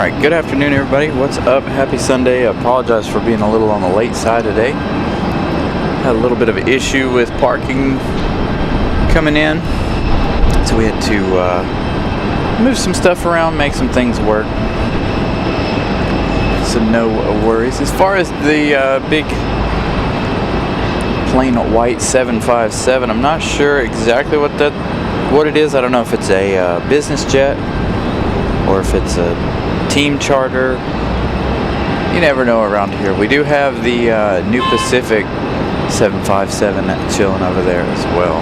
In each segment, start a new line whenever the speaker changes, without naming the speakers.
Alright, good afternoon everybody. What's up? Happy Sunday. I apologize for being a little on the late side today. Had a little bit of an issue with parking coming in, so we had to move some stuff around, make some things work. So no worries. As far as the big plain white 757, I'm not sure exactly what it is. I don't know if it's a business jet or if it's a team charter. You never know around here. We do have the New Pacific 757 chilling over there as well.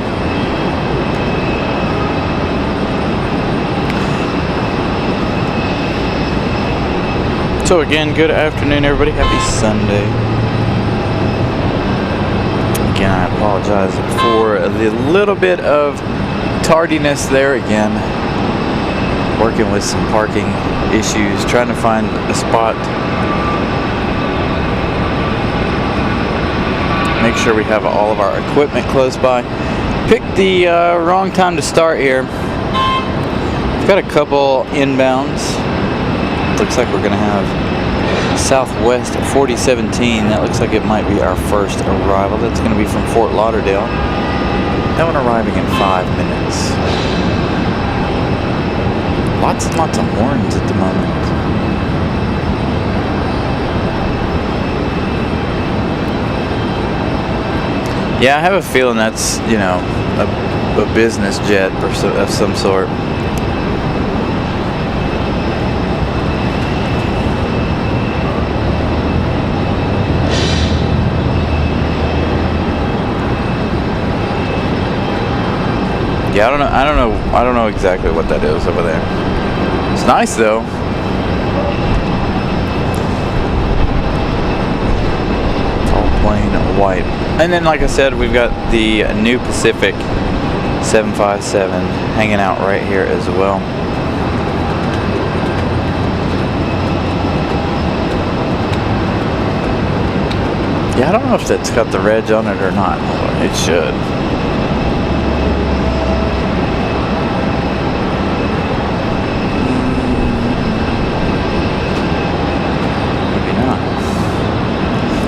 So again, good afternoon everybody. Happy Sunday. Again, I apologize for the little bit of tardiness there again. Working with some parking issues, trying to find a spot. Make sure we have all of our equipment close by. Picked the wrong time to start here. We've got a couple inbounds. Looks like we're gonna have Southwest 4017. That looks like it might be our first arrival. That's gonna be from Fort Lauderdale. That one arriving in 5 minutes. Lots and lots of horns at the moment. Yeah, I have a feeling that's, you know, a business jet or of some sort. Yeah, I don't know exactly what that is over there. It's nice though. All plain white. And then like I said, we've got the New Pacific 757 hanging out right here as well. Yeah, I don't know if that's got the reg on it or not. It should.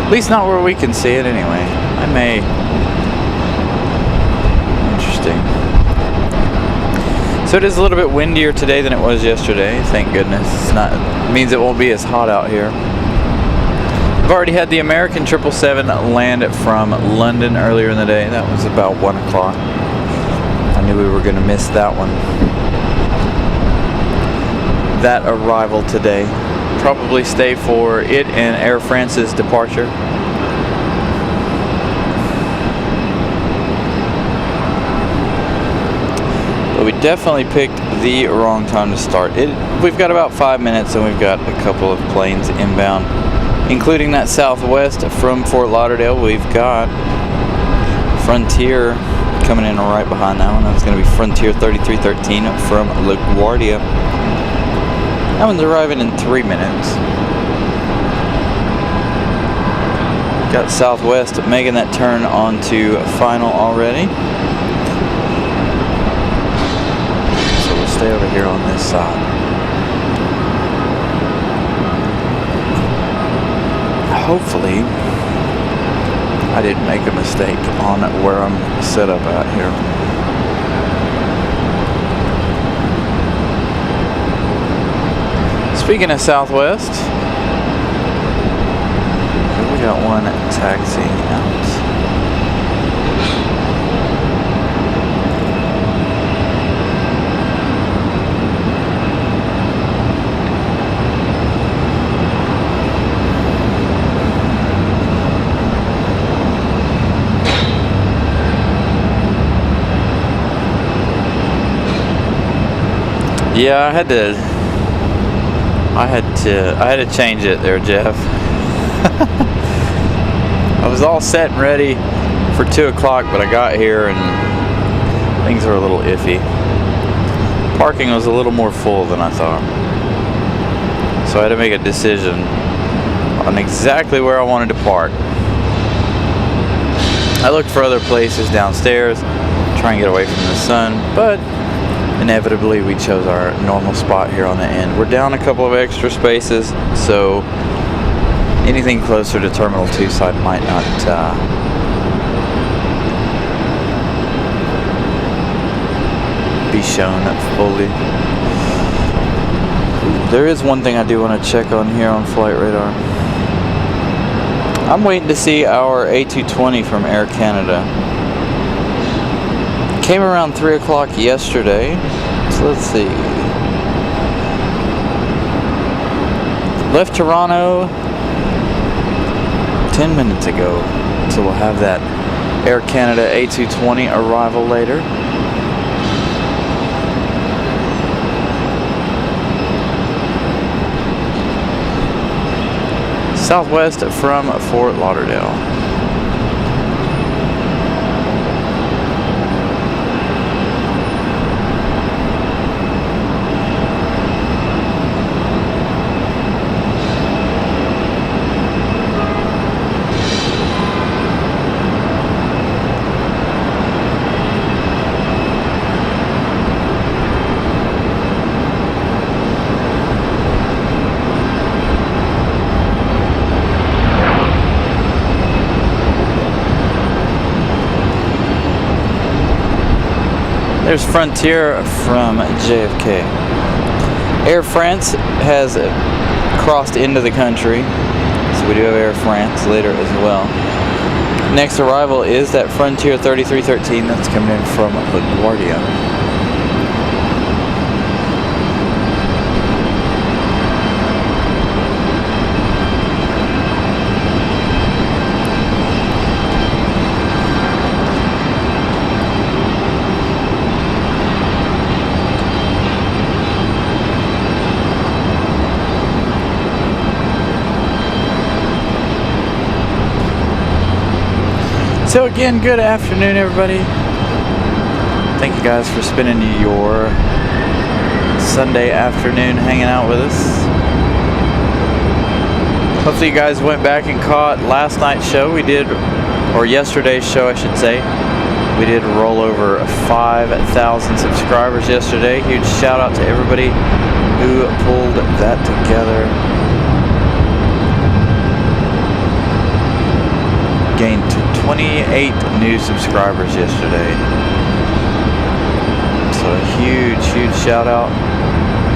At least not where we can see it anyway. I may. Interesting. So it is a little bit windier today than it was yesterday. Thank goodness. It means it won't be as hot out here. I've already had the American 777 land from London earlier in the day. That was about 1 o'clock. I knew we were going to miss that one. That arrival today. Probably stay for it and Air France's departure. But we definitely picked the wrong time to start. We've got about 5 minutes and we've got a couple of planes inbound, including that Southwest from Fort Lauderdale. We've got Frontier coming in right behind that one. That's going to be Frontier 3313 from LaGuardia. That one's arriving in 3 minutes. Got Southwest making that turn onto final already. So we'll stay over here on this side. Hopefully, I didn't make a mistake on where I'm set up at here. Speaking of Southwest, we got one taxiing out. Yeah, I had to change it there, Jeff. I was all set and ready for 2 o'clock, but I got here and things were a little iffy. Parking was a little more full than I thought. So I had to make a decision on exactly where I wanted to park. I looked for other places downstairs, try and get away from the sun, but inevitably we chose our normal spot here on the end. We're down a couple of extra spaces, so anything closer to Terminal 2 side might not be shown fully. There is one thing I do want to check on here on Flight Radar. I'm waiting to see our A220 from Air Canada. Came around 3 o'clock yesterday, so let's see. Left Toronto 10 minutes ago, so we'll have that Air Canada A220 arrival later. Southwest from Fort Lauderdale. There's Frontier from JFK. Air France has crossed into the country, so we do have Air France later as well. Next arrival is that Frontier 3313 that's coming in from LaGuardia. So again, good afternoon everybody. Thank you guys for spending your Sunday afternoon hanging out with us. Hopefully you guys went back and caught last night's show. We did, or yesterday's show I should say. We did roll over 5,000 subscribers yesterday. Huge shout out to everybody who pulled that together. Gained 28 new subscribers yesterday. So a huge shout out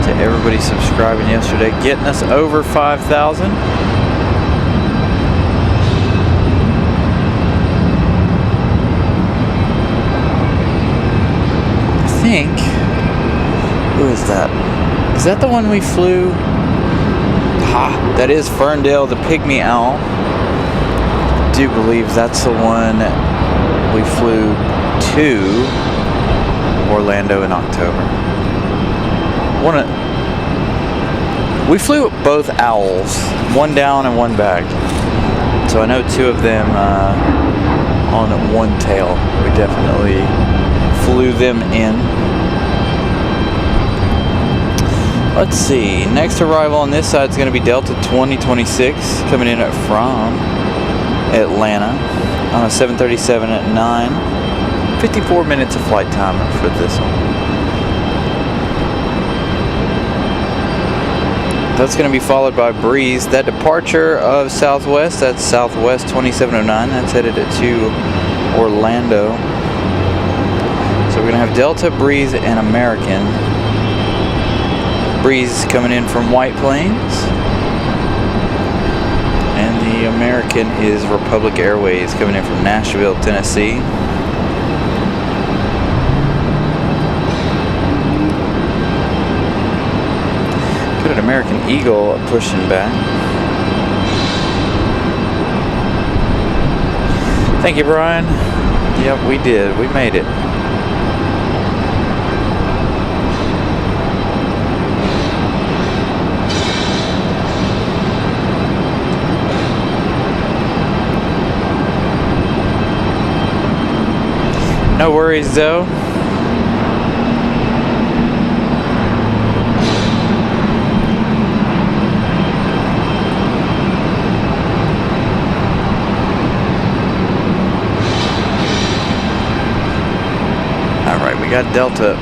to everybody subscribing yesterday, getting us over 5,000. I think, who is that? Is that the one we flew? Ha, that is Ferndale, the Pygmy Owl. I do believe that's the one we flew to Orlando in October. We flew both owls, one down and one back. So I know two of them on one tail. We definitely flew them in. Let's see, next arrival on this side is going to be Delta 2026 coming in from Atlanta on a 737 at 9. 54 minutes of flight time for this one. That's going to be followed by Breeze. That departure of Southwest, that's Southwest 2709. That's headed to Orlando. So we're going to have Delta, Breeze, and American. Breeze coming in from White Plains. And the American is Republic Airways coming in from Nashville, Tennessee. Got an American Eagle pushing back. Thank you, Brian. Yep, we did. We made it. No worries though. Alright, we got Delta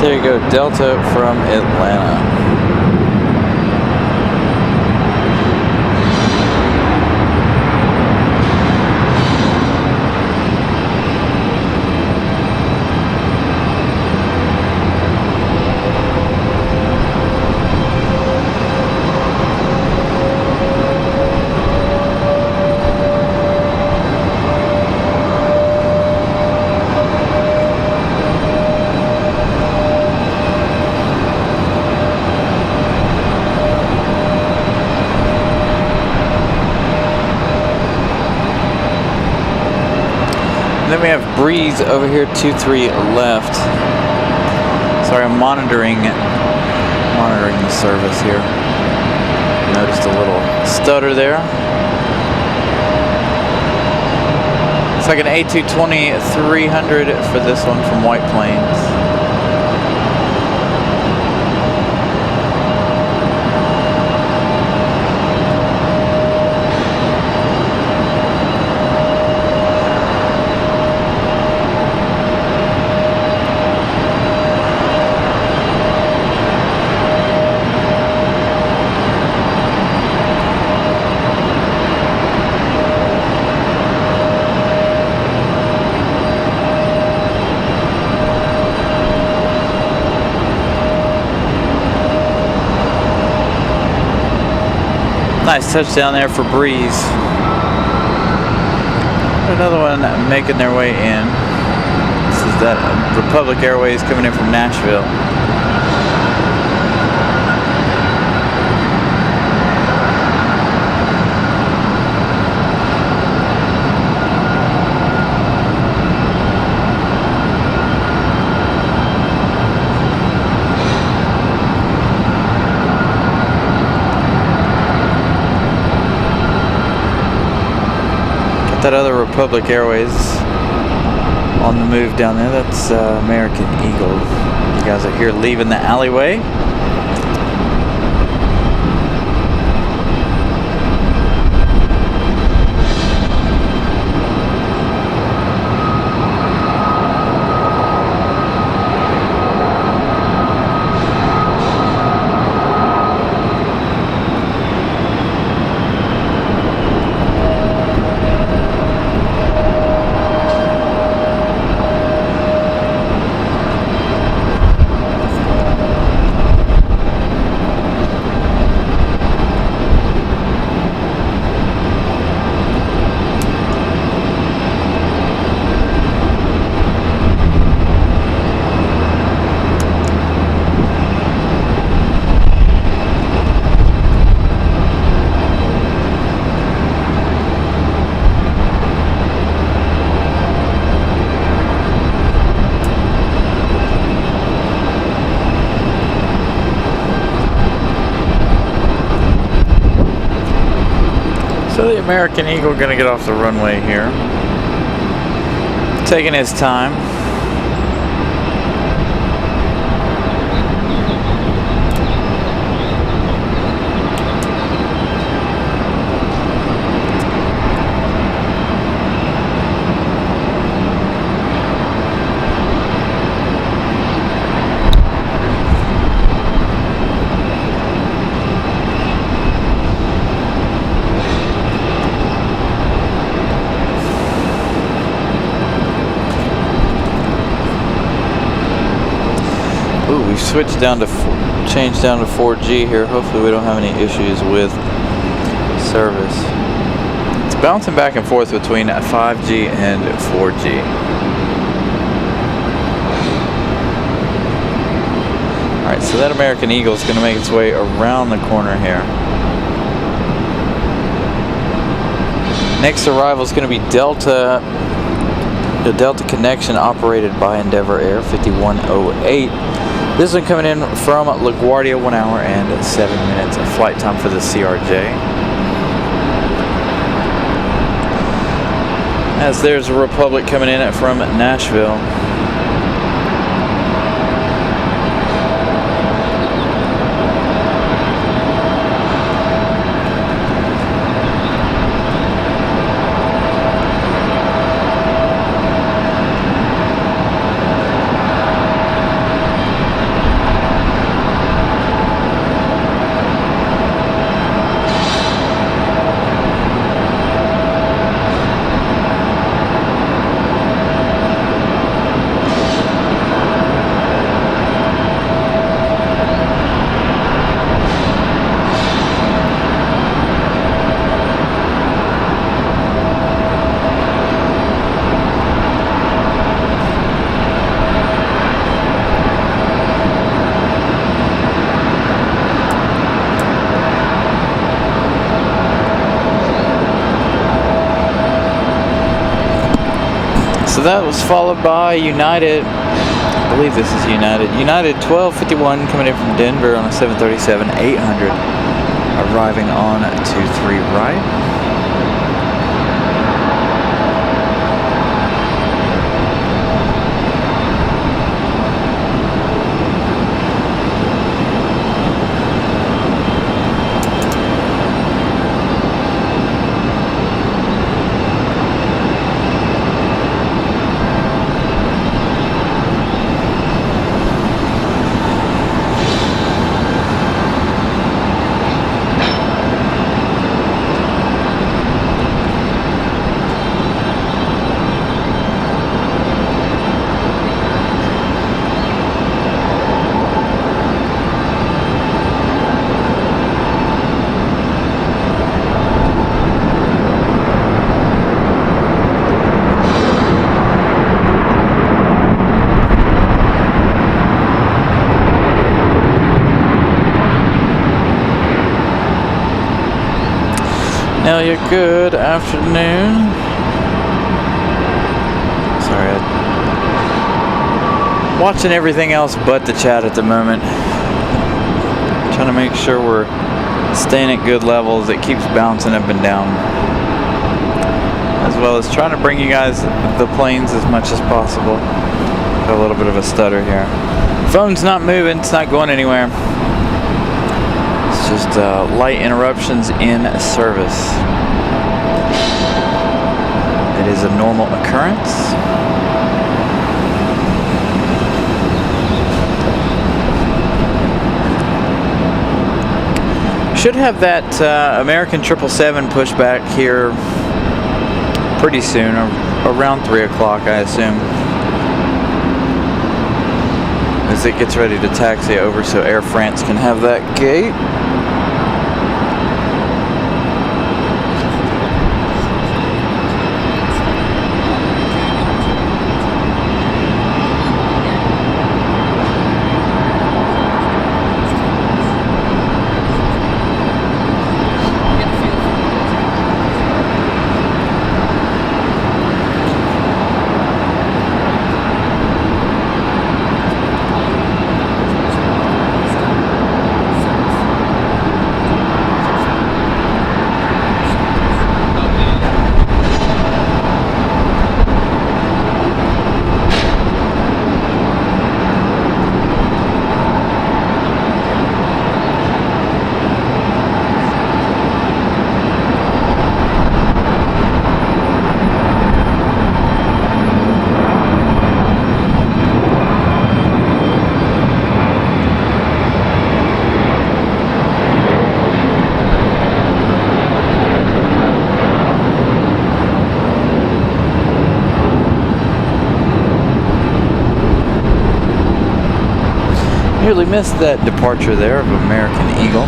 There you go, Delta from Atlanta. Then we have Breeze over here, 23 left. Sorry, I'm monitoring the service here. Noticed a little stutter there. It's like an A220-300 for this one from White Plains. Nice touchdown there for Breeze. Another one making their way in. This is that Republic Airways coming in from Nashville. That other Republic Airways on the move down there, that's American Eagle. You guys are here leaving the alleyway. So the American Eagle gonna get off the runway here. Taking his time. We've switched down to, changed down to 4G here. Hopefully we don't have any issues with service. It's bouncing back and forth between 5G and 4G. Alright, so that American Eagle is going to make its way around the corner here. Next arrival is going to be Delta. The Delta connection operated by Endeavor Air 5108. This one coming in from LaGuardia, 1 hour and 7 minutes of flight time for the CRJ. As there's a Republic coming in from Nashville. So that was followed by United. I believe this is United. United 1251 coming in from Denver on a 737-800, arriving on 23 right. Now you good afternoon. Sorry, I'm watching everything else but the chat at the moment. Trying to make sure we're staying at good levels. It keeps bouncing up and down. As well as trying to bring you guys the planes as much as possible. Got a little bit of a stutter here. Phone's not moving, it's not going anywhere. Just light interruptions in service. It is a normal occurrence. Should have that American 777 pushback here pretty soon, around 3 o'clock, I assume, as it gets ready to taxi over so Air France can have that gate. Nearly missed that departure there of American Eagle.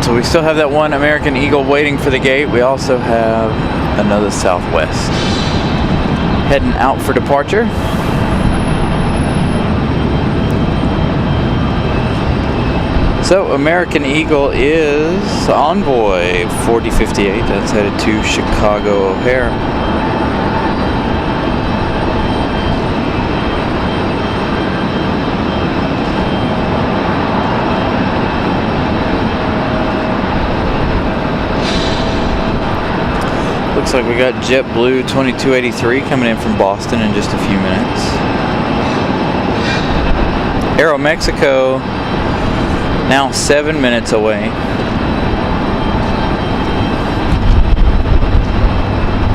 So we still have that one American Eagle waiting for the gate. We also have another Southwest heading out for departure. So American Eagle is Envoy 4058. That's headed to Chicago O'Hare. Looks like we got JetBlue 2283 coming in from Boston in just a few minutes. Aeromexico now 7 minutes away.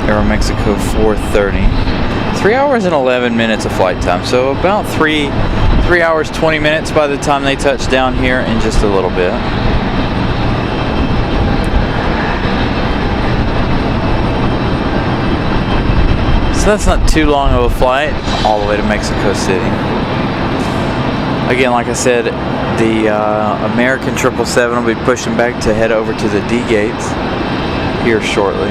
Aeromexico 430. 3 hours and 11 minutes of flight time. So about 3 hours 20 minutes by the time they touch down here in just a little bit. So that's not too long of a flight all the way to Mexico City. Again, like I said, the American 777 will be pushing back to head over to the D gates here shortly.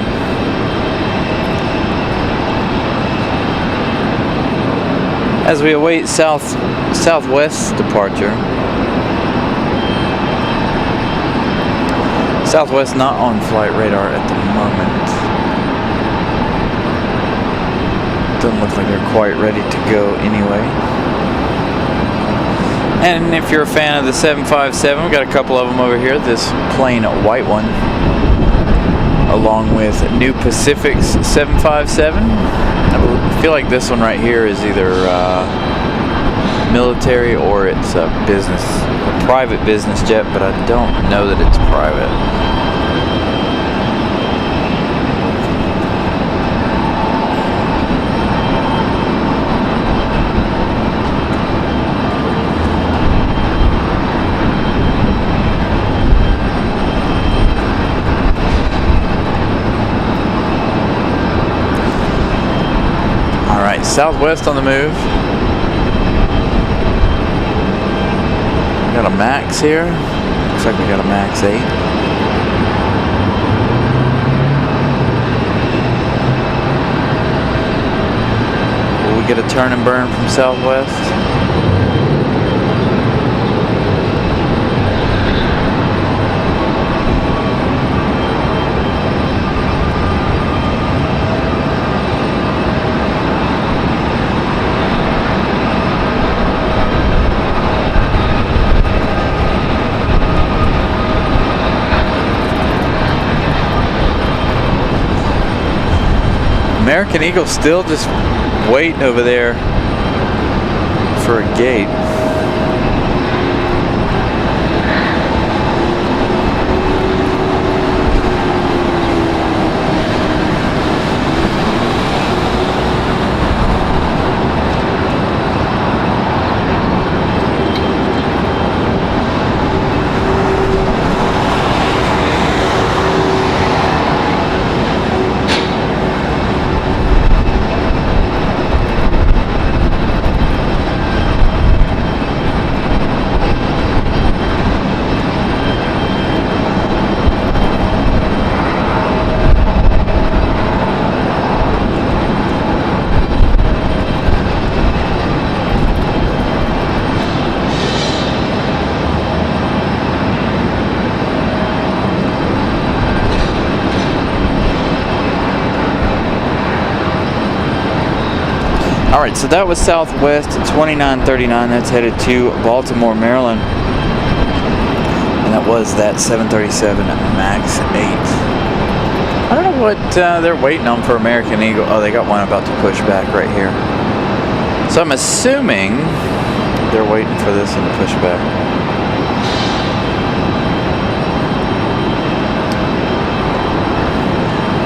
As we await Southwest departure. Southwest not on flight radar at the moment. Doesn't look like they're quite ready to go anyway. And if you're a fan of the 757, we've got a couple of them over here. This plain white one, along with New Pacific's 757. I feel like this one right here is either military or it's a private business jet, but I don't know that it's private. Southwest on the move. We got a Max here. Looks like we got a Max 8. Will we get a turn and burn from Southwest? American Eagle still just waiting over there for a gate. All right, so that was Southwest 2939. That's headed to Baltimore, Maryland. And that was that 737 MAX 8. I don't know what they're waiting on for American Eagle. Oh, they got one about to push back right here. So I'm assuming they're waiting for this one to push back.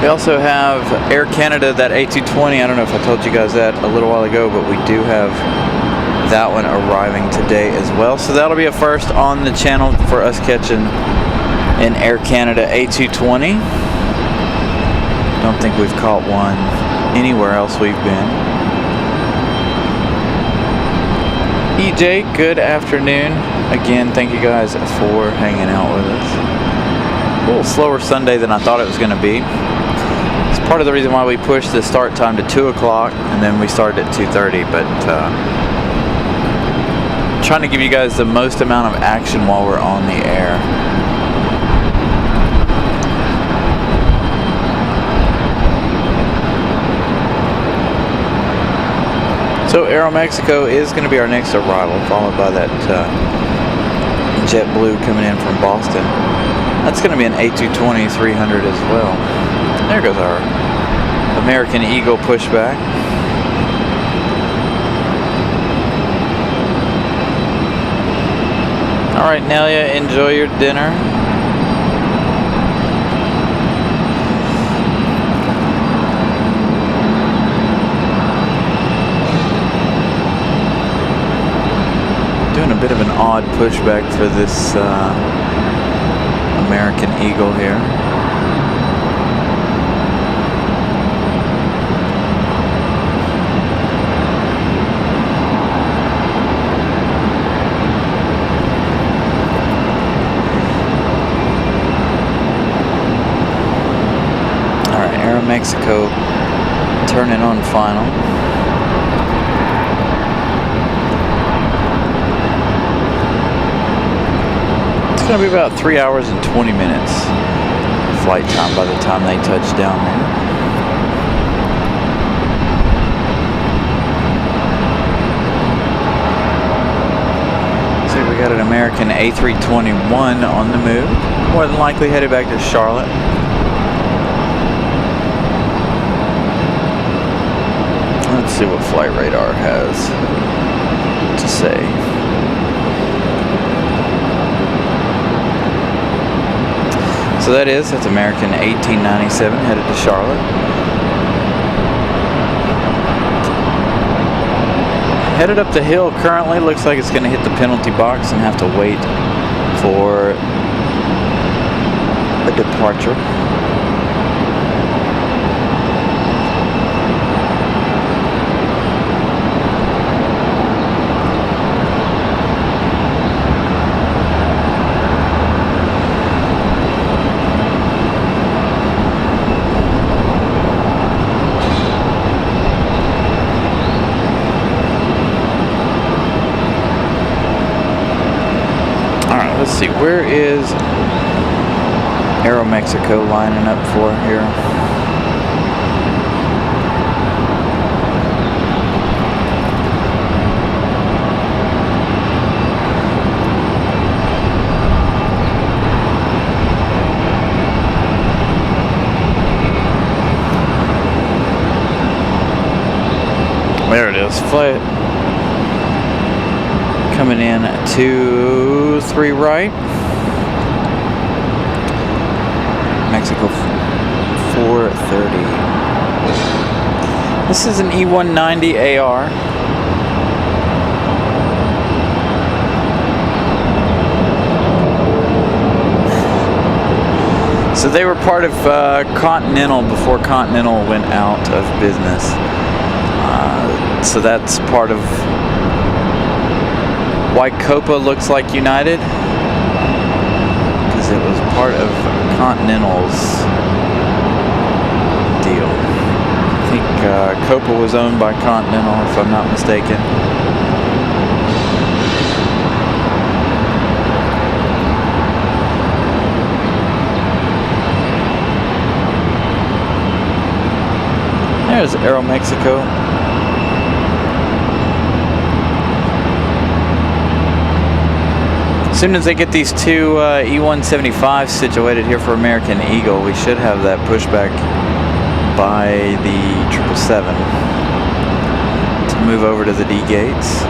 We also have Air Canada, that A220. I don't know if I told you guys that a little while ago, but we do have that one arriving today as well. So that'll be a first on the channel for us catching an Air Canada A220. Don't think we've caught one anywhere else we've been. EJ, good afternoon. Again, thank you guys for hanging out with us. A little slower Sunday than I thought it was going to be. It's part of the reason why we pushed the start time to 2 o'clock and then we started at 2:30, but trying to give you guys the most amount of action while we're on the air. So Aeromexico is going to be our next arrival, followed by that JetBlue coming in from Boston. That's going to be an A220 300 as well. There goes our American Eagle pushback. All right, Nelia, enjoy your dinner. Doing a bit of an odd pushback for this American Eagle here. Mexico turning on final. It's going to be about 3 hours and 20 minutes flight time by the time they touch down there. American A321 on the move. More than likely headed back to Charlotte. Let's see what flight radar has to say. So that's American 1897 headed to Charlotte. Headed up the hill currently. Looks like it's going to hit the penalty box and have to wait for a departure. Let's see, where is Aeromexico lining up for here? There it is, flight coming in at 23 right. Mexico 430. This is an E190 AR. So they were part of Continental before Continental went out of business. So that's part of why Copa looks like United, because it was part of Continental's deal. I think Copa was owned by Continental, if I'm not mistaken. There's Aeromexico. As soon as they get these two E175s situated here for American Eagle, we should have that pushback by the 777 to move over to the D gates.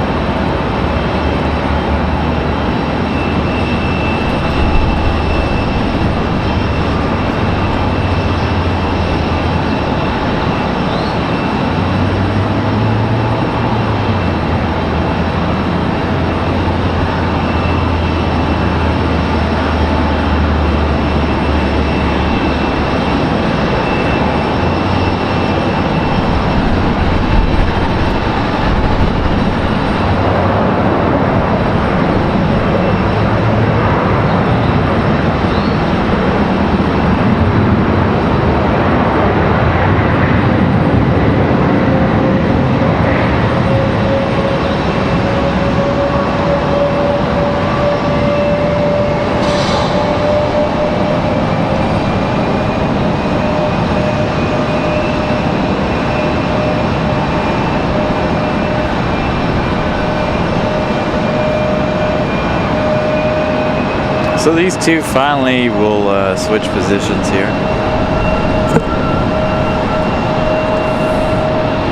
So these two finally will switch positions here.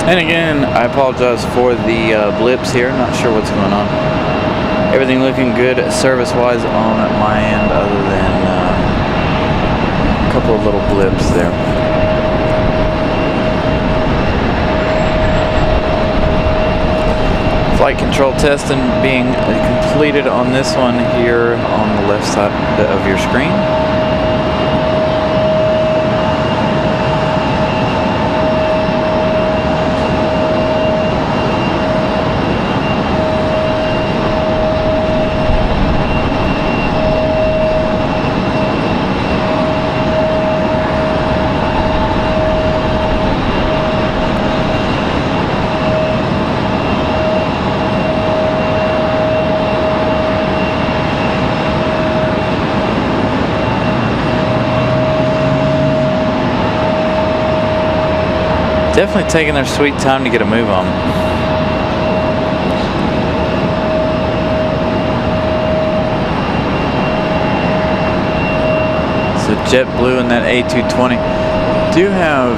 And again, I apologize for the blips here. Not sure what's going on. Everything looking good service-wise on my end, other than a couple of little blips there. Flight control testing being completed on this one here on the left side of your screen. Definitely taking their sweet time to get a move on. JetBlue and that A220. Do have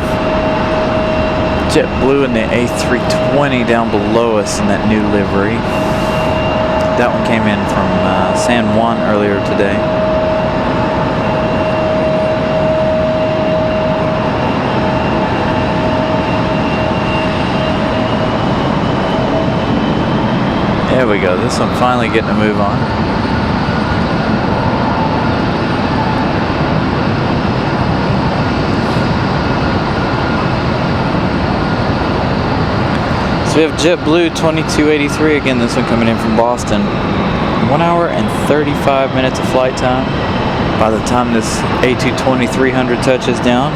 JetBlue and the A320 down below us in that new livery. That one came in from San Juan earlier today. There we go. This one finally getting a move on. So we have JetBlue 2283. Again, this one coming in from Boston. 1 hour and 35 minutes of flight time. By the time this A220-300 touches down.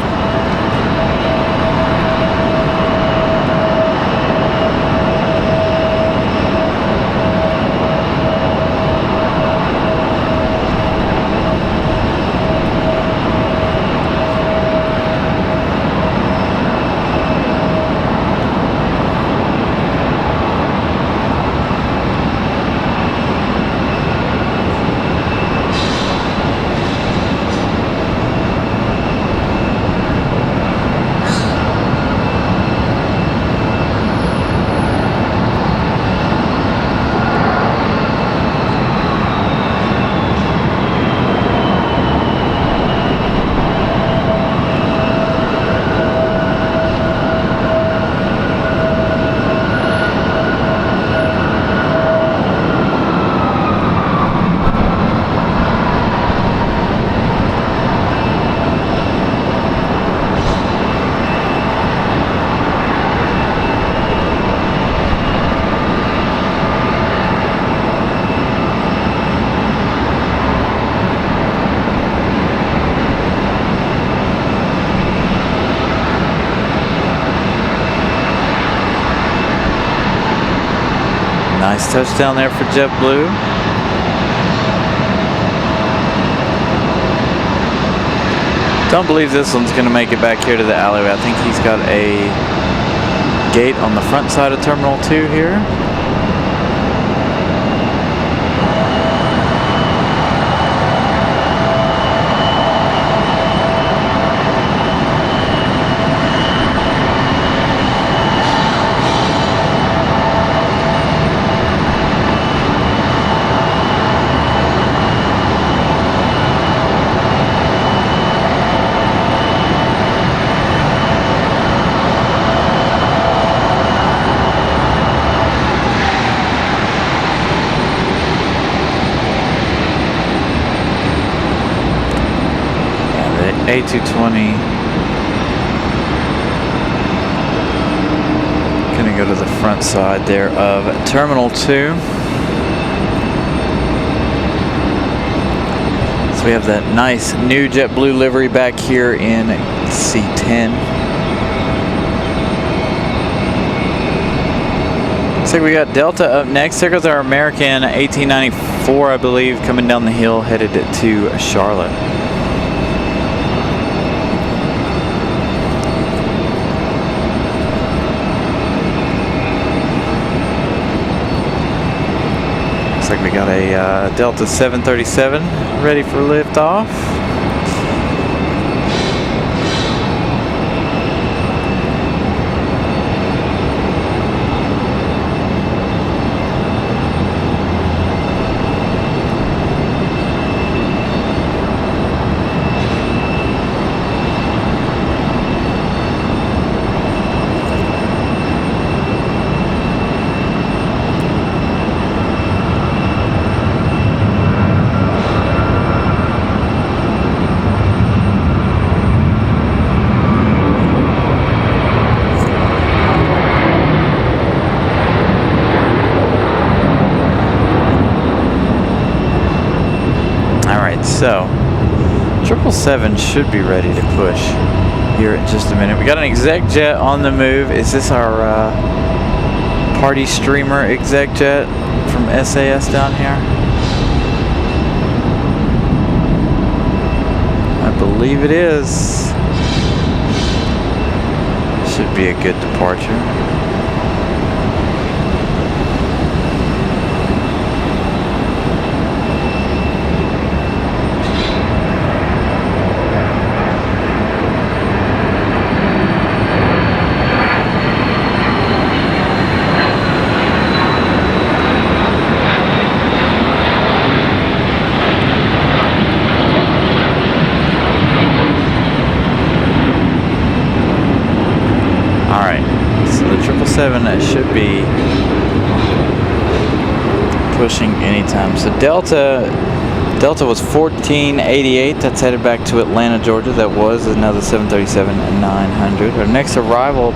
Nice touchdown there for JetBlue. Don't believe this one's going to make it back here to the alleyway. I think he's got a gate on the front side of Terminal 2 here. A220 gonna go to the front side there of Terminal 2. So we have that nice new JetBlue livery back here in C10. Looks like we got Delta up next. There goes our American 1894, I believe, coming down the hill headed to Charlotte. Looks like we got a Delta 737 ready for liftoff. So, 777 should be ready to push here in just a minute. We got an exec jet on the move. Is this our party streamer exec jet from SAS down here? I believe it is. Should be a good departure. 777 should be pushing anytime. So Delta was 1488. That's headed back to Atlanta, Georgia. That was another 737-900. Our next arrival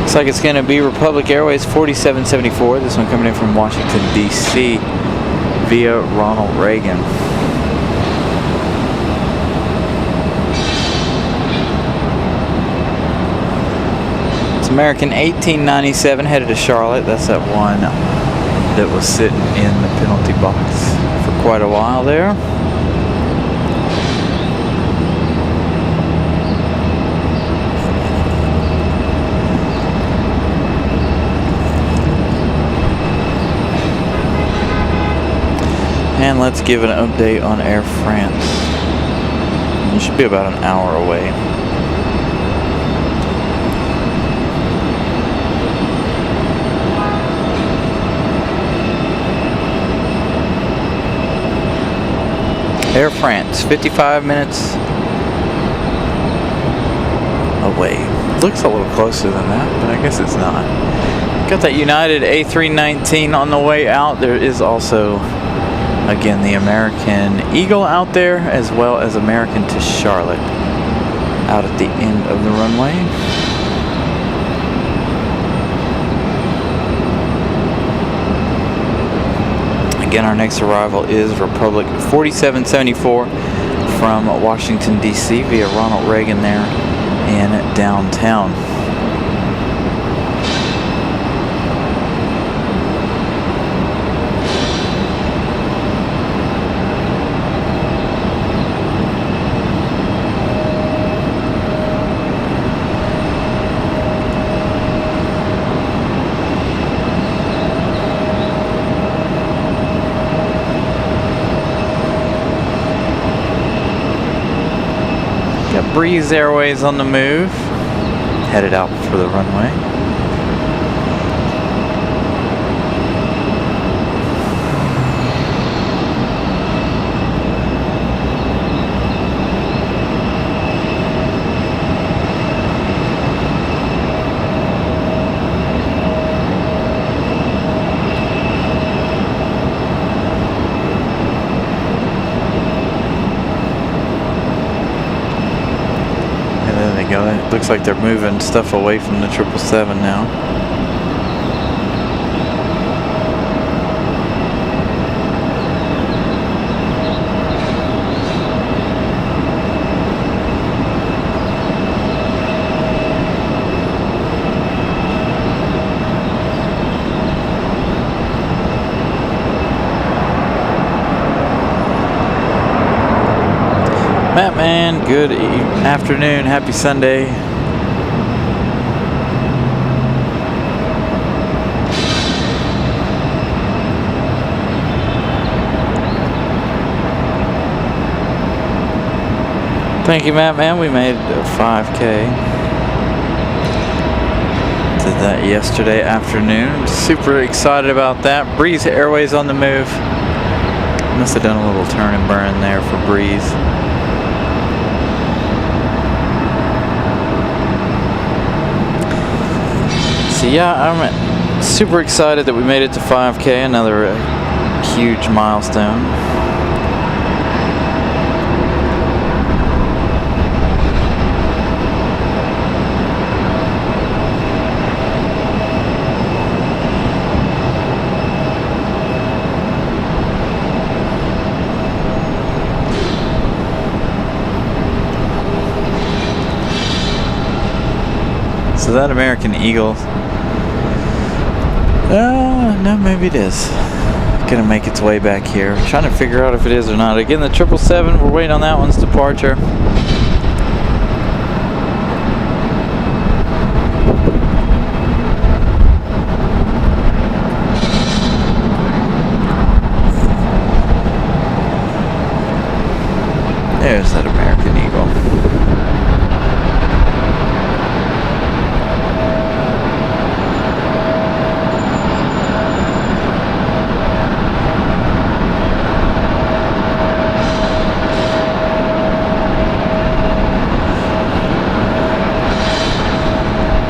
looks like it's going to be Republic Airways 4774. This one coming in from Washington, D.C. via Ronald Reagan. It's American 1897 headed to Charlotte. That's that one that was sitting in the penalty box for quite a while there. And let's give an update on Air France. You should be about an hour away. Air France, 55 minutes away. Looks a little closer than that, but I guess it's not. Got that United A319 on the way out. There is also, again, the American Eagle out there, as well as American to Charlotte out at the end of the runway. Again, our next arrival is Republic 4774 from Washington, D.C. via Ronald Reagan there in downtown. Breeze Airways on the move, headed out for the runway. It looks like they're moving stuff away from the 777 now. Matt, man, good afternoon. Happy Sunday. Thank you, Matt, man. We made a 5K. Did that yesterday afternoon. Super excited about that. Breeze Airways on the move. Must have done a little turn and burn there for Breeze. So yeah, I'm super excited that we made it to 5K, another huge milestone. So that American Eagle, no, maybe it is gonna make its way back here. I'm trying to figure out if it is or not. Again, the 777, we're waiting on that one's departure. There's that American Eagle.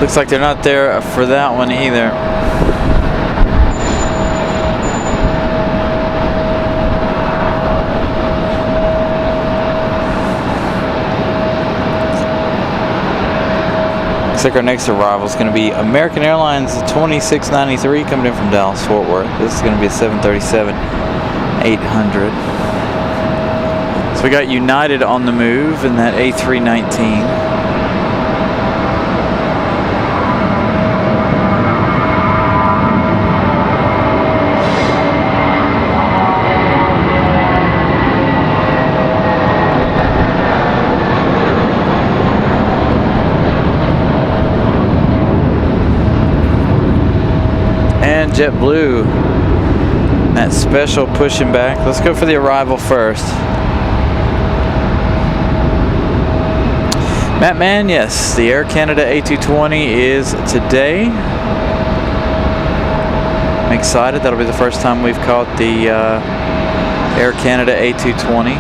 Looks like they're not there for that one either. Looks like our next arrival is going to be American Airlines 2693 coming in from Dallas Fort Worth. This is going to be a 737-800. So we got United on the move in that A319. And JetBlue, that special pushing back. Let's go for the arrival first. Matt Man, yes, the Air Canada A220 is today. I'm excited. That'll be the first time we've caught the Air Canada A220.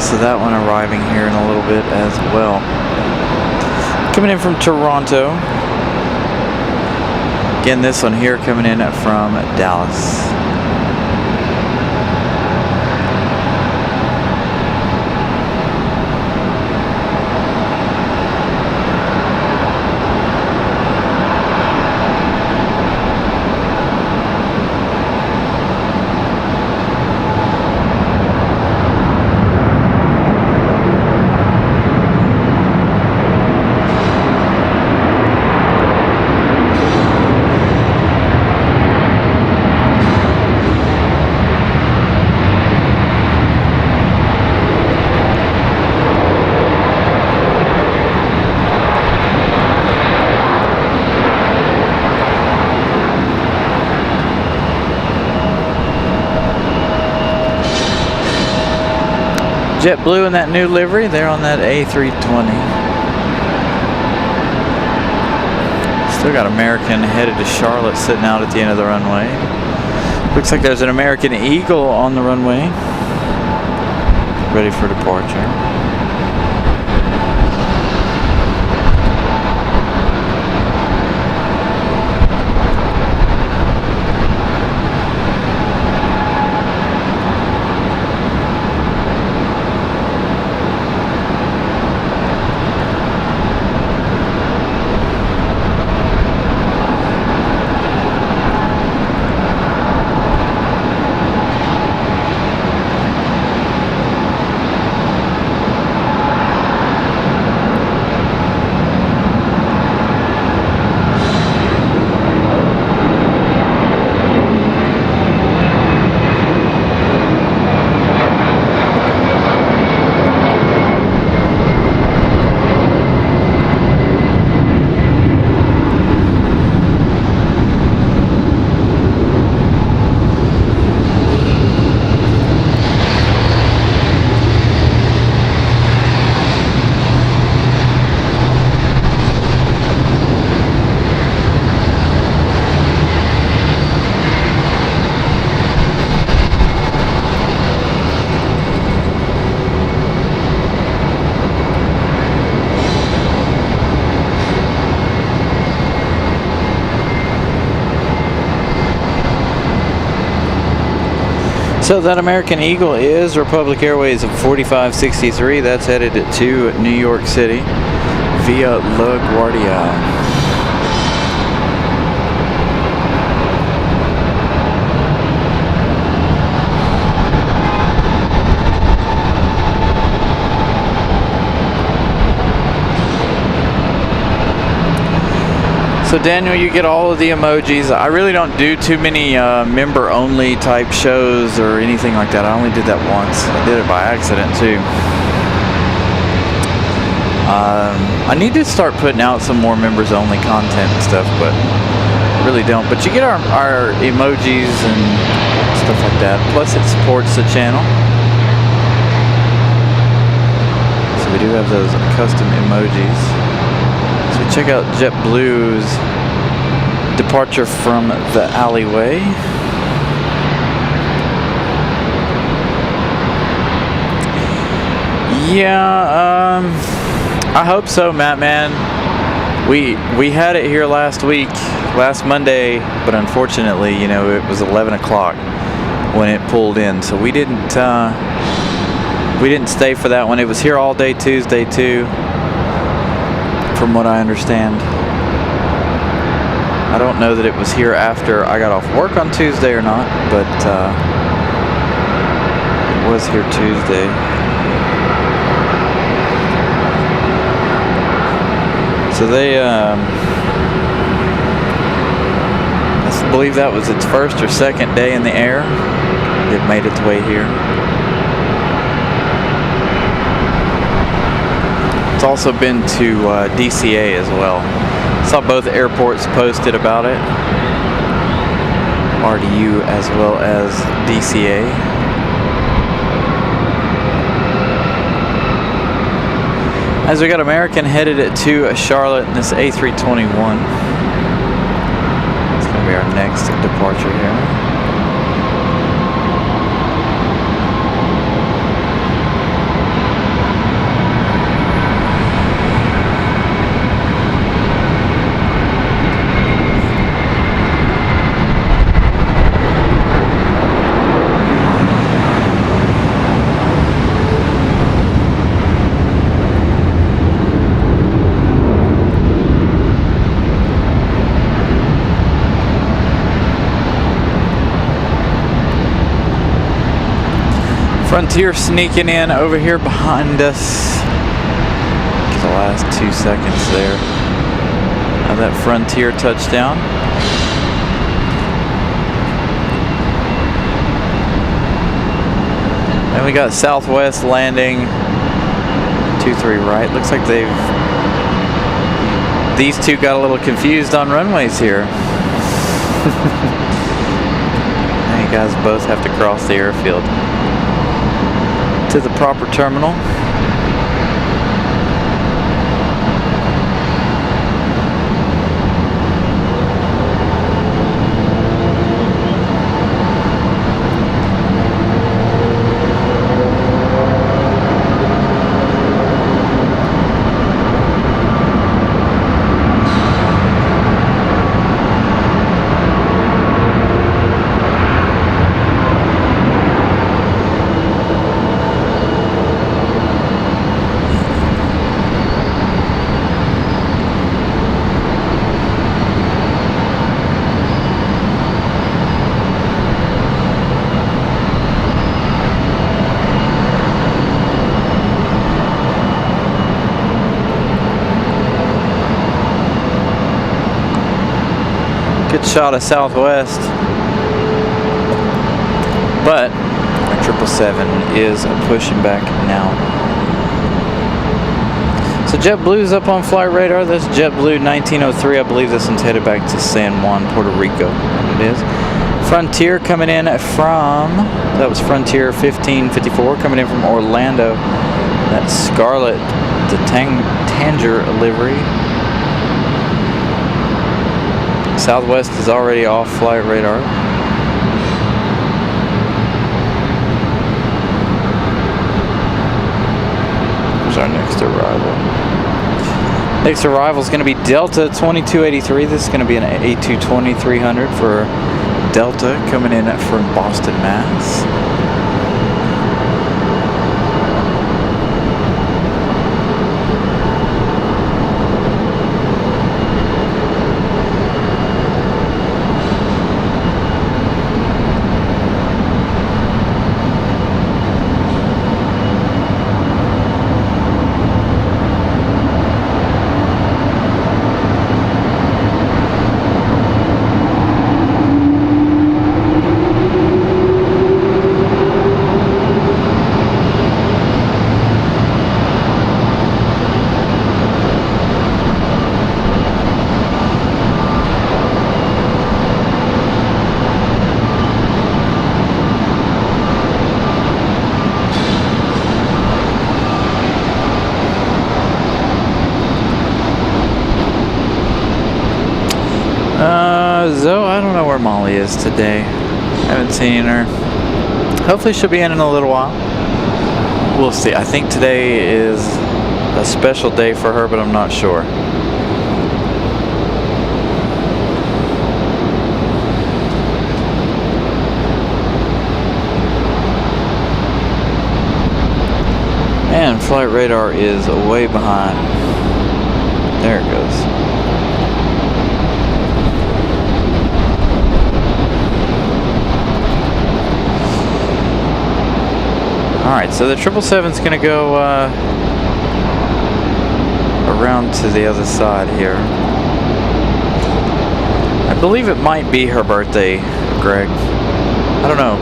So that one arriving here in a little bit as well. Coming in from Toronto. Again, this one here coming in from Dallas. JetBlue in that new livery, they're on that A320. Still got American headed to Charlotte sitting out at the end of the runway. Looks like there's an American Eagle on the runway, ready for departure. So that American Eagle is Republic Airways of 4563. That's headed to New York City via LaGuardia. So Daniel, you get all of the emojis. I really don't do too many member-only type shows or anything like that. I only did that once. I did it by accident too. I need to start putting out some more members-only content and stuff, but I really don't. But you get our emojis and stuff like that. Plus, it supports the channel. So we do have those custom emojis. So check out JetBlue's departure from the alleyway. Yeah, I hope so, Matt, man. We had it here last week, last Monday, but unfortunately, you know, it was 11 o'clock when it pulled in, so we didn't stay for that one. It was here all day Tuesday too, from what I understand. I don't know that it was here after I got off work on Tuesday or not, but it was here Tuesday. So they, I believe that was its first or second day in the air. It made its way here. It's also been to DCA as well. Saw both airports posted about it. RDU as well as DCA. As we got American headed to Charlotte in this A321. It's going to be our next departure here. Frontier sneaking in over here behind us. The last 2 seconds there of that Frontier touchdown. And we got Southwest landing 2-3 right. Looks like these two got a little confused on runways here. Now you guys both have to cross the airfield to the proper terminal. Good shot of Southwest, but our 777 is pushing back now. So JetBlue's up on flight radar. That's JetBlue 1903. I believe this one's headed back to San Juan, Puerto Rico. It is. Frontier coming in from, that was Frontier 1554 coming in from Orlando. That's Scarlet, the Tanger livery. Southwest is already off flight radar. Where's our next arrival? Next arrival is going to be Delta 2283. This is going to be an A220-300 for Delta coming in from Boston, Mass. Zoe, I don't know where Molly is today. Haven't seen her. Hopefully she'll be in a little while. We'll see. I think today is a special day for her, but I'm not sure. And flight radar is way behind. There it goes. Alright, so the 777's going to go around to the other side here. I believe it might be her birthday, Greg. I don't know.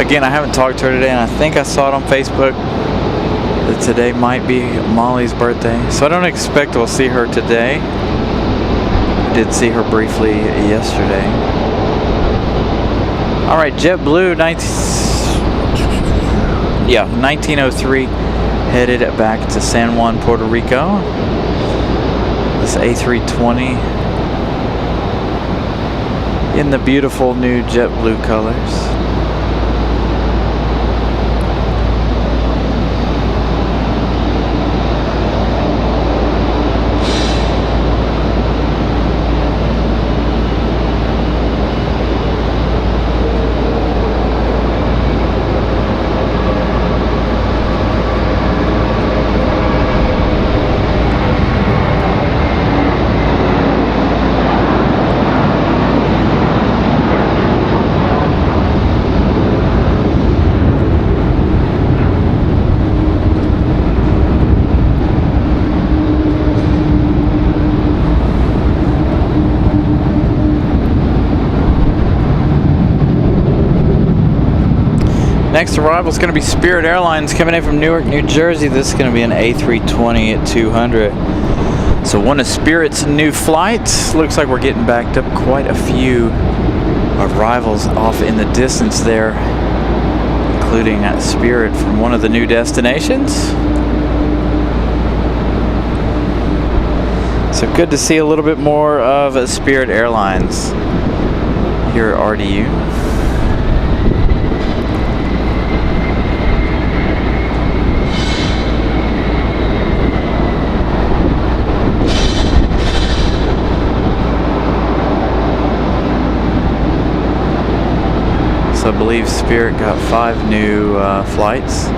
Again, I haven't talked to her today, and I think I saw it on Facebook that today might be Molly's birthday. So I don't expect we'll see her today. I did see her briefly yesterday. Alright, JetBlue 1903 headed back to San Juan, Puerto Rico. This A320 in the beautiful new JetBlue colors. Next arrival is going to be Spirit Airlines coming in from Newark, New Jersey. This is going to be an A320 at 200. So one of Spirit's new flights. Looks like we're getting backed up quite a few arrivals off in the distance there, including at Spirit from one of the new destinations. So good to see a little bit more of Spirit Airlines here at RDU. I believe Spirit got 5 new flights.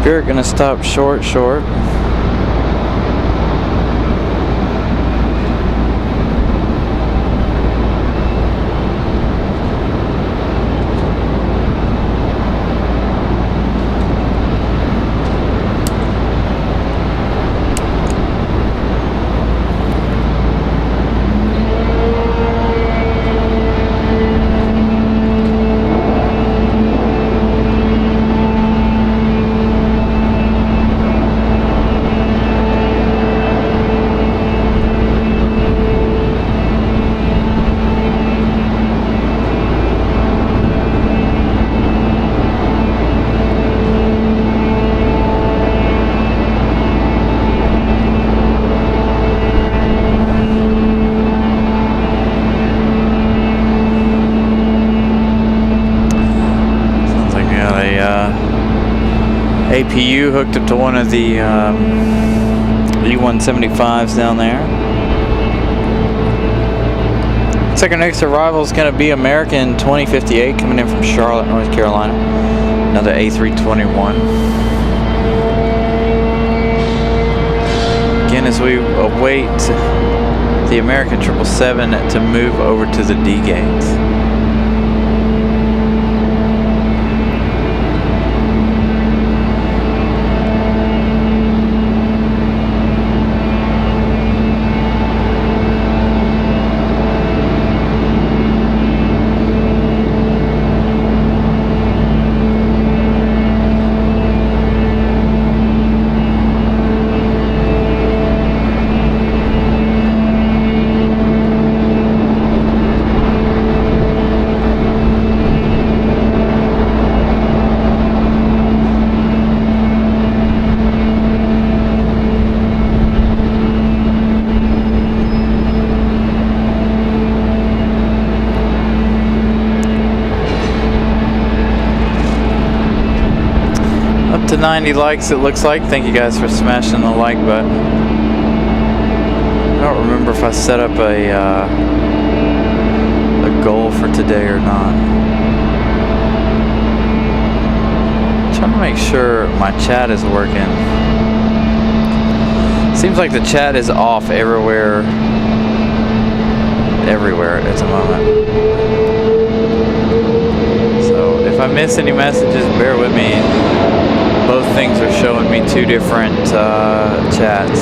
Spirit gonna stop short. APU hooked up to one of the E175s down there. Looks like our next arrival is going to be American 2058 coming in from Charlotte, North Carolina. Another A321. Again, as we await the American 777 to move over to the D gates. 90 likes, it looks like. Thank you guys for smashing the like button. I don't remember if I set up a goal for today or not. I'm trying to make sure my chat is working. Seems like the chat is off everywhere at the moment. So if I miss any messages, bear with me. Both things are showing me two different chats.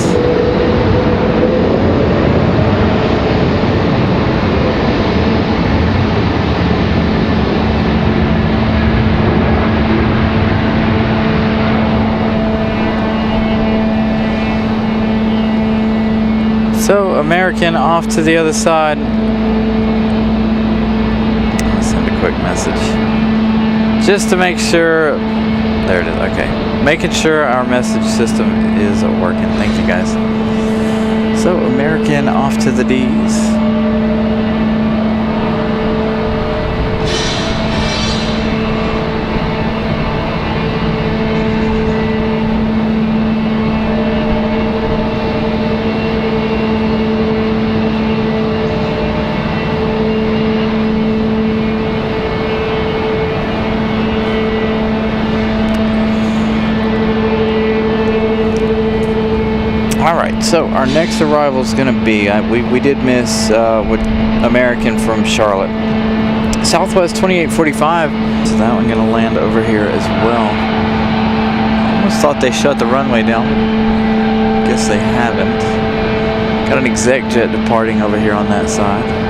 So, American off to the other side. I'll send a quick message. Just to make sure. There it is, okay. Making sure our message system is working. Thank you guys. So, American off to the D's. So our next arrival is going to be, we did miss with American from Charlotte. Southwest 2845, so that one going to land over here as well. I almost thought they shut the runway down. Guess they haven't. Got an exec jet departing over here on that side.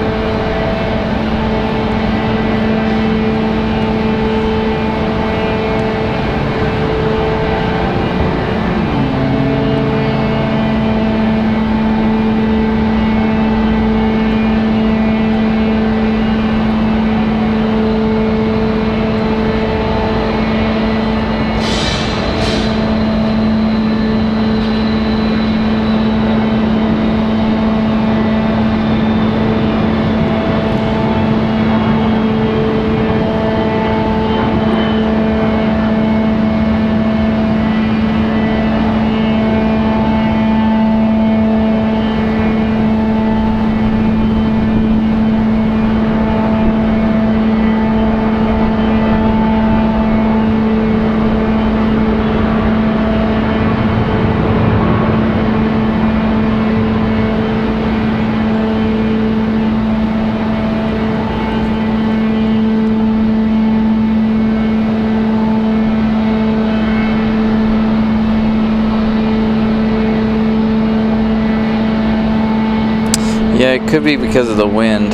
Yeah, it could be because of the wind.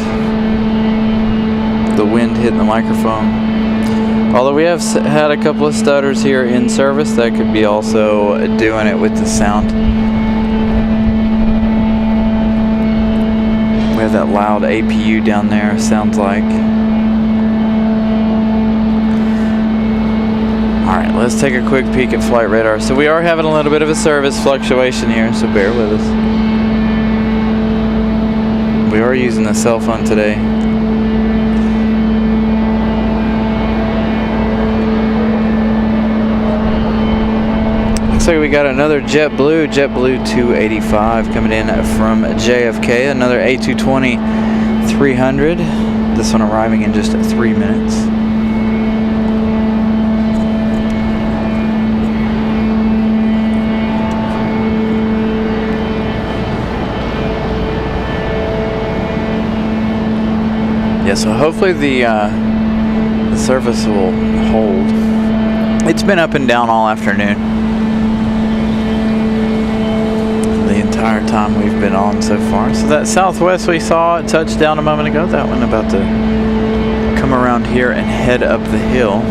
The wind hitting the microphone. Although we have had a couple of stutters here in service, that could be also doing it with the sound. We have that loud APU down there, sounds like. Alright, let's take a quick peek at flight radar. So we are having a little bit of a service fluctuation here, so bear with us. We are using the cell phone today. Looks like we got another JetBlue 285 coming in from JFK, another A220-300. This one arriving in just 3 minutes. Yeah, so hopefully the service will hold. It's been up and down all afternoon. The entire time we've been on so far. So that Southwest we saw it touched down a moment ago. That one about to come around here and head up the hill.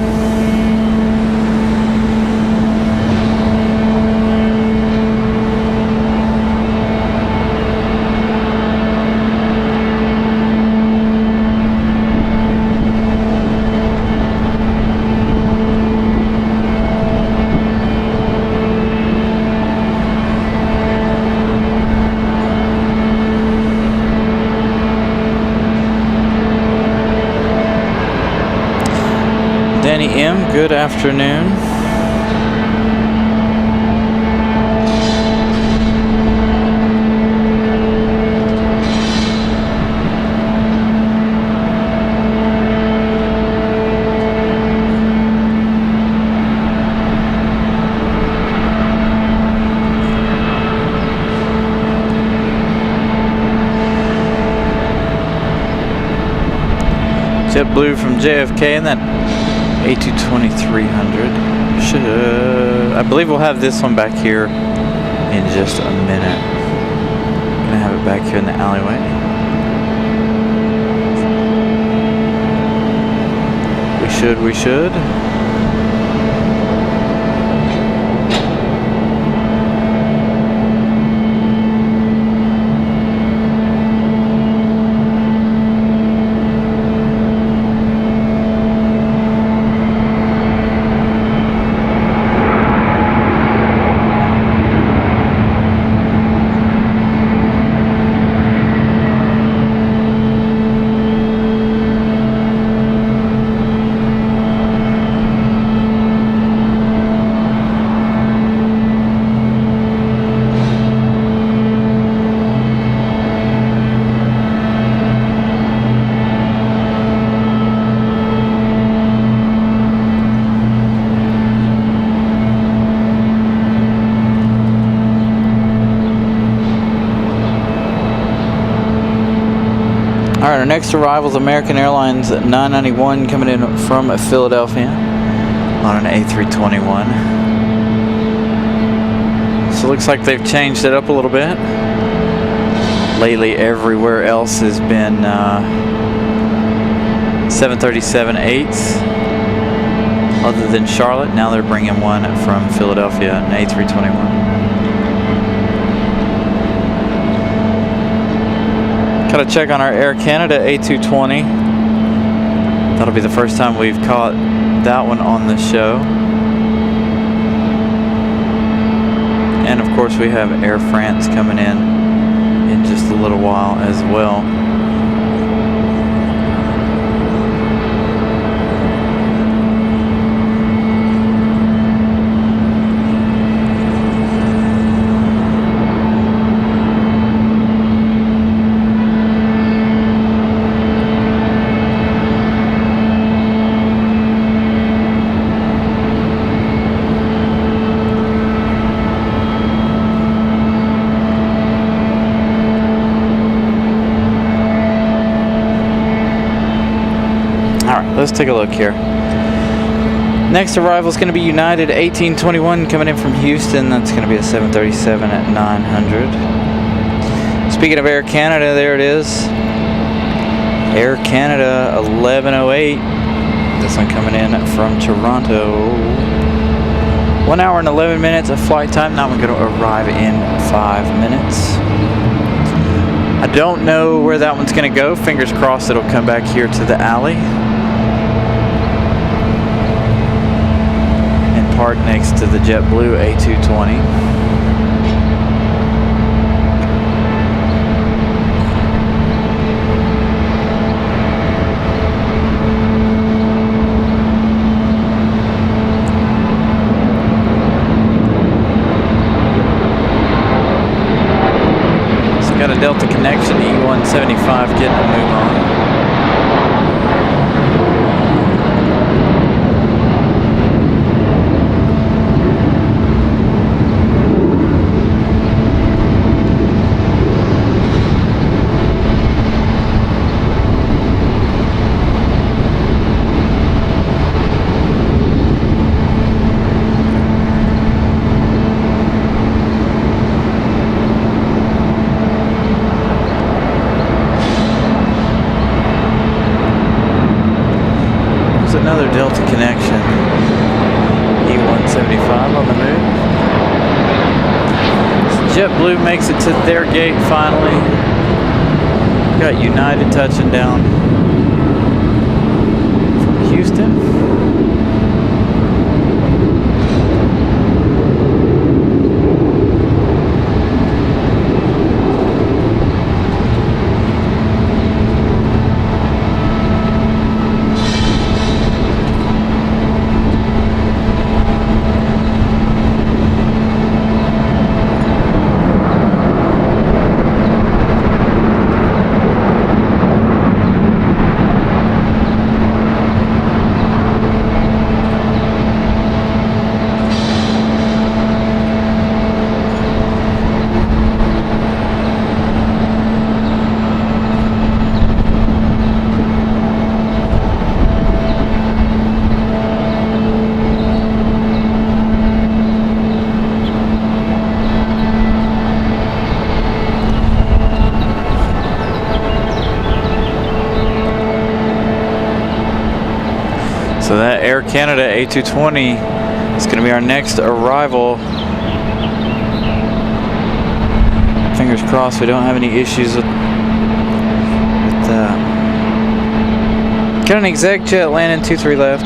Danny M, good afternoon. JetBlue from JFK and that A220-300. I believe we'll have this one back here in just a minute. Gonna have it back here in the alleyway. We should. Alright, our next arrival is American Airlines 991 coming in from Philadelphia on an A321. So it looks like they've changed it up a little bit. Lately everywhere else has been 737-8s other than Charlotte. Now they're bringing one from Philadelphia, an A321. Gotta check on our Air Canada A220. That'll be the first time we've caught that one on the show. And of course we have Air France coming in just a little while as well. Let's take a look here. Next arrival is going to be United 1821 coming in from Houston. That's going to be a 737 at 900. Speaking of Air Canada, there it is. Air Canada 1108. This one coming in from Toronto. 1 hour and 11 minutes of flight time. That one going to arrive in 5 minutes. I don't know where that one's going to go. Fingers crossed it'll come back here to the alley. Park next to the JetBlue A220. It's got a Delta connection, E175 getting a move on. Another Delta connection, E175 on the move. So JetBlue makes it to their gate finally. Got United touching down from Houston. So that Air Canada A220 is going to be our next arrival. Fingers crossed we don't have any issues with that. Got an exec jet landing 23 left.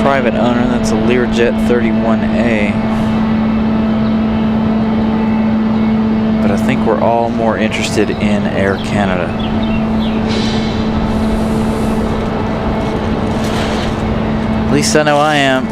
Private owner, that's a Learjet 31A. But I think we're all more interested in Air Canada. At least I know I am.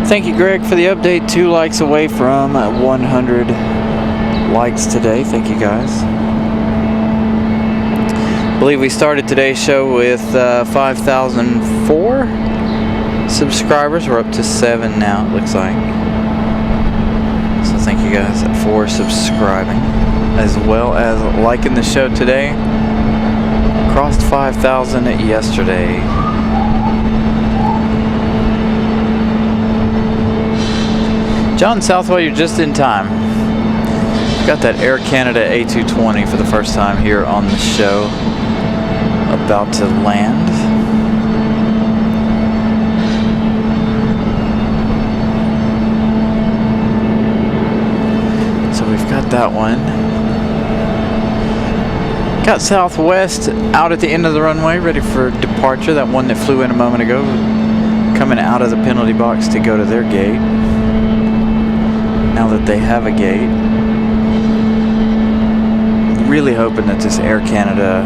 Thank you, Greg, for the update. 2 likes away from 100 likes today. Thank you, guys. I believe we started today's show with 5,004 subscribers. We're up to 7 now, it looks like. So thank you guys for subscribing, as well as liking the show today. Crossed 5,000 yesterday. John Southwell, you're just in time. Got that Air Canada A220 for the first time here on the show. About to land. So we've got that one. Got Southwest out at the end of the runway, ready for departure. That one that flew in a moment ago, coming out of the penalty box to go to their gate. Now that they have a gate, really hoping that this Air Canada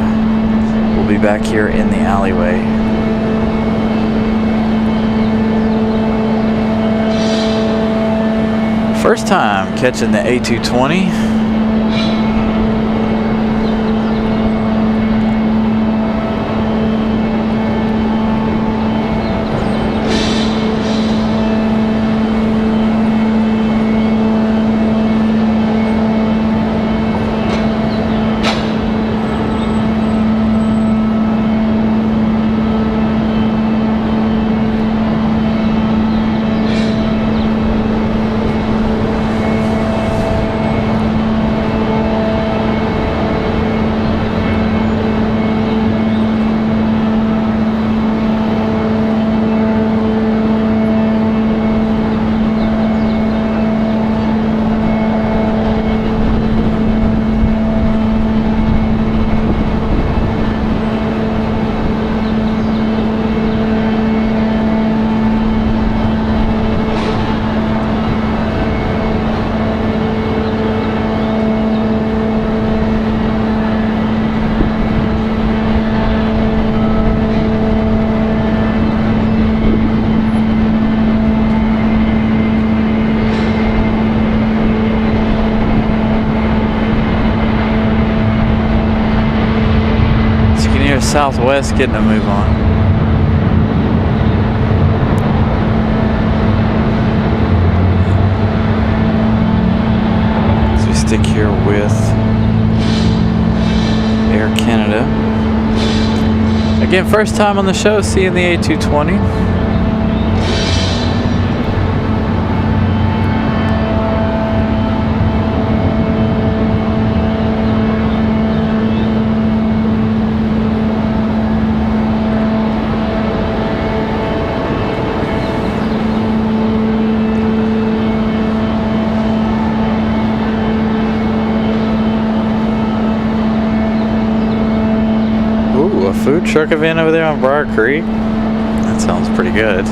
will be back here in the alleyway. First time catching the A220. Southwest getting a move on. So we stick here with Air Canada. Again, first time on the show seeing the A220. Food truck event over there on Briar Creek. That sounds pretty good.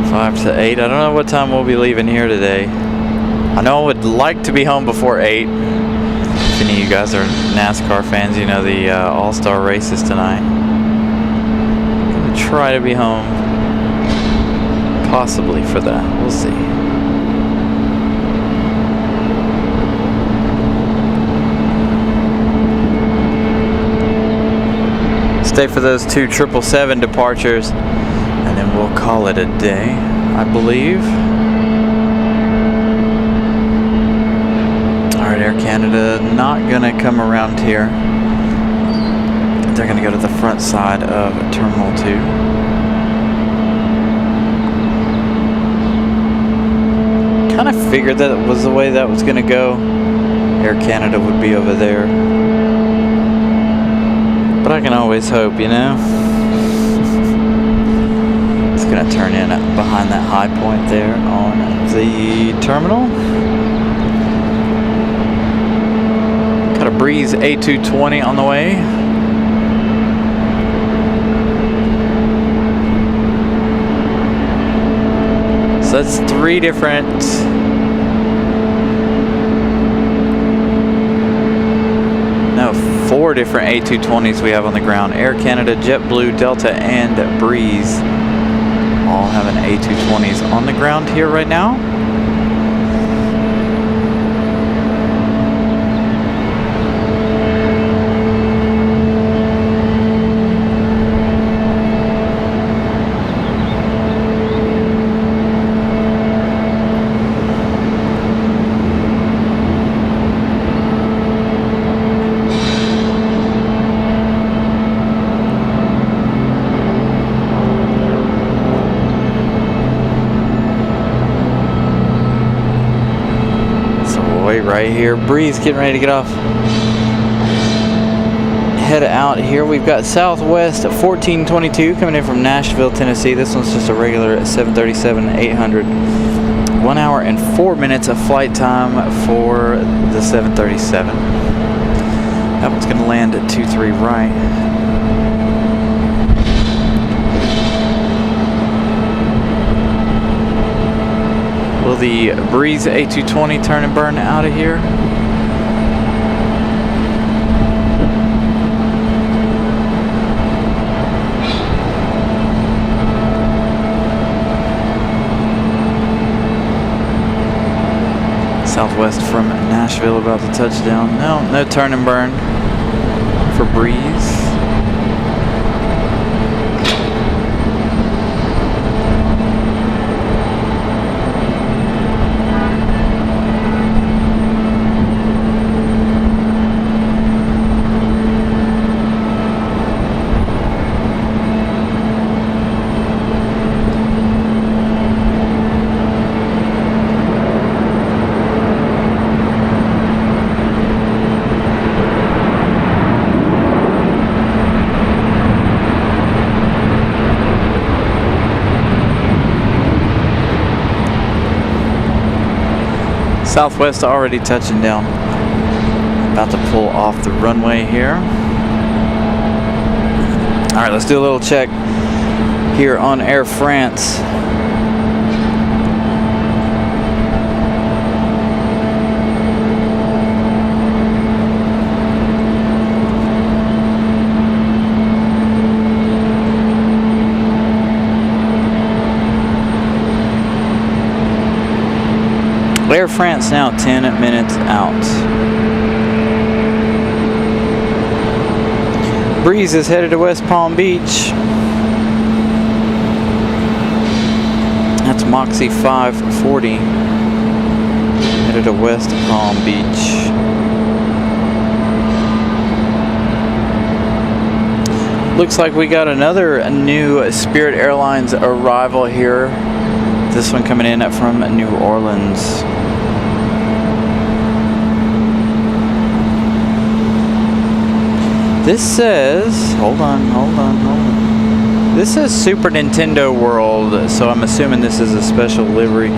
5 to 8. I don't know what time we'll be leaving here today. I know I would like to be home before 8. If any of you guys are NASCAR fans, you know the All-Star race is tonight. I'm going to try to be home possibly for that. We'll see. Stay for those 2 777 departures, and then we'll call it a day, I believe. Canada not gonna come around here. They're gonna go to the front side of Terminal 2. Kind of figured that was the way that was gonna go. Air Canada would be over there. But I can always hope, you know? It's gonna turn in behind that high point there on the terminal. Got a Breeze A220 on the way. So that's 3 different no, 4 different A220s we have on the ground. Air Canada, JetBlue, Delta, and Breeze all have an A220s on the ground here right now. Right here, Breeze getting ready to get off. Head out here. We've got Southwest 1422 coming in from Nashville, Tennessee. This one's just a regular 737-800. 1 hour and 4 minutes of flight time for the 737. That one's going to land at 23 right. Will the Breeze A220 turn and burn out of here? Southwest from Nashville about to touch down. No turn and burn for Breeze. Southwest already touching down. About to pull off the runway here. All right, let's do a little check here on Air France. Air France now 10 minutes out. Breeze is headed to West Palm Beach. That's Moxie 540. Headed to West Palm Beach. Looks like we got another new Spirit Airlines arrival here. This one coming in from New Orleans. This says, hold on. This says Super Nintendo World, so I'm assuming this is a special livery.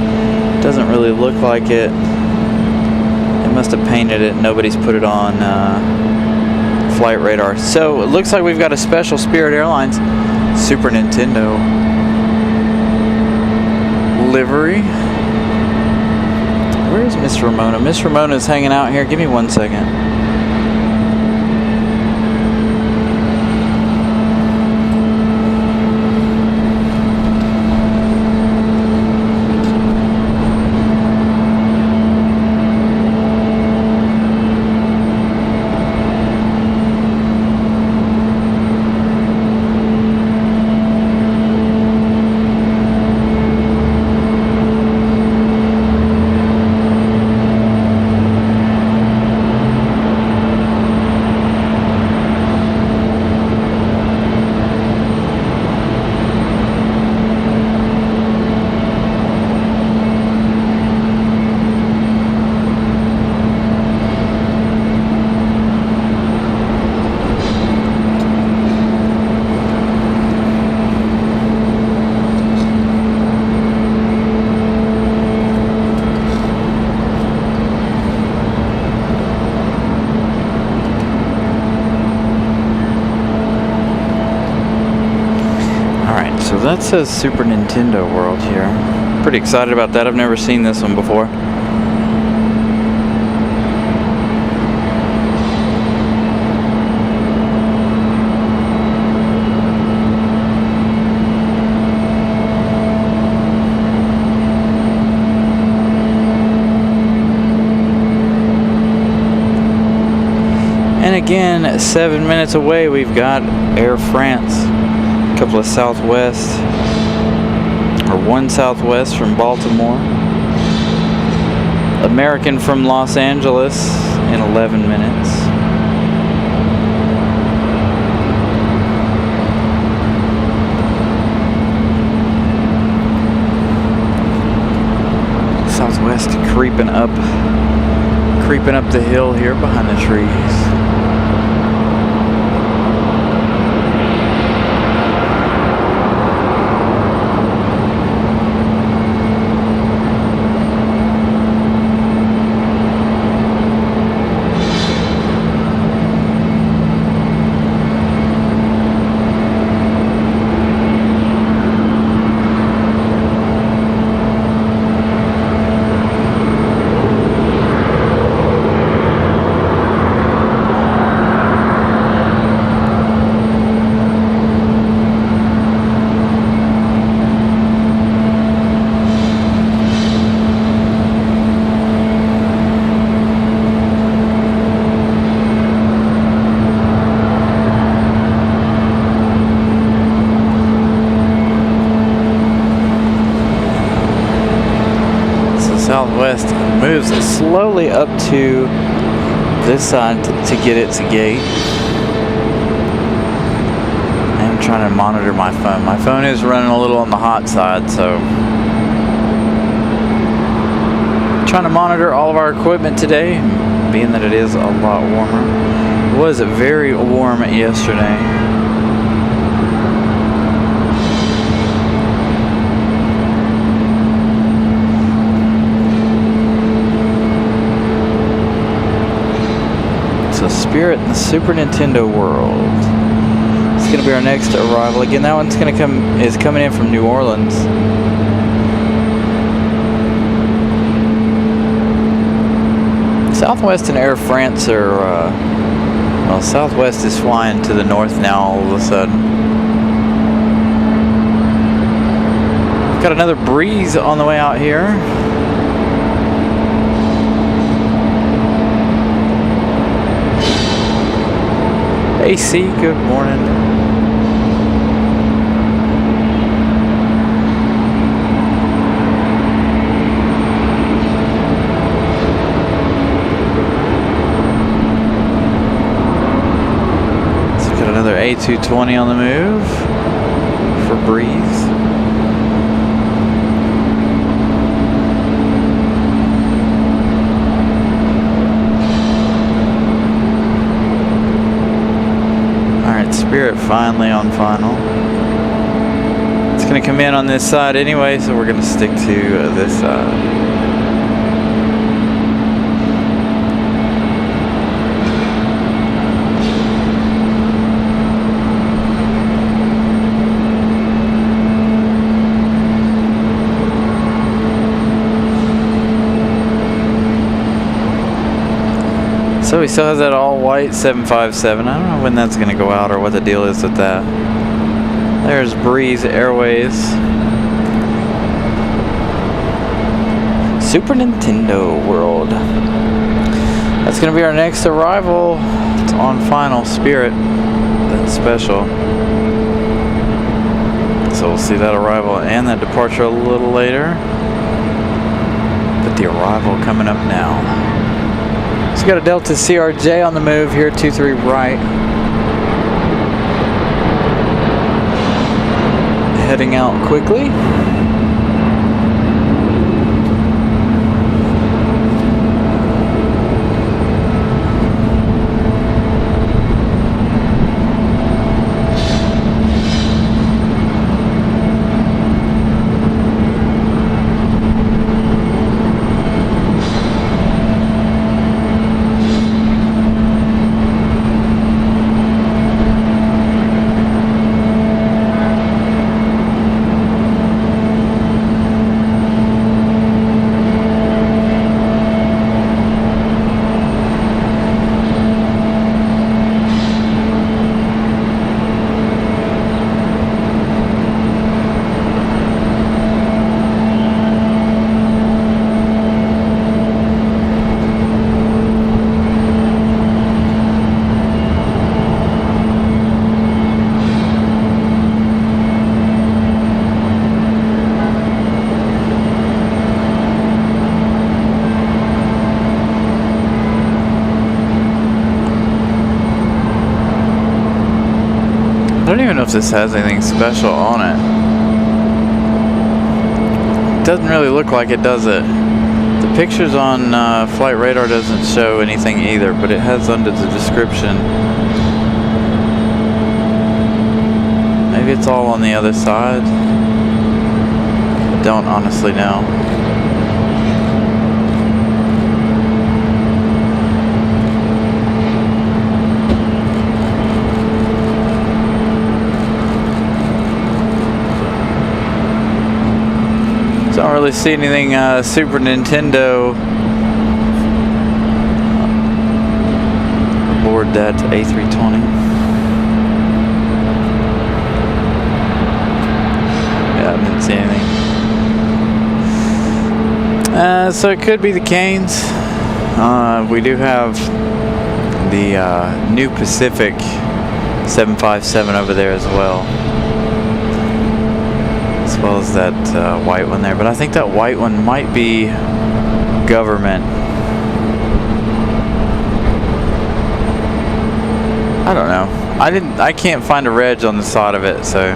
Doesn't really look like it. They must have painted it. Nobody's put it on flight radar. So it looks like we've got a special Spirit Airlines Super Nintendo livery. Where's Miss Ramona? Miss Ramona's hanging out here. Give me 1 second. That says Super Nintendo World here. Pretty excited about that. I've never seen this one before. And again, 7 minutes away, we've got Air France. A couple of Southwest, or one Southwest from Baltimore. American from Los Angeles in 11 minutes. Southwest creeping up the hill here behind the trees. Southwest moves slowly up to this side to get its gate. I'm trying to monitor my phone. My phone is running a little on the hot side, so I'm trying to monitor all of our equipment today, being that it is a lot warmer. It was very warm yesterday. Spirit in the Super Nintendo World. It's going to be our next arrival. Again, that one's coming in from New Orleans. Southwest and Air France are, well, Southwest is flying to the north now all of a sudden. We've got another breeze on the way out here. AC, good morning. So we've got another A220 on the move for breeze. Spirit finally on final. It's going to come in on this side anyway, so we're going to stick to this side. So he still has that all white 757. I don't know when that's going to go out or what the deal is with that. There's Breeze Airways. Super Nintendo World. That's going to be our next arrival. It's on final, Spirit. That's special. So we'll see that arrival and that departure a little later. But the arrival coming up now. So we got a Delta CRJ on the move here, 23 right. Heading out quickly. I don't even know if this has anything special on it. It doesn't really look like it, does it? The pictures on Flight Radar doesn't show anything either, but it has under the description. Maybe it's all on the other side. I don't honestly know. Don't really see anything Super Nintendo aboard that A320. Yeah, I didn't see anything. So it could be the Canes. We do have the New Pacific 757 over there as well. As well as that white one there, but I think that white one might be government. I don't know. I can't find a reg on the side of it, so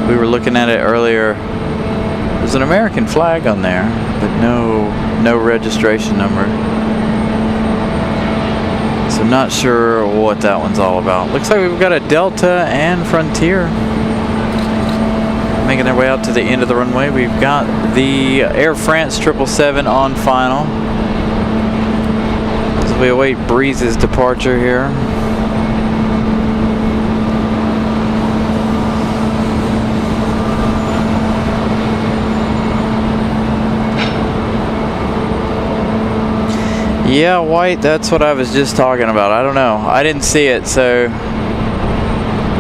we were looking at it earlier. There's an American flag on there, but no registration number. So not sure what that one's all about. Looks like we've got a Delta and Frontier making their way out to the end of the runway. We've got the Air France 777 on final as we await Breeze's departure here. Yeah, white, that's what I was just talking about. I don't know. I didn't see it, so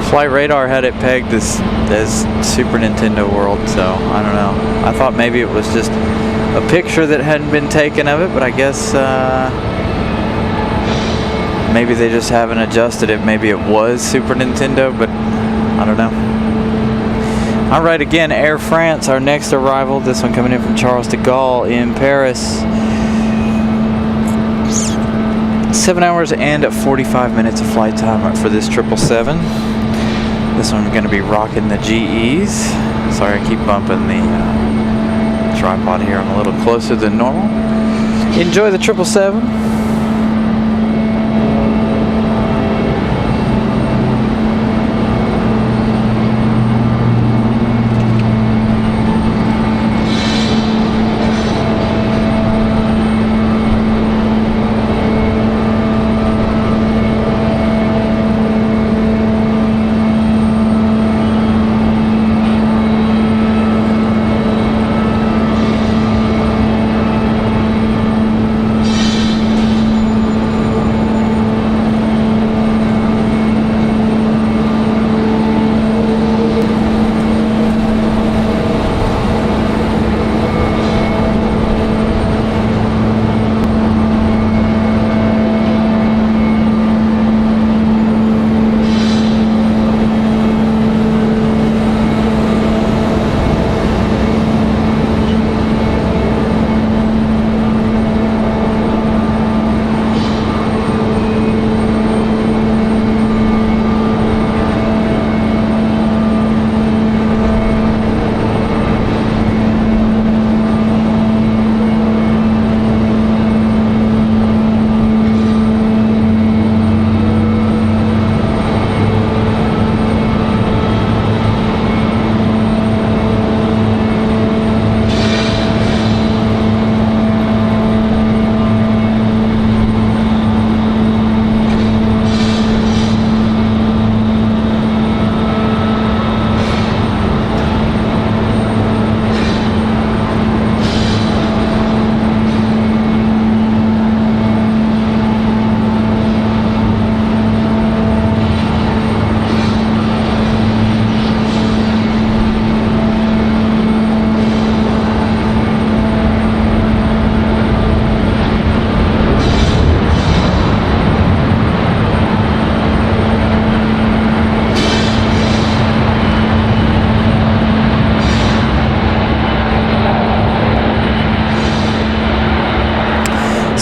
Flight Radar had it pegged as Super Nintendo World, so I don't know. I thought maybe it was just a picture that hadn't been taken of it, but I guess maybe they just haven't adjusted it. Maybe it was Super Nintendo, but I don't know. All right, again, Air France, our next arrival. This one coming in from Charles de Gaulle in Paris. 7 hours and 45 minutes of flight time for this 777. This one's going to be rocking the GEs. Sorry, I keep bumping the tripod here. I'm a little closer than normal. Enjoy the 777.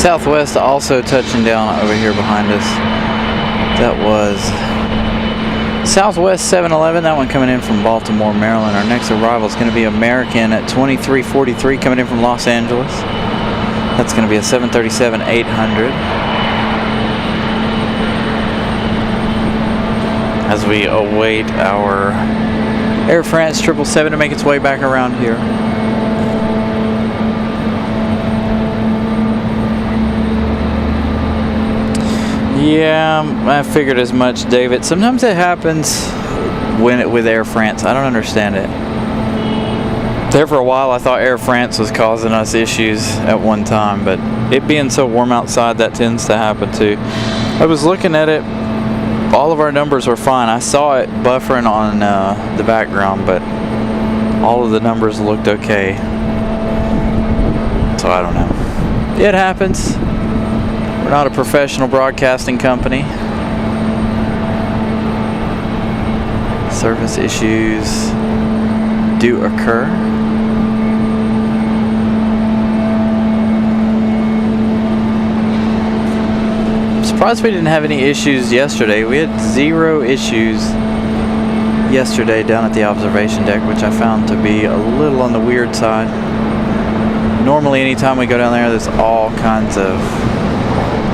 Southwest also touching down over here behind us. That was Southwest 711, that one coming in from Baltimore, Maryland. Our next arrival is going to be American at 2343 coming in from Los Angeles. That's going to be a 737-800. As we await our Air France 777 to make its way back around here. Yeah, I figured as much, David. Sometimes it happens with Air France. I don't understand it. There for a while, I thought Air France was causing us issues at one time, but it being so warm outside, that tends to happen too. I was looking at it. All of our numbers were fine. I saw it buffering on the background, but all of the numbers looked okay. So I don't know. It happens. We're not a professional broadcasting company. Service issues do occur. I'm surprised we didn't have any issues yesterday. We had 0 issues yesterday down at the observation deck, which I found to be a little on the weird side. Normally anytime we go down there, there's all kinds of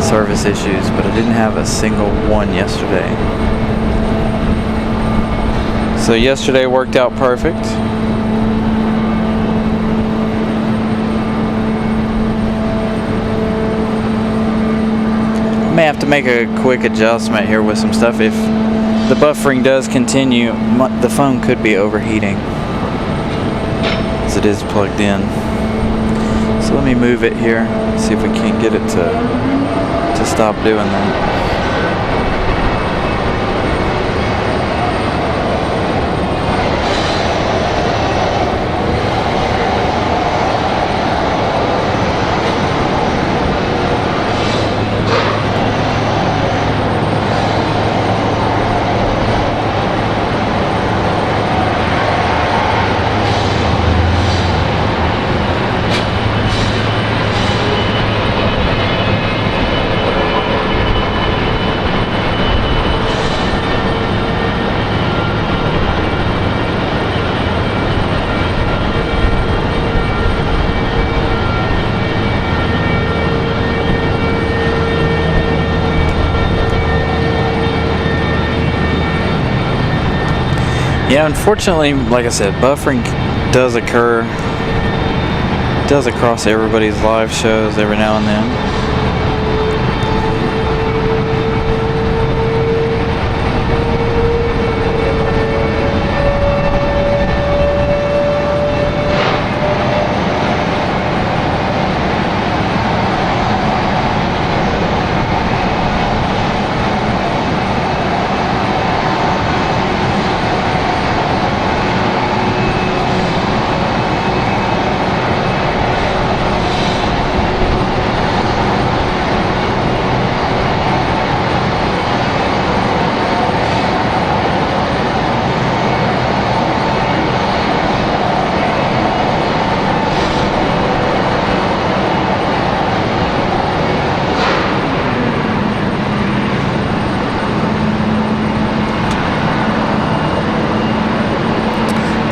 service issues, but I didn't have a single one yesterday. So yesterday worked out perfect. May have to make a quick adjustment here with some stuff. If the buffering does continue, the phone could be overheating as it is plugged in. So let me move it here, see if we can't get it to stop doing that. Yeah, unfortunately, like I said, buffering does occur. It does across everybody's live shows every now and then.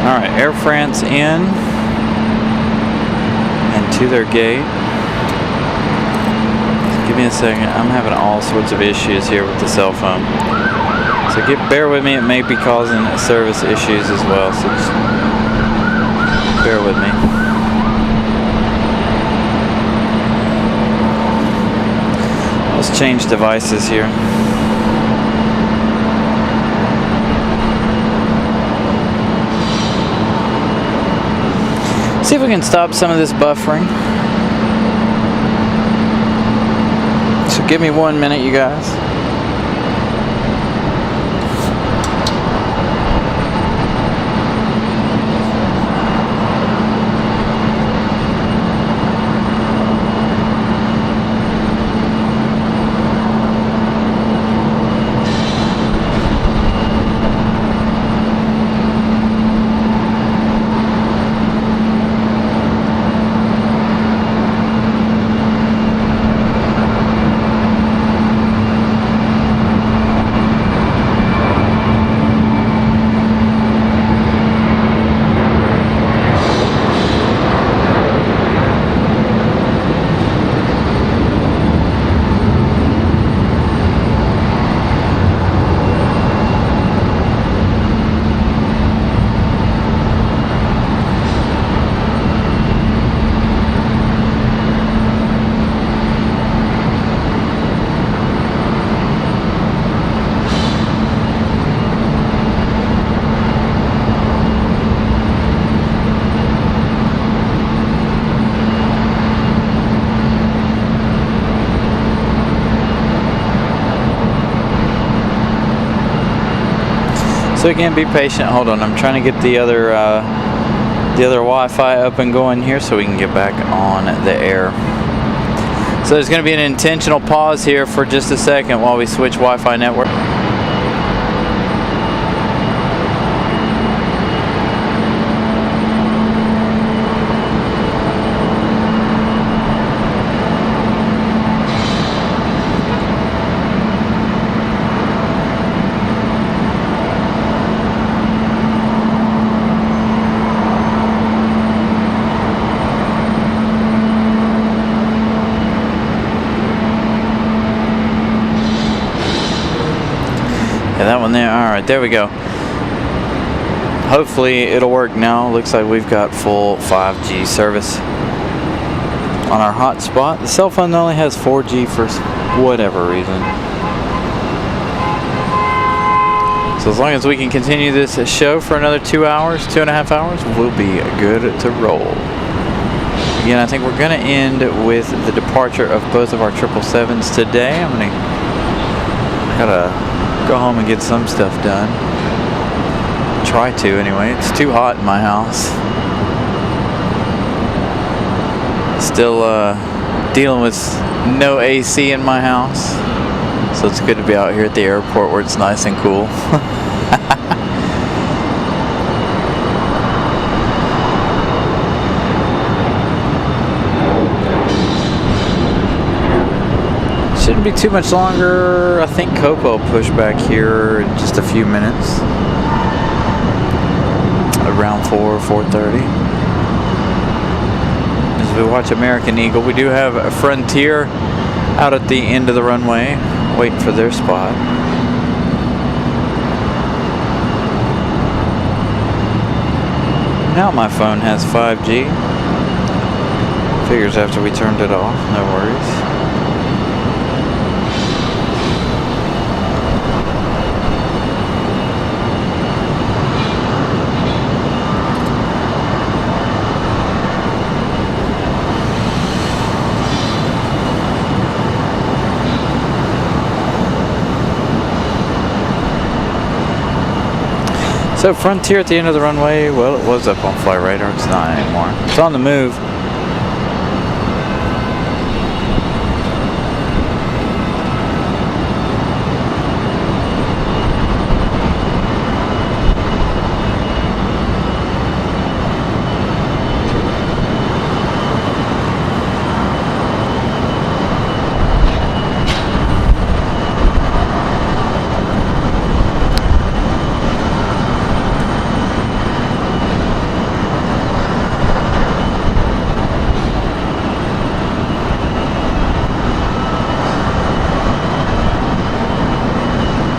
Alright, Air France in and to their gate. Give me a second. I'm having all sorts of issues here with the cell phone. So bear with me. It may be causing service issues as well. So just bear with me. Let's change devices here. See if we can stop some of this buffering. So give me 1 minute, you guys. So again, be patient. Hold on, I'm trying to get the other Wi-Fi up and going here so we can get back on the air. So there's going to be an intentional pause here for just a second while we switch Wi-Fi network. That one there. All right, there we go. Hopefully it'll work now. Looks like we've got full 5G service on our hotspot. The cell phone only has 4G for whatever reason. So as long as we can continue this show for another 2 hours, 2.5 hours, we'll be good to roll. Again, I think we're going to end with the departure of both of our 777s today. I gotta go home and get some stuff done. Try to anyway. It's too hot in my house. Still dealing with no AC in my house. So it's good to be out here at the airport where it's nice and cool. Shouldn't be too much longer. I think Copa will push back here in just a few minutes. Around 4:30. As we watch American Eagle, we do have a Frontier out at the end of the runway, waiting for their spot. Now my phone has 5G. Figures after we turned it off, no worries. So Frontier at the end of the runway, well, it was up on flight radar, it's not anymore. It's on the move.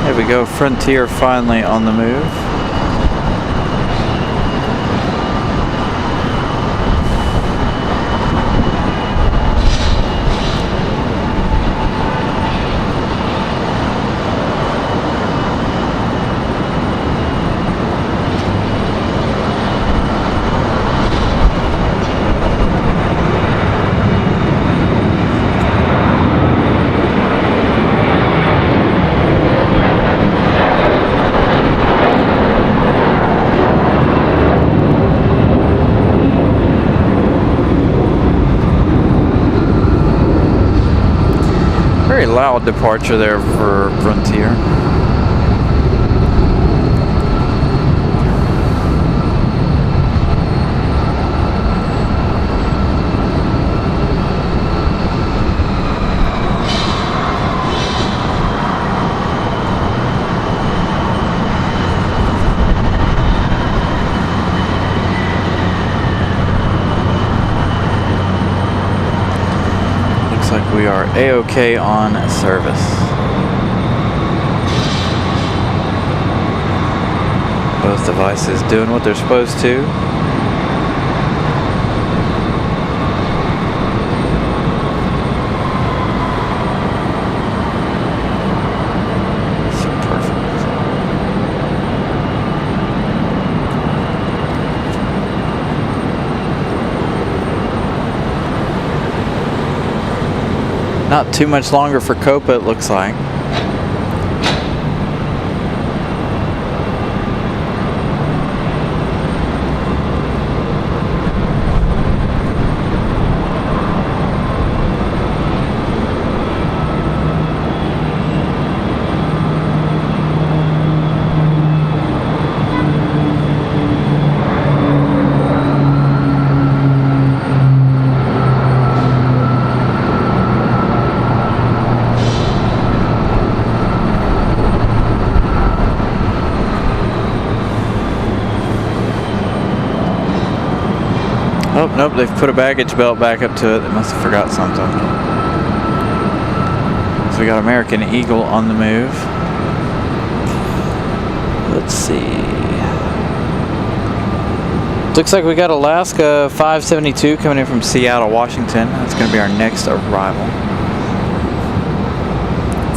There we go, Frontier finally on the move. Very loud departure there for Frontier. Like we are A-OK on service. Both devices doing what they're supposed to. So perfect. Not too much longer for Copa, it looks like. Oh, nope, they've put a baggage belt back up to it. They must have forgot something. So we got American Eagle on the move. Let's see. Looks like we got Alaska 572 coming in from Seattle, Washington. That's going to be our next arrival.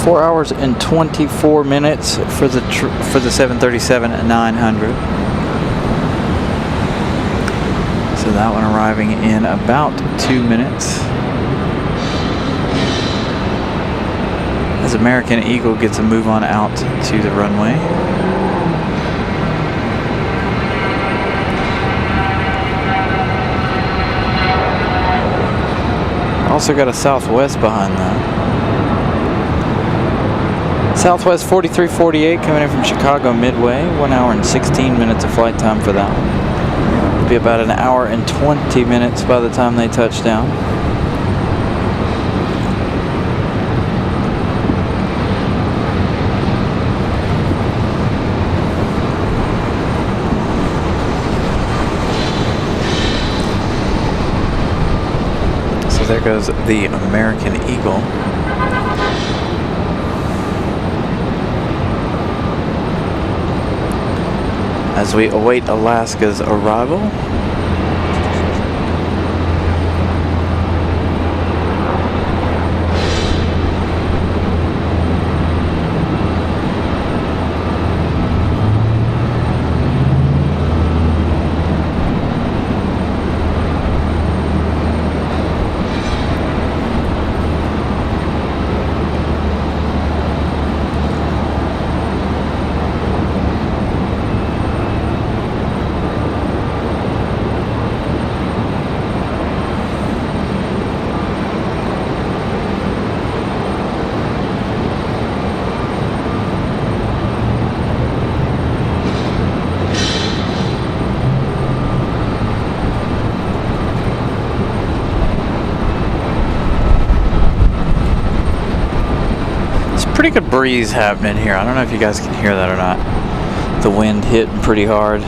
4 hours and 24 minutes for the 737-900. So that one arriving in about 2 minutes. As American Eagle gets a move on out to the runway. Also got a Southwest behind that. Southwest 4348 coming in from Chicago Midway. 1 hour and 16 minutes of flight time for that one. It'll be about an hour and 20 minutes by the time they touch down. So there goes the American Eagle. As we await Alaska's arrival. Pretty good breeze happening here. I don't know if you guys can hear that or not. The wind hitting pretty hard.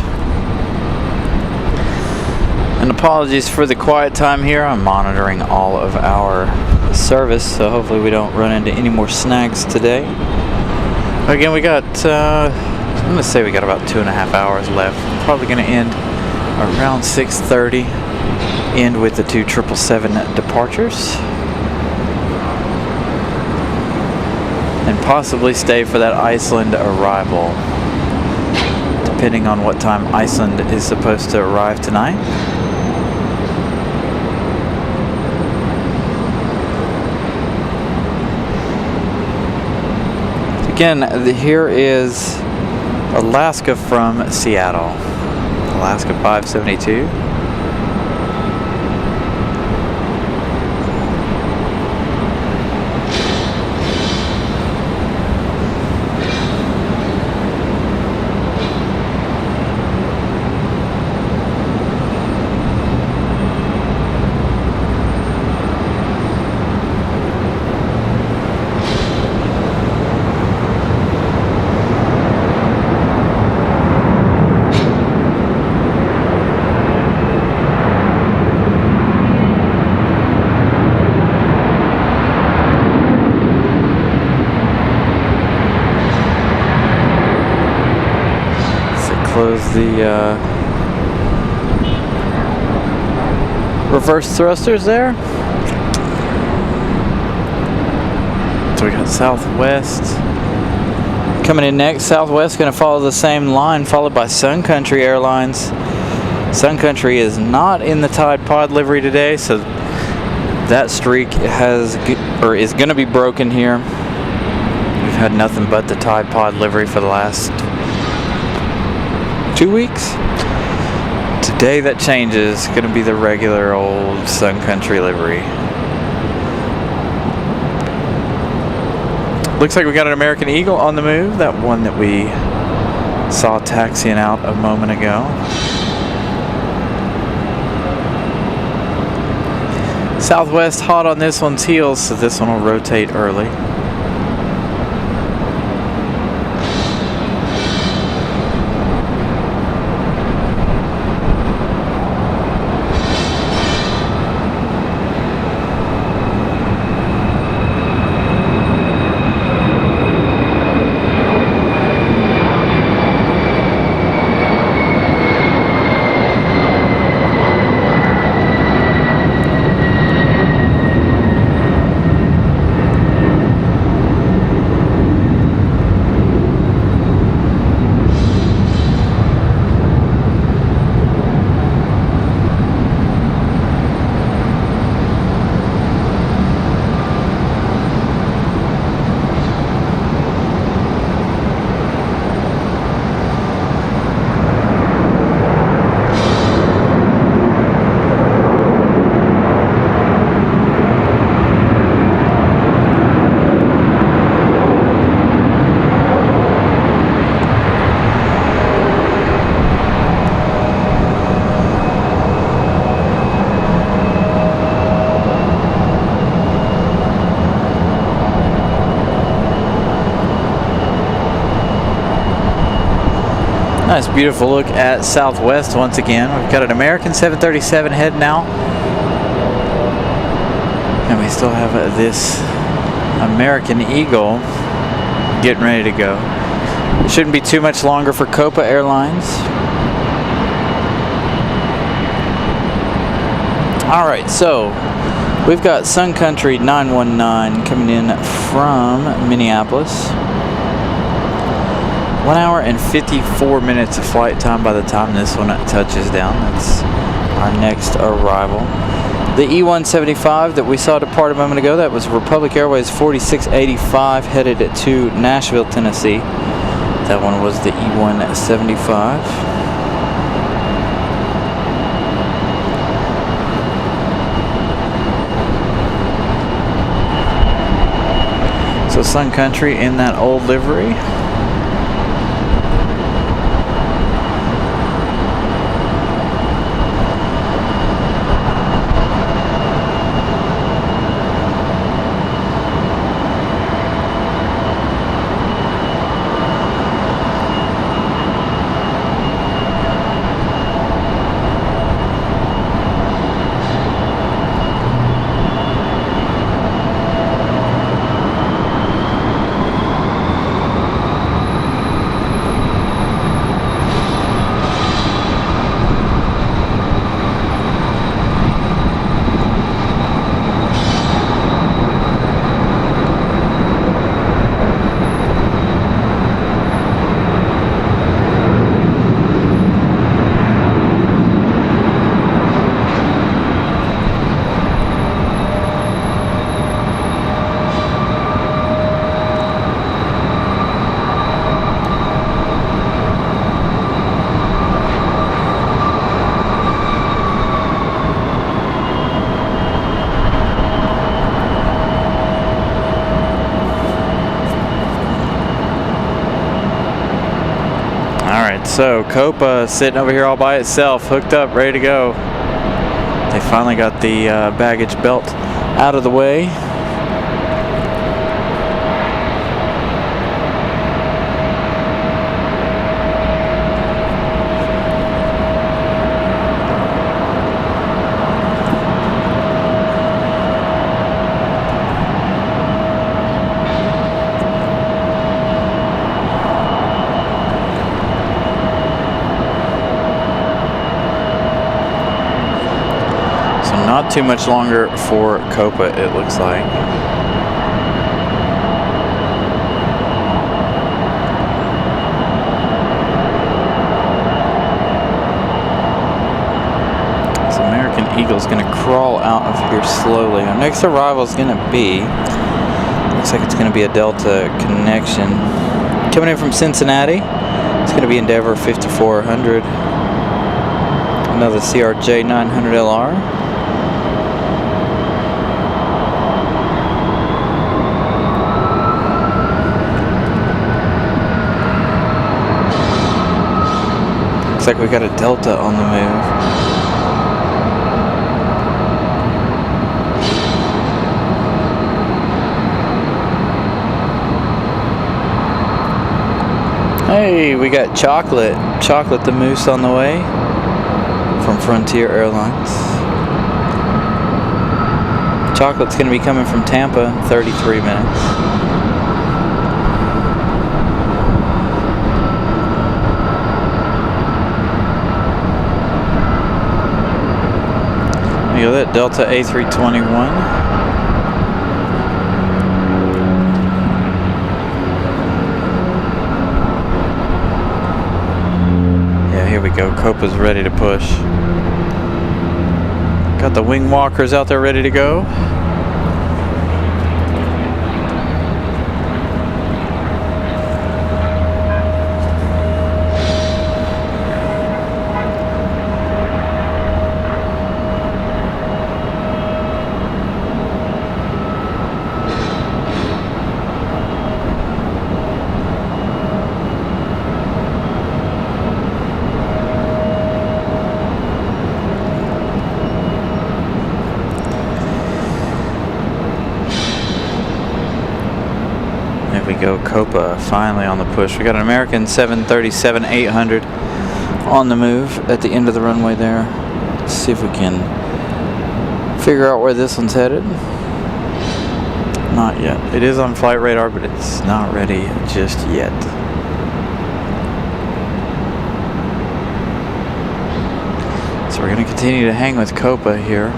And apologies for the quiet time here. I'm monitoring all of our service, so hopefully we don't run into any more snags today. Again, we got, I'm going to say we got about 2.5 hours left. Probably going to end around 6:30. End with the 2 777 departures. And possibly stay for that Iceland arrival, depending on what time Iceland is supposed to arrive tonight. Again, here is Alaska from Seattle. Alaska 572. Close the reverse thrusters there. So we got Southwest coming in next. Southwest going to follow the same line, followed by Sun Country Airlines. Sun Country is not in the Tide Pod livery today, so that streak is going to be broken here. We've had nothing but the Tide Pod livery for the last 2 weeks. Today that changes. It's going to be the regular old Sun Country livery. Looks like we got an American Eagle on the move. That one that we saw taxiing out a moment ago. Southwest hot on this one's heels, so this one will rotate early. Nice, beautiful look at Southwest once again. We've got an American 737 heading out. And we still have this American Eagle getting ready to go. It shouldn't be too much longer for Copa Airlines. Alright, so we've got Sun Country 919 coming in from Minneapolis. 1 hour and 54 minutes of flight time by the time this one touches down. That's our next arrival. The E-175 that we saw depart a moment ago, that was Republic Airways 4685 headed to Nashville, Tennessee. That one was the E-175. So Sun Country in that old livery. So Copa sitting over here all by itself, hooked up, ready to go. They finally got the baggage belt out of the way. Not too much longer for Copa, it looks like. This American Eagle's going to crawl out of here slowly. Our next arrival is going to be, looks like it's going to be a Delta connection. Coming in from Cincinnati, it's going to be Endeavor 5400. Another CRJ 900LR. Looks like we got a Delta on the move. Hey, we got Chocolate the Moose on the way from Frontier Airlines. Chocolate's going to be coming from Tampa in 33 minutes. You know that Delta A321. Yeah, here we go. Copa's ready to push. Got the wing walkers out there ready to go. Copa finally on the push. We got an American 737-800 on the move at the end of the runway there. Let's see if we can figure out where this one's headed. Not yet. It is on flight radar, but it's not ready just yet. So we're going to continue to hang with Copa here.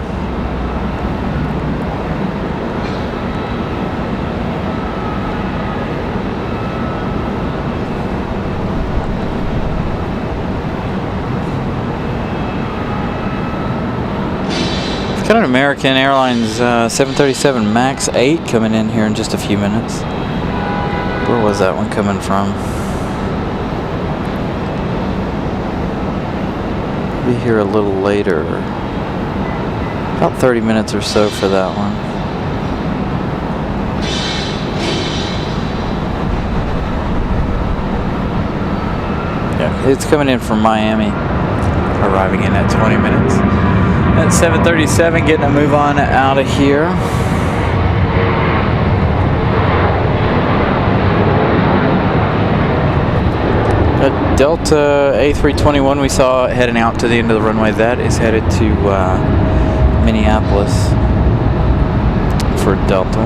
Got an American Airlines 737 MAX 8 coming in here in just a few minutes. Where was that one coming from? Be here a little later. About 30 minutes or so for that one. Yeah, it's coming in from Miami. Arriving in at 20 minutes. That 737 getting a move on out of here. A Delta A321 we saw heading out to the end of the runway. That is headed to Minneapolis for Delta.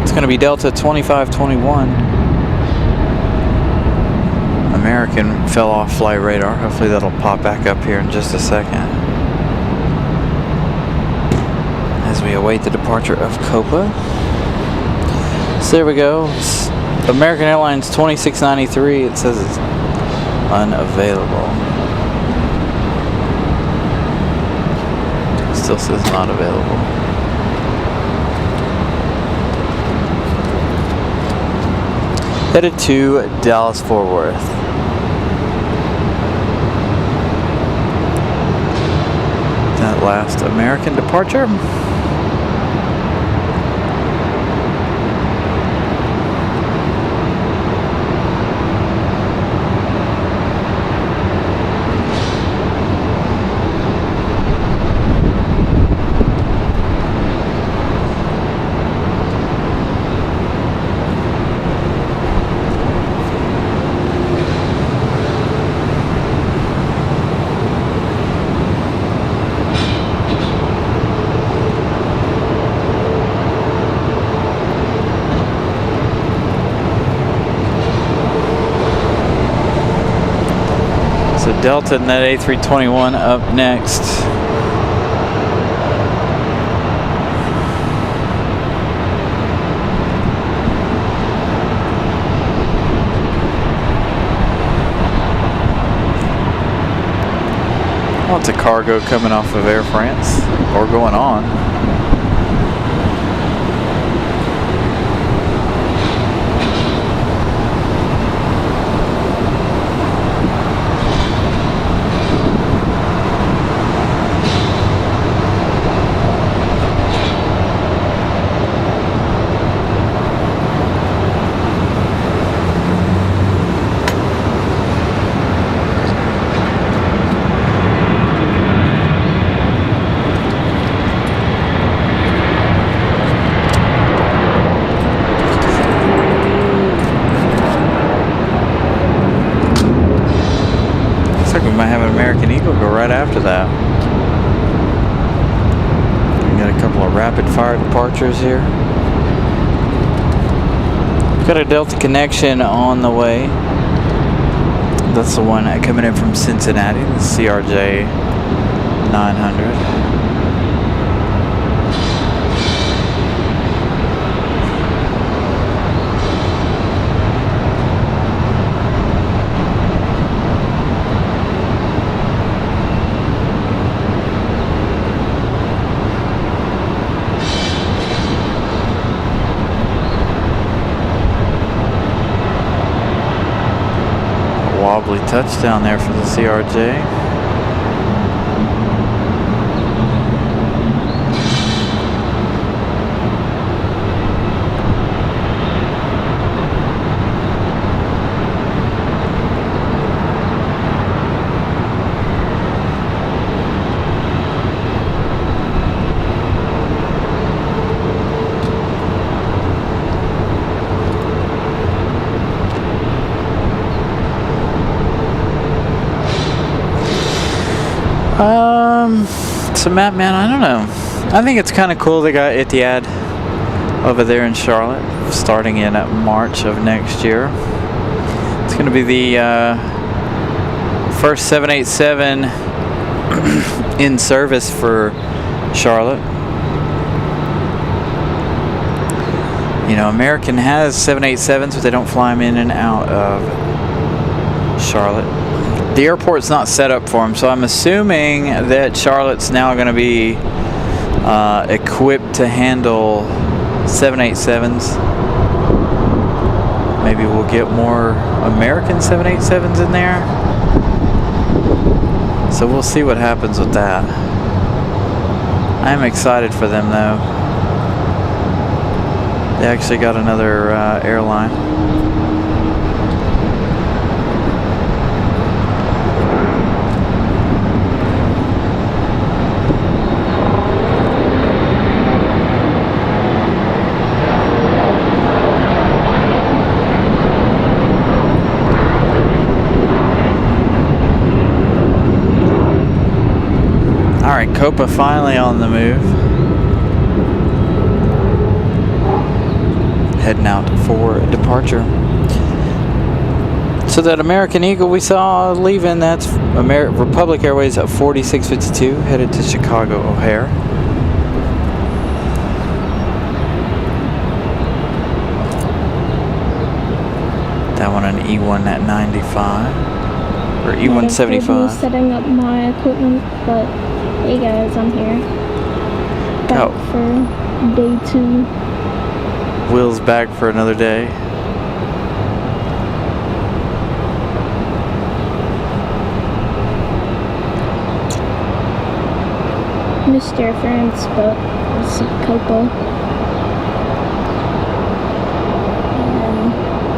It's going to be Delta 2521. American fell off flight radar. Hopefully that'll pop back up here in just a second as we await the departure of Copa. So there we go. It's American Airlines 2693. It says it's unavailable. It still says not available. Headed to Dallas-Fort Worth. That last American departure. So Delta and that A321 up next. Lots of cargo coming off of Air France, or going on. Might have an American Eagle go right after that. We got a couple of rapid fire departures here. We've got a Delta connection on the way. That's the one coming in from Cincinnati, the CRJ 900. Wobbly touchdown there for the CRJ. So Matt, man, I don't know. I think it's kind of cool they got Etihad over there in Charlotte, starting in March of next year. It's going to be the first 787 in service for Charlotte. You know, American has 787s, but they don't fly them in and out of Charlotte. The airport's not set up for them, so I'm assuming that Charlotte's now going to be equipped to handle 787s. Maybe we'll get more American 787s in there. So we'll see what happens with that. I am excited for them though. They actually got another airline. Alright, Copa finally on the move. Heading out for departure. So that American Eagle we saw leaving, that's Republic Airways at 4652, headed to Chicago O'Hare. That one an E1 at 95, or E1 75.
Setting up my equipment, but hey guys, I'm here. Back for day 2.
Will's back for another day.
Missed Air France, but we'll see Copa.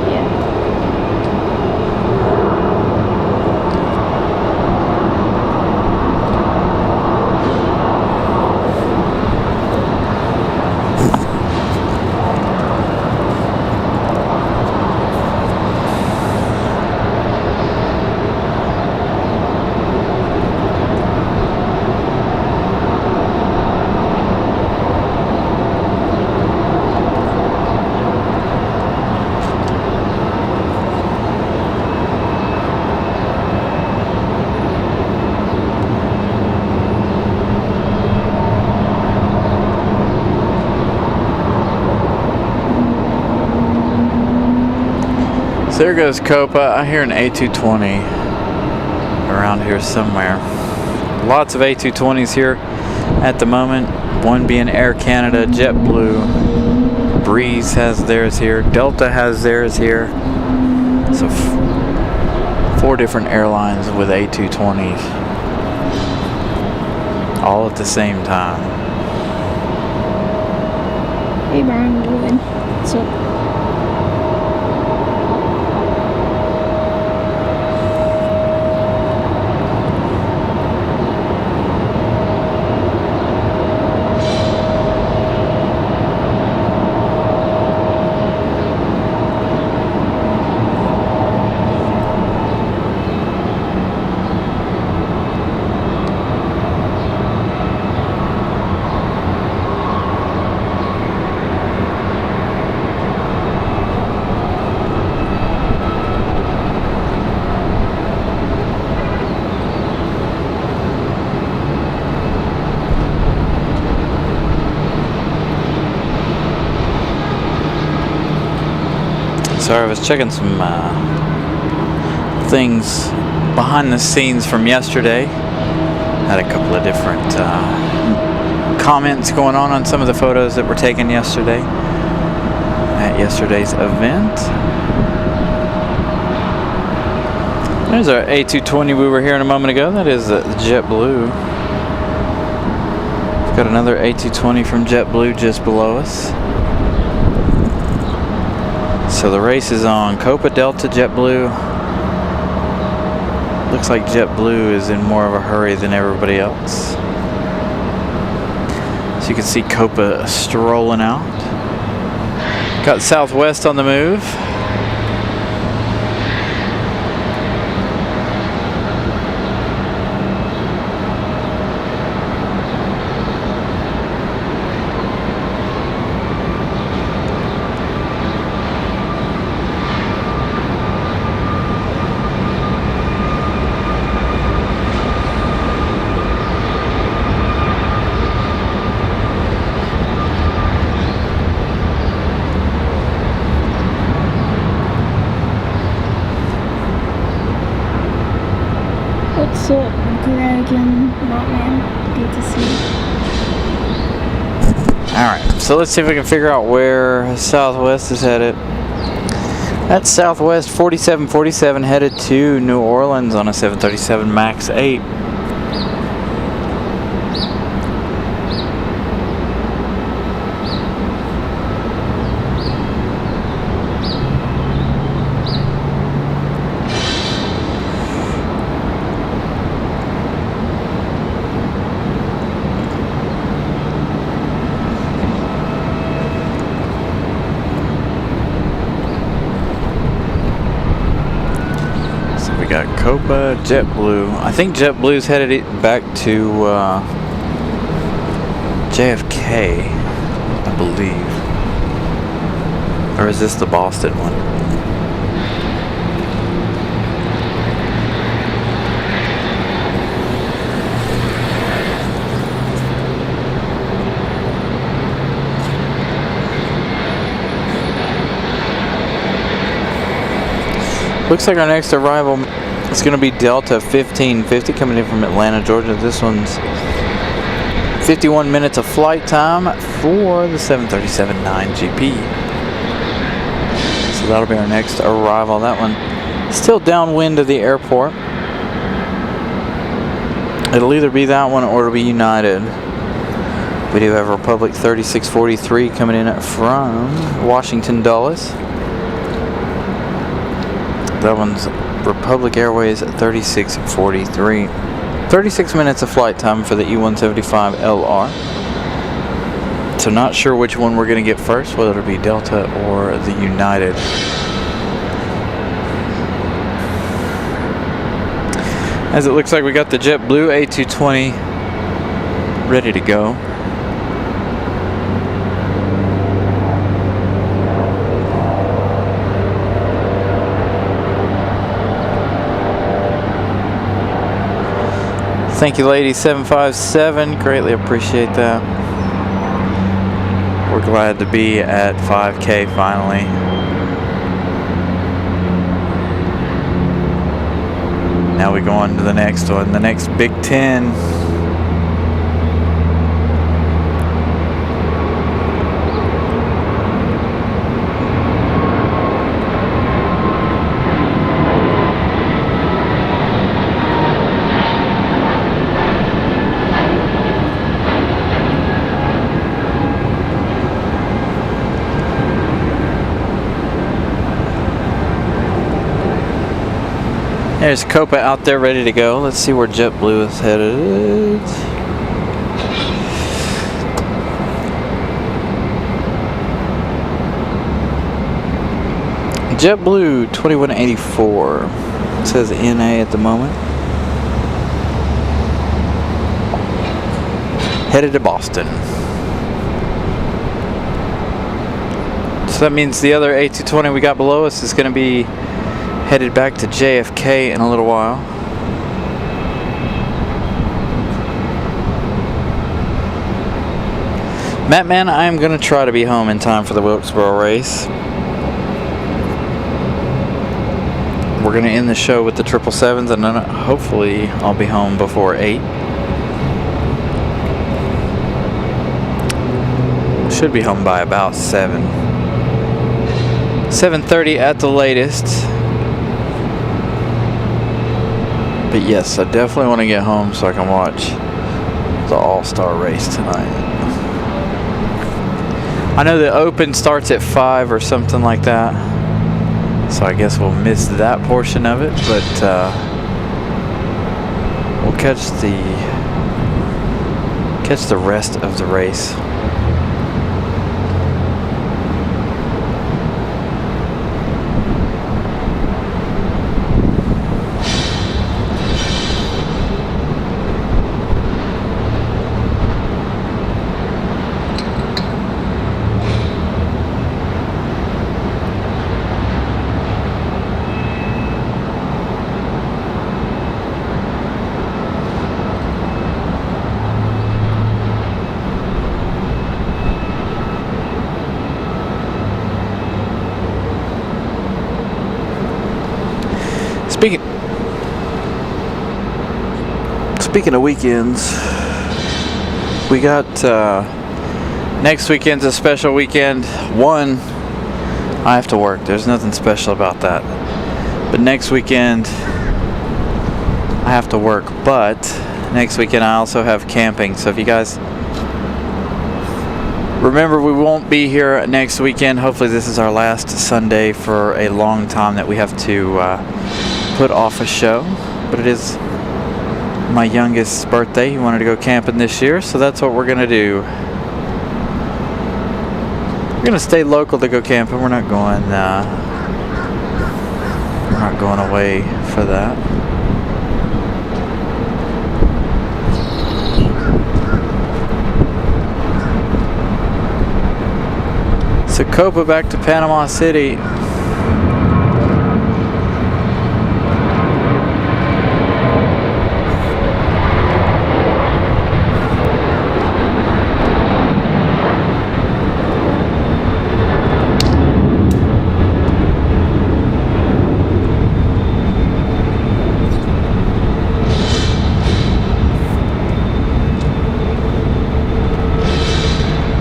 Yeah.
So there goes Copa. I hear an A220 around here somewhere. Lots of A220s here at the moment. One being Air Canada, JetBlue, Breeze has theirs here, Delta has theirs here. So 4 different airlines with A220s, all at the same time.
Hey Brian, what are you doing? What's up?
Sorry, I was checking some things behind the scenes from yesterday. Had a couple of different comments going on some of the photos that were taken yesterday at yesterday's event. There's our A220 we were hearing a moment ago. That is JetBlue. We've got another A220 from JetBlue just below us. So the race is on. Copa, Delta, JetBlue. Looks like JetBlue is in more of a hurry than everybody else. So you can see Copa strolling out. Got Southwest on the move.
What's up, Greg and Batman? Good to see you.
Alright, so let's see if we can figure out where Southwest is headed. That's Southwest 4747 headed to New Orleans on a 737 MAX 8. Got Copa, JetBlue. I think JetBlue's headed it back to JFK, I believe. Or is this the Boston one? Looks like our next arrival is going to be Delta 1550 coming in from Atlanta, Georgia. This one's 51 minutes of flight time for the 737-9GP. So that'll be our next arrival. That one still downwind of the airport. It'll either be that one or it'll be United. We do have Republic 3643 coming in from Washington Dulles. That one's Republic Airways 3643. 36 minutes of flight time for the E175 LR. So not sure which one we're going to get first, whether it'll be Delta or the United. As it looks like we got the JetBlue A220 ready to go. Thank you, lady 757. Greatly appreciate that. We're glad to be at 5K finally. Now we go on to the next one, the next Big Ten. There's Copa out there ready to go. Let's see where JetBlue is headed. JetBlue 2184. It says NA at the moment. Headed to Boston. So that means the other A220 we got below us is going to be headed back to JFK in a little while. Mattman, I am going to try to be home in time for the Wilkesboro race. We're going to end the show with the 777s, and then hopefully I'll be home before 8. Should be home by about 7. 7:30 at the latest. But yes, I definitely want to get home so I can watch the All-Star race tonight. I know the Open starts at 5 or something like that, so I guess we'll miss that portion of it, but we'll catch the rest of the race. Speaking of weekends, we got next weekend's a special weekend. One, I have to work. There's nothing special about that. But next weekend, I have to work. But next weekend, I also have camping. So if you guys remember, we won't be here next weekend. Hopefully this is our last Sunday for a long time that we have to put off a show. But it is my youngest's birthday. He wanted to go camping this year, so that's what we're gonna do. We're gonna stay local to go camping. We're not going away for that. So Copa back to Panama City.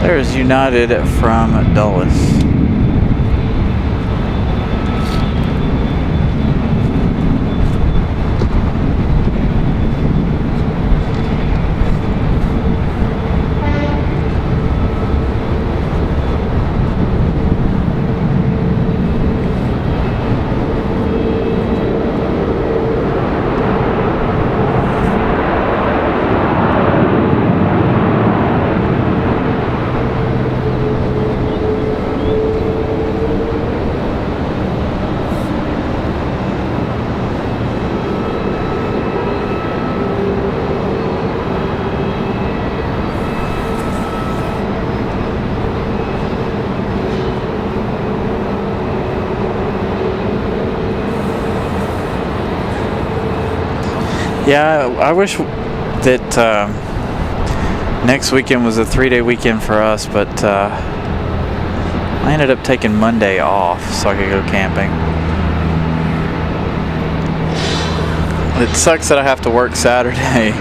There's United from Dulles. Yeah, I wish that next weekend was a 3-day weekend for us, but I ended up taking Monday off so I could go camping. It sucks that I have to work Saturday.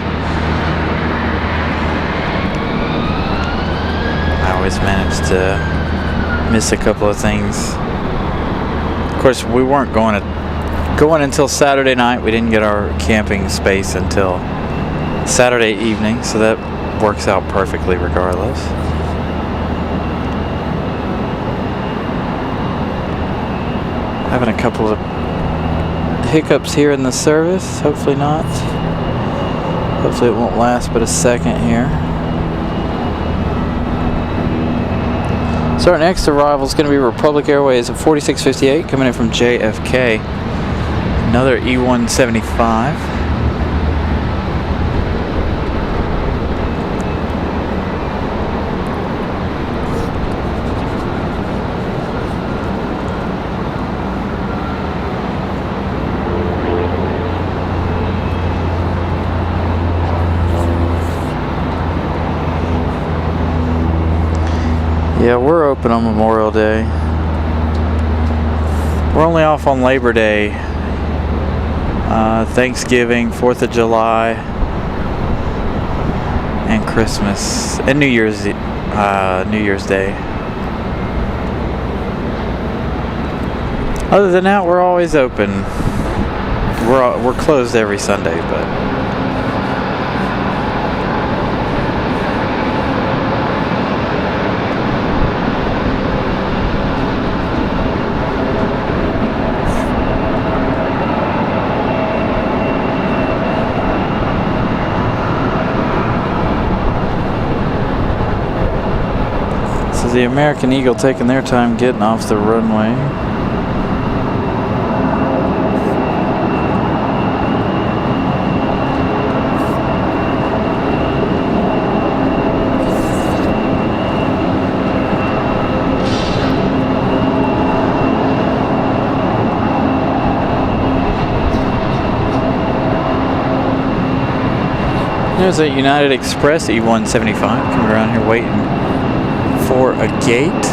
I always manage to miss a couple of things. Of course, we weren't going until Saturday night. We didn't get our camping space until Saturday evening, so that works out perfectly regardless. Having a couple of hiccups here in the service. Hopefully not. Hopefully it won't last but a second here. So our next arrival is going to be Republic Airways at 4658 coming in from JFK. Another E175. Yeah, we're open on Memorial Day. We're only off on Labor Day, Thanksgiving, 4th of July, and Christmas, and New Year's Day. Other than that, we're always open. We're closed every Sunday, but the American Eagle taking their time getting off the runway. There's a United Express E175 coming around here waiting for a gate.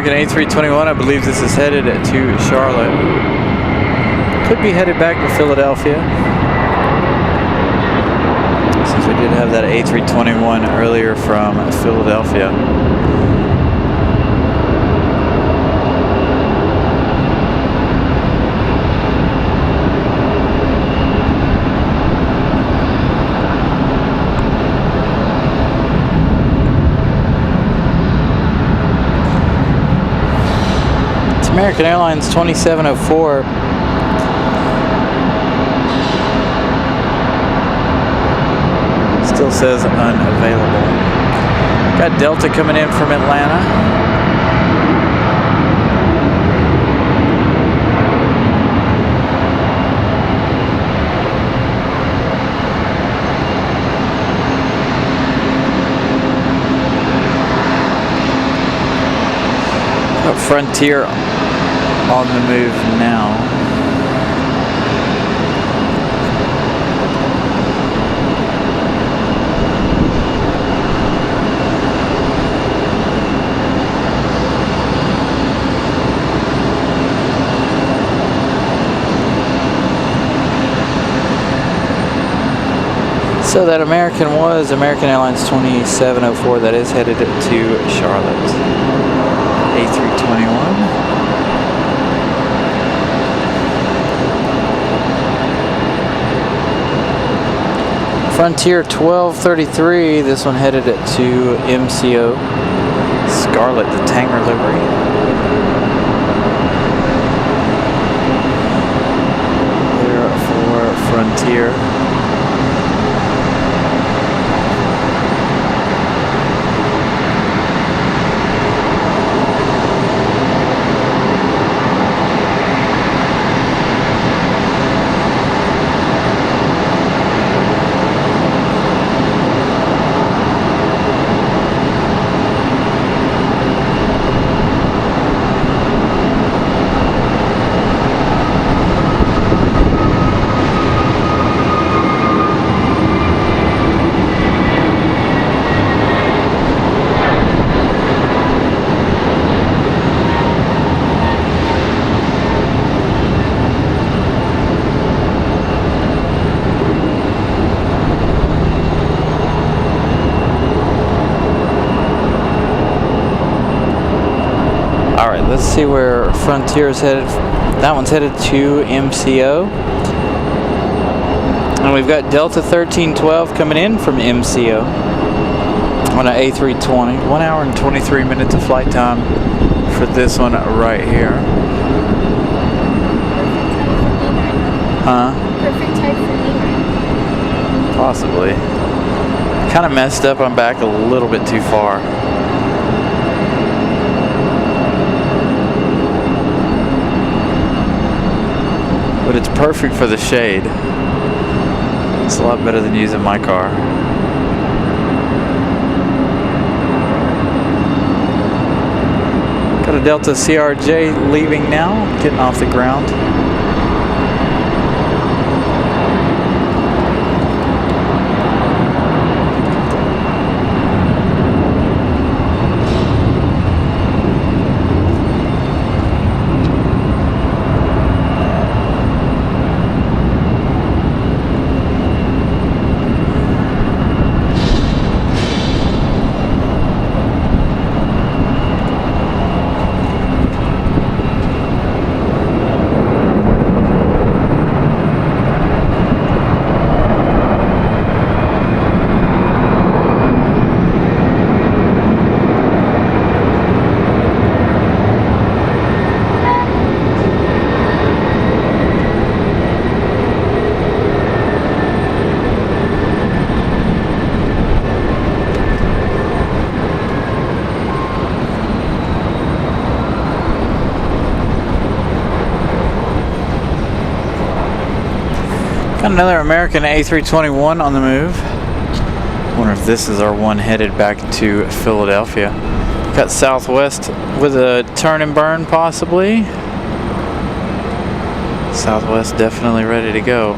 American A321. I believe this is headed to Charlotte. Could be headed back to Philadelphia, since we did have that A321 earlier from Philadelphia. American Airlines 2704. Still says unavailable. Got Delta coming in from Atlanta. Got Frontier on the move now. So that American was American Airlines 2704 that is headed to Charlotte. A321. Frontier 1233, this one headed to MCO. Scarlet, the Tanger livery. There for Frontier. Let's see where Frontier is headed. That one's headed to MCO. And we've got Delta 1312 coming in from MCO on an A320. 1 hour and 23 minutes of flight time for this one right here. Huh?
Perfect type for me.
Possibly. Kind of messed up. I'm back a little bit too far. But it's perfect for the shade. It's a lot better than using my car. Got a Delta CRJ leaving now, getting off the ground. Got another American A321 on the move. Wonder if this is our one headed back to Philadelphia. Got Southwest with a turn and burn possibly. Southwest definitely ready to go.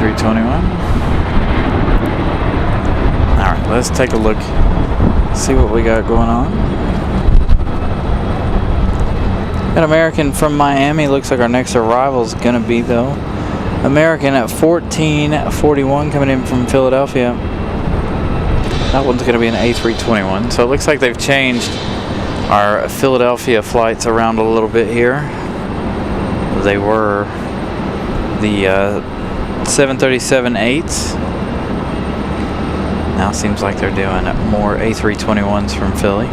A321. Alright, let's take a look, see what we got going on. Got American from Miami. Looks like our next arrival is going to be, though, American at 1441 coming in from Philadelphia. That one's going to be an A321. So it looks like they've changed our Philadelphia flights around a little bit here. They were the 737-8s. Now seems like they're doing more A321s from Philly.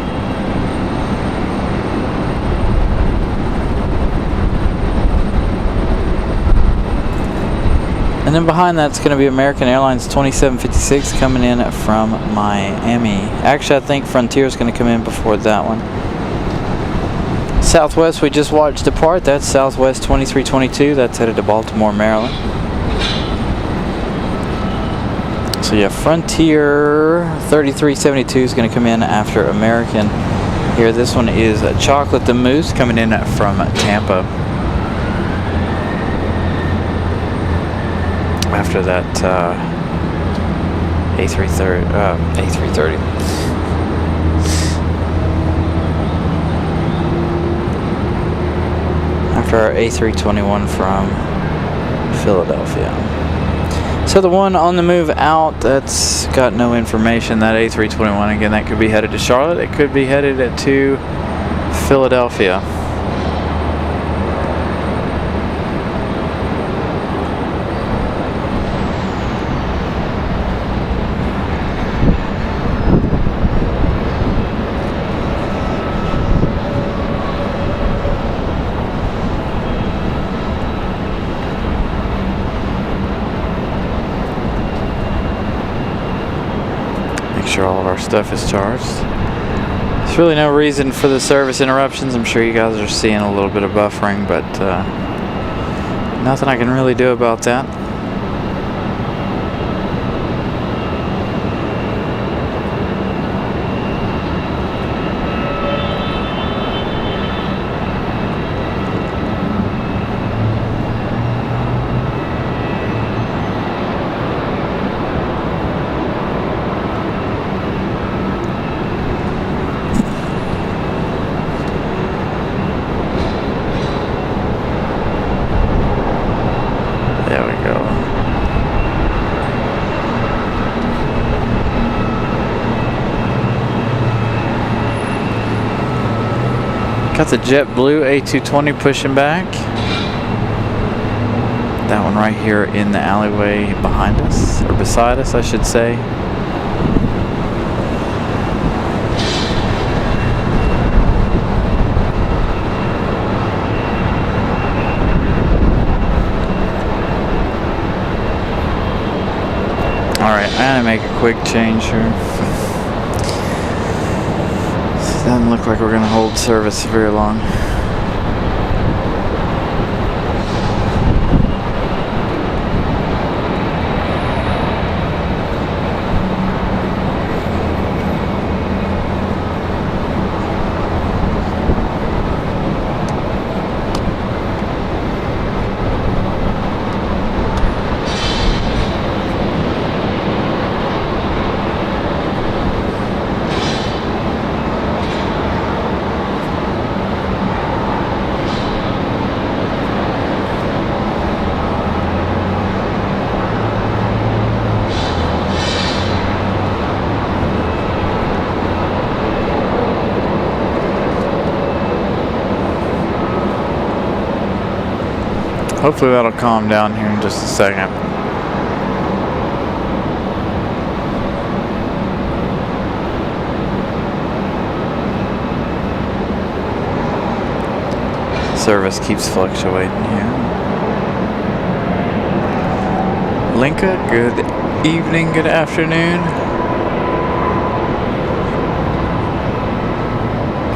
And then behind that's going to be American Airlines 2756 coming in from Miami. Actually, I think Frontier is going to come in before that one. Southwest, we just watched depart. That's Southwest 2322. That's headed to Baltimore, Maryland. So yeah, Frontier 3372 is going to come in after American here. This one is Chocolate the Moose coming in from Tampa. After that A330. After our A321 from Philadelphia. So the one on the move out, that's got no information. That A321, again, that could be headed to Charlotte. It could be headed to Philadelphia. Sure all of our stuff is charged. There's really no reason for the service interruptions. I'm sure you guys are seeing a little bit of buffering, but nothing I can really do about that. There we go. Got the JetBlue A220 pushing back. That one right here in the alleyway behind us, or beside us, I should say. Alright, I'm gonna make a quick change here. Doesn't look like we're gonna hold service very long. Hopefully that'll calm down here in just a second. Service keeps fluctuating here. Linka, good evening, good afternoon.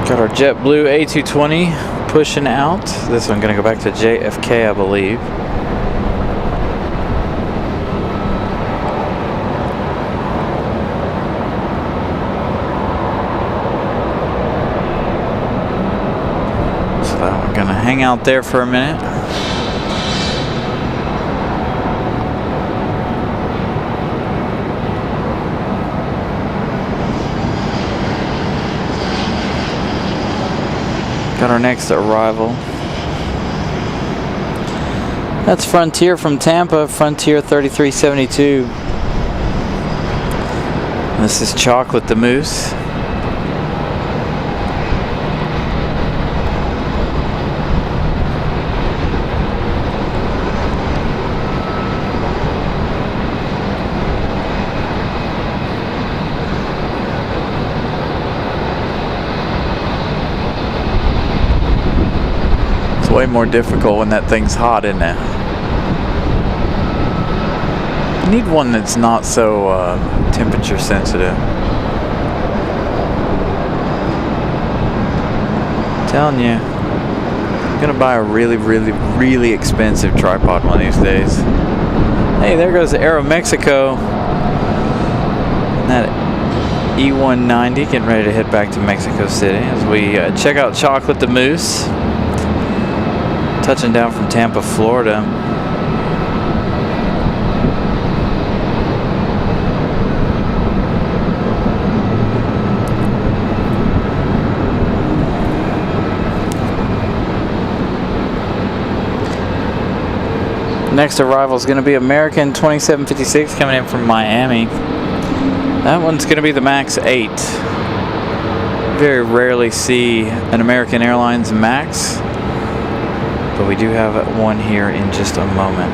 Got our JetBlue A220 pushing out. This one gonna go back to JFK, I believe. So that one gonna hang out there for a minute. Got our next arrival. That's Frontier from Tampa, Frontier 3372. This is Chocolate the Moose. It's way more difficult when that thing's hot, isn't it? You need one that's not so temperature sensitive. I'm telling you, I'm gonna buy a really expensive tripod one of these days. Hey, there goes the Aeromexico. That E190 getting ready to head back to Mexico City as we check out Chocolate the Moose. Touching down from Tampa, Florida. Next arrival is going to be American 2756 coming in from Miami. That one's going to be the MAX 8. Very rarely see an American Airlines MAX, but we do have one here in just a moment.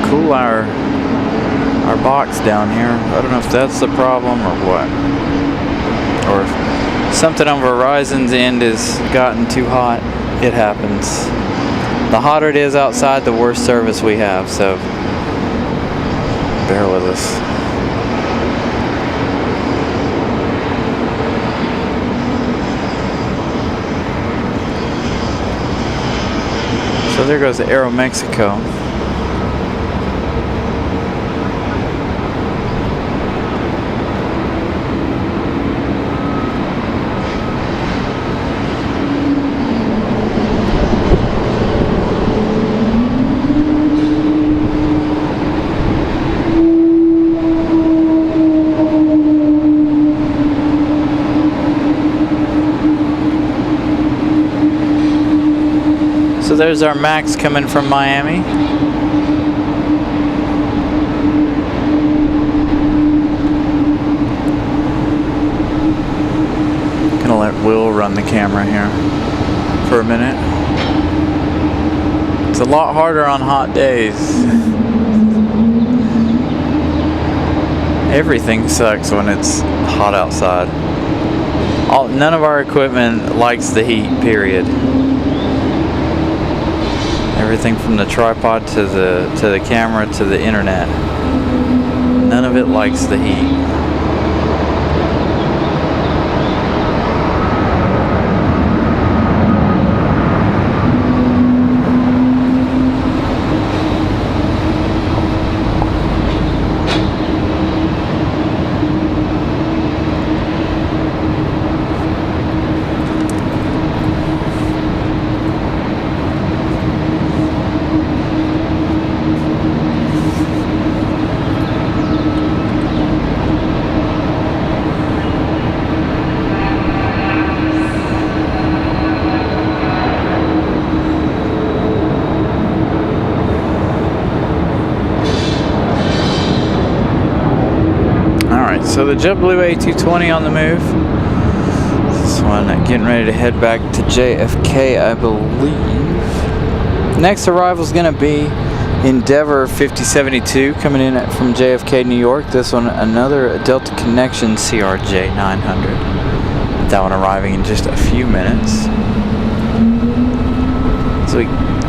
Cool our box down here. I don't know if that's the problem or what, or if something on Verizon's end has gotten too hot. It happens. The hotter it is outside, the worse service we have, so bear with us. So there goes the Aeromexico. So there's our MAX coming from Miami. Gonna let Will run the camera here for a minute. It's a lot harder on hot days. Everything sucks when it's hot outside. None of our equipment likes the heat, period. Everything from the tripod to the camera to the internet. None of it likes the heat. So the JetBlue A220 on the move. This one getting ready to head back to JFK, I believe. Next arrival is going to be Endeavor 5072 coming in from JFK, New York. This one another Delta Connection CRJ 900. That one arriving in just a few minutes. So we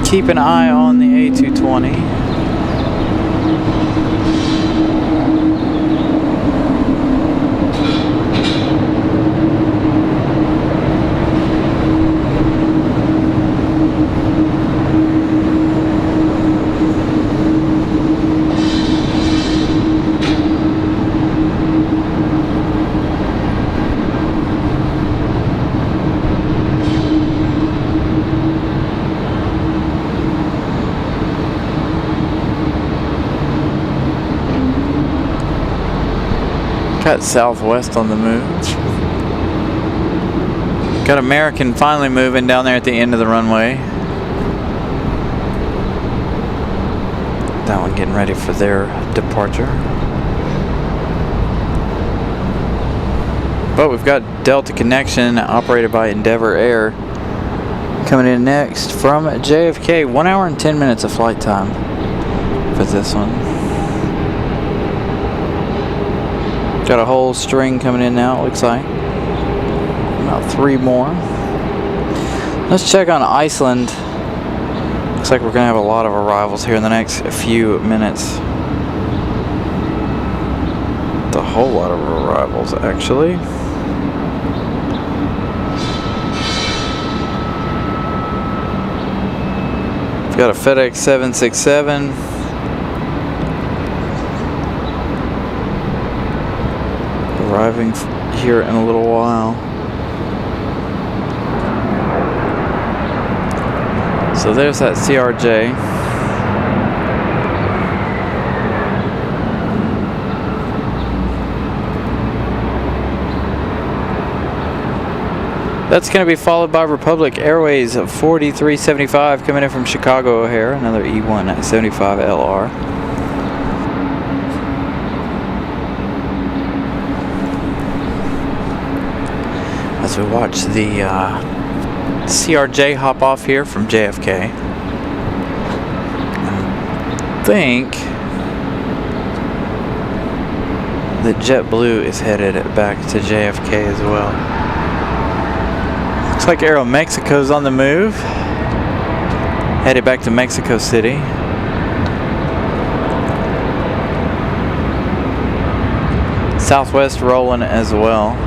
keep an eye on the A220. Got Southwest on the move. Got American finally moving down there at the end of the runway. That one getting ready for their departure. But we've got Delta Connection operated by Endeavor Air coming in next from JFK. 1 hour and 10 minutes of flight time for this one. Got a whole string coming in now, it looks like. About 3 more. Let's check on Iceland. Looks like we're going to have a lot of arrivals here in the next few minutes. A whole lot of arrivals, actually. We've got a FedEx 767. Arriving here in a little while. So there's that CRJ. That's going to be followed by Republic Airways 4375 coming in from Chicago O'Hare, another E175LR. As we watch the CRJ hop off here from JFK. I think that JetBlue is headed back to JFK as well. Looks like Aeromexico's on the move. Headed back to Mexico City. Southwest rolling as well.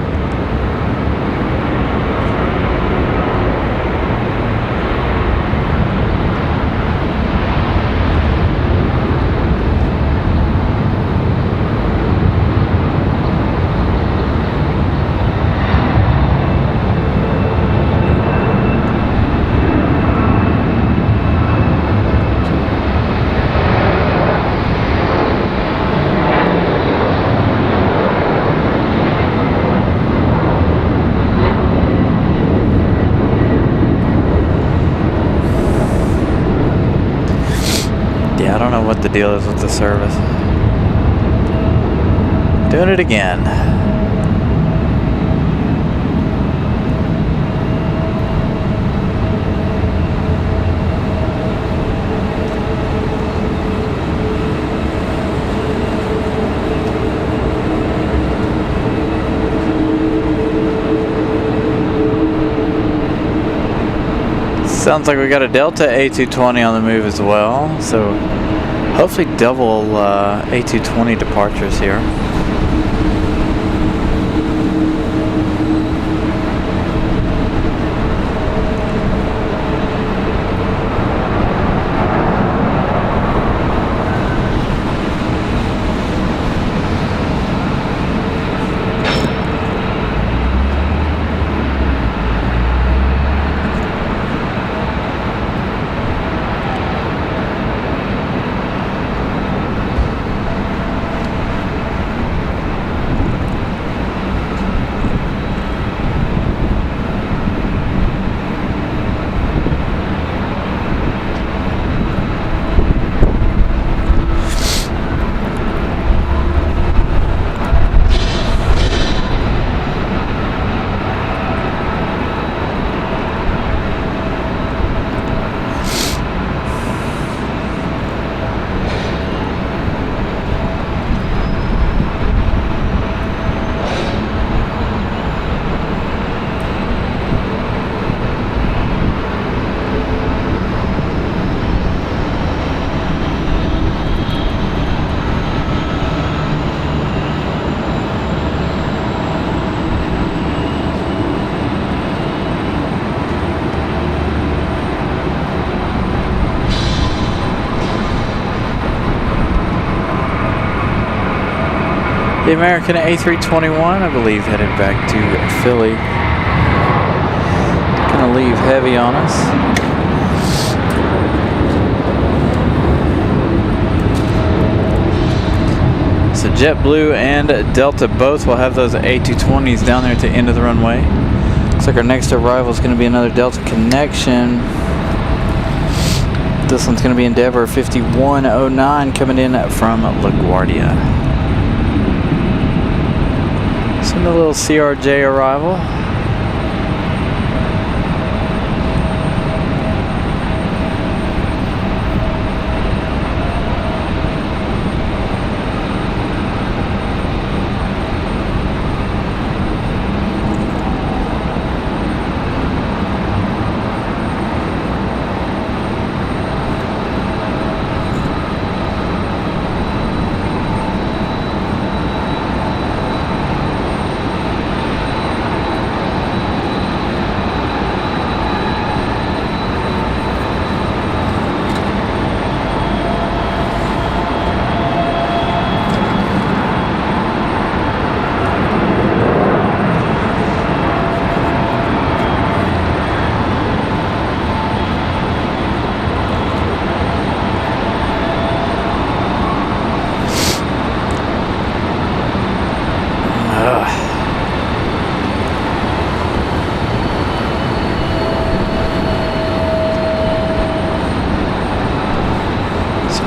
I don't know what the deal is with the service. Doing it again. Sounds like we got a Delta A220 on the move as well, so hopefully double A220 departures here. The American A321, I believe, headed back to Philly. Gonna leave heavy on us. So So JetBlue and Delta both will have those A220s down there at the end of the runway. Looks like our next arrival is going to be another Delta connection. This one's going to be Endeavor 5109 coming in from LaGuardia. So a little CRJ arrival.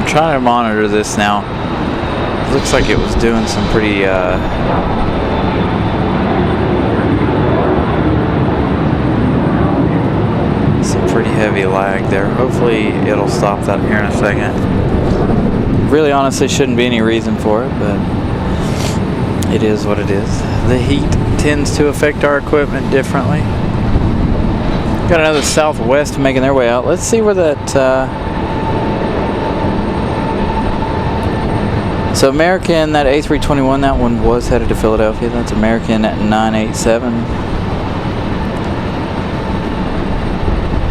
Trying to monitor this now. It looks like it was doing some pretty heavy lag there. Hopefully it'll stop that here in a second. Really honestly shouldn't be any reason for it, but it is what it is. The heat tends to affect our equipment differently. Got another Southwest making their way out. Let's see where that so American, that A321, that one was headed to Philadelphia. That's American at 987.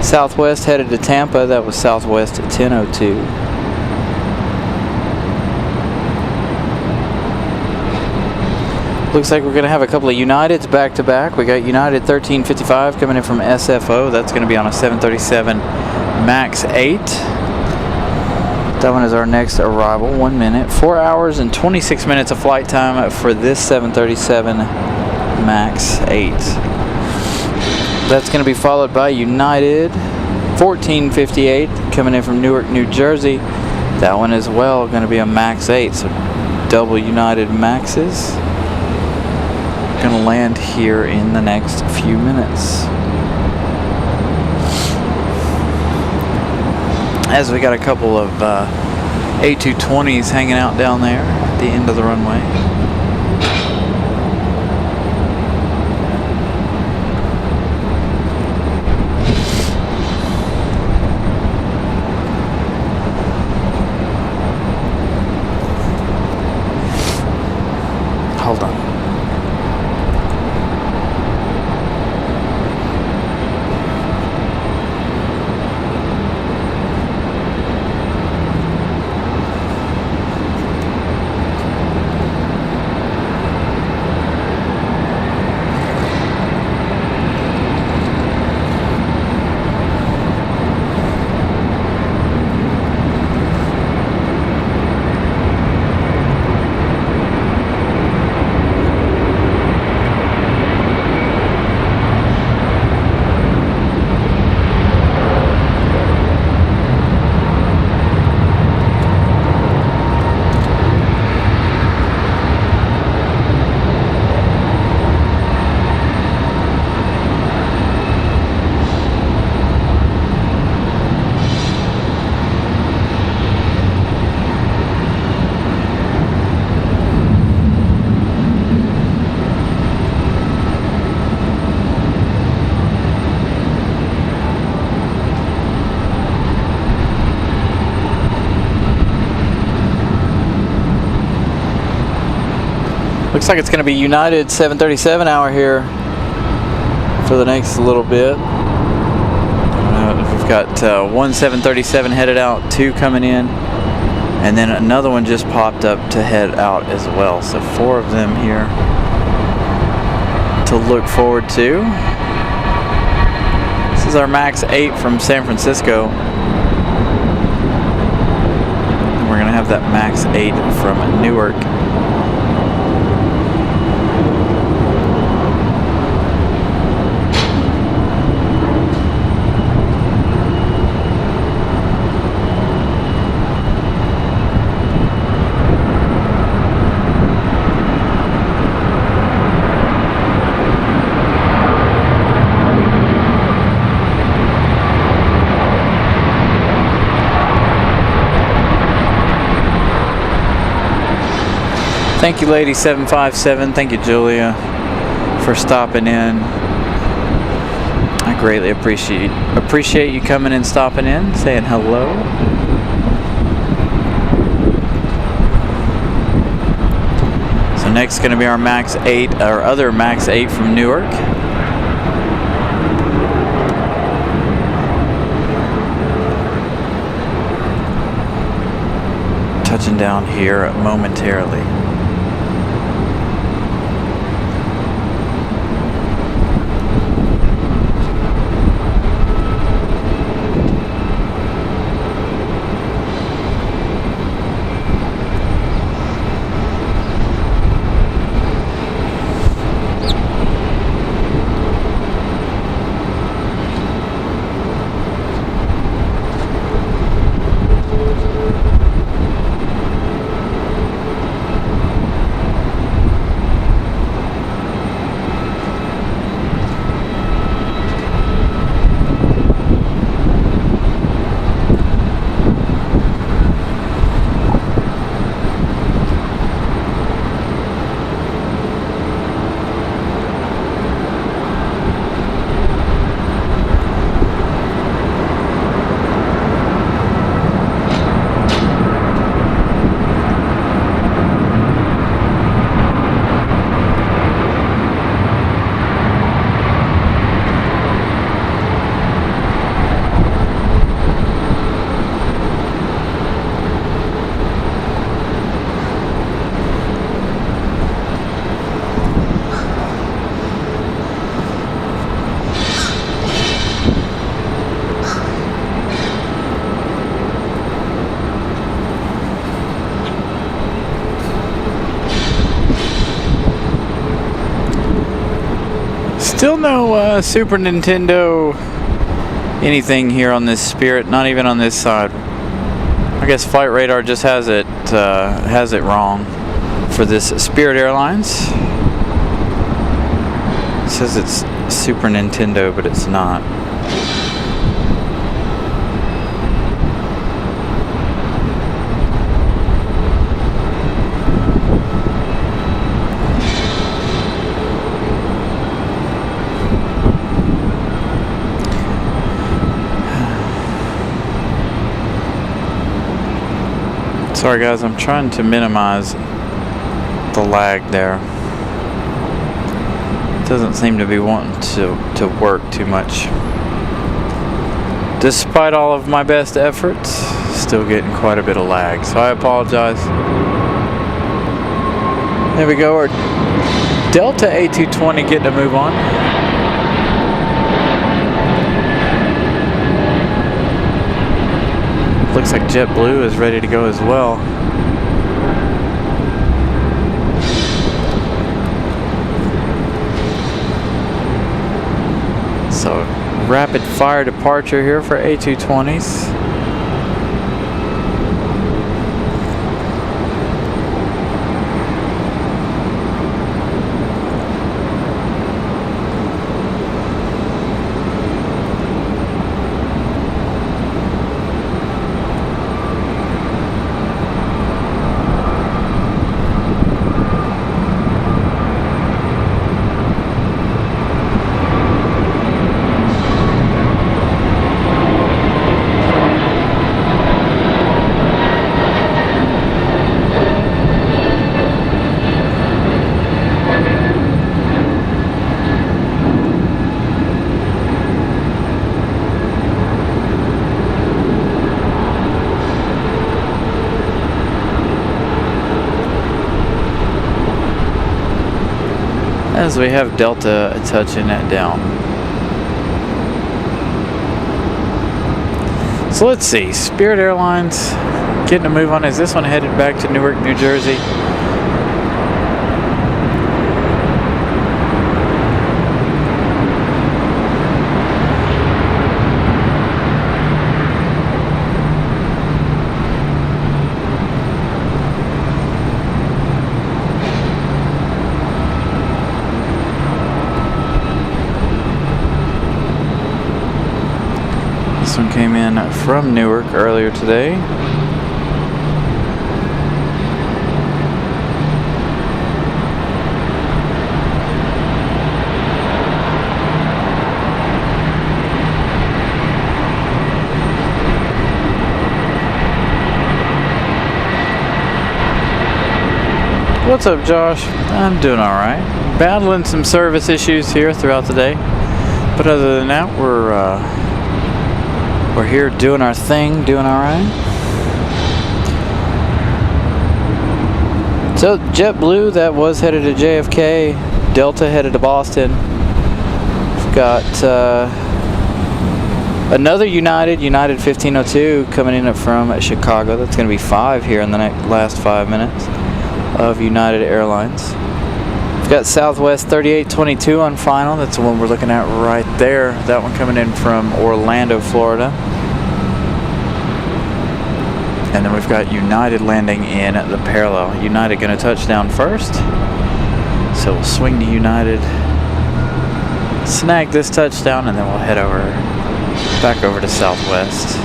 Southwest headed to Tampa. That was Southwest at 1002. Looks like we're going to have a couple of Uniteds back to back. We got United 1355 coming in from SFO. That's going to be on a 737 MAX 8. That one is our next arrival. 1 minute, 4 hours and 26 minutes of flight time for this 737 MAX 8. That's going to be followed by United 1458 coming in from Newark, New Jersey. That one as well going to be a MAX 8. So double United Maxes. Going to land here in the next few minutes. As we got a couple of A220s hanging out down there at the end of the runway. Hold on. Looks like it's going to be United 737 hour here for the next little bit. We've got one 737 headed out, 2 coming in, and then another one just popped up to head out as well. So 4 of them here to look forward to. This is our MAX 8 from San Francisco. We're going to have that MAX 8 from Newark Thank you, Lady 757. Thank you, Julia, for stopping in. I greatly appreciate you coming and stopping in, saying hello. So next going to be our Max 8, our other Max 8 from Newark. Touching down here momentarily. Still no Super Nintendo anything here on this Spirit, not even on this side. I guess Flight Radar just has it wrong for this Spirit Airlines. It says it's Super Nintendo, but it's not. Sorry guys, I'm trying to minimize the lag there. It doesn't seem to be wanting to work too much. Despite all of my best efforts, still getting quite a bit of lag, so I apologize. There we go, our Delta A220 getting a move on. Looks like JetBlue is ready to go as well. So, rapid fire departure here for A220s. As we have Delta touching that down. So let's see, Spirit Airlines getting a move on. Is this one headed back to Newark, New Jersey? One came in from Newark earlier today. What's up, Josh? I'm doing all right. Battling some service issues here throughout the day, but other than that, we're here doing our thing, doing all right. So JetBlue, that was headed to JFK. Delta headed to Boston. We've got another United 1502 coming in from Chicago. That's going to be 5 here in the last 5 minutes of United Airlines. We've got Southwest 3822 on final. That's the one we're looking at right there. That one coming in from Orlando, Florida. And then we've got United landing in the parallel. United going to touch down first. So we'll swing to United, snag this touchdown, and then we'll head back over to Southwest.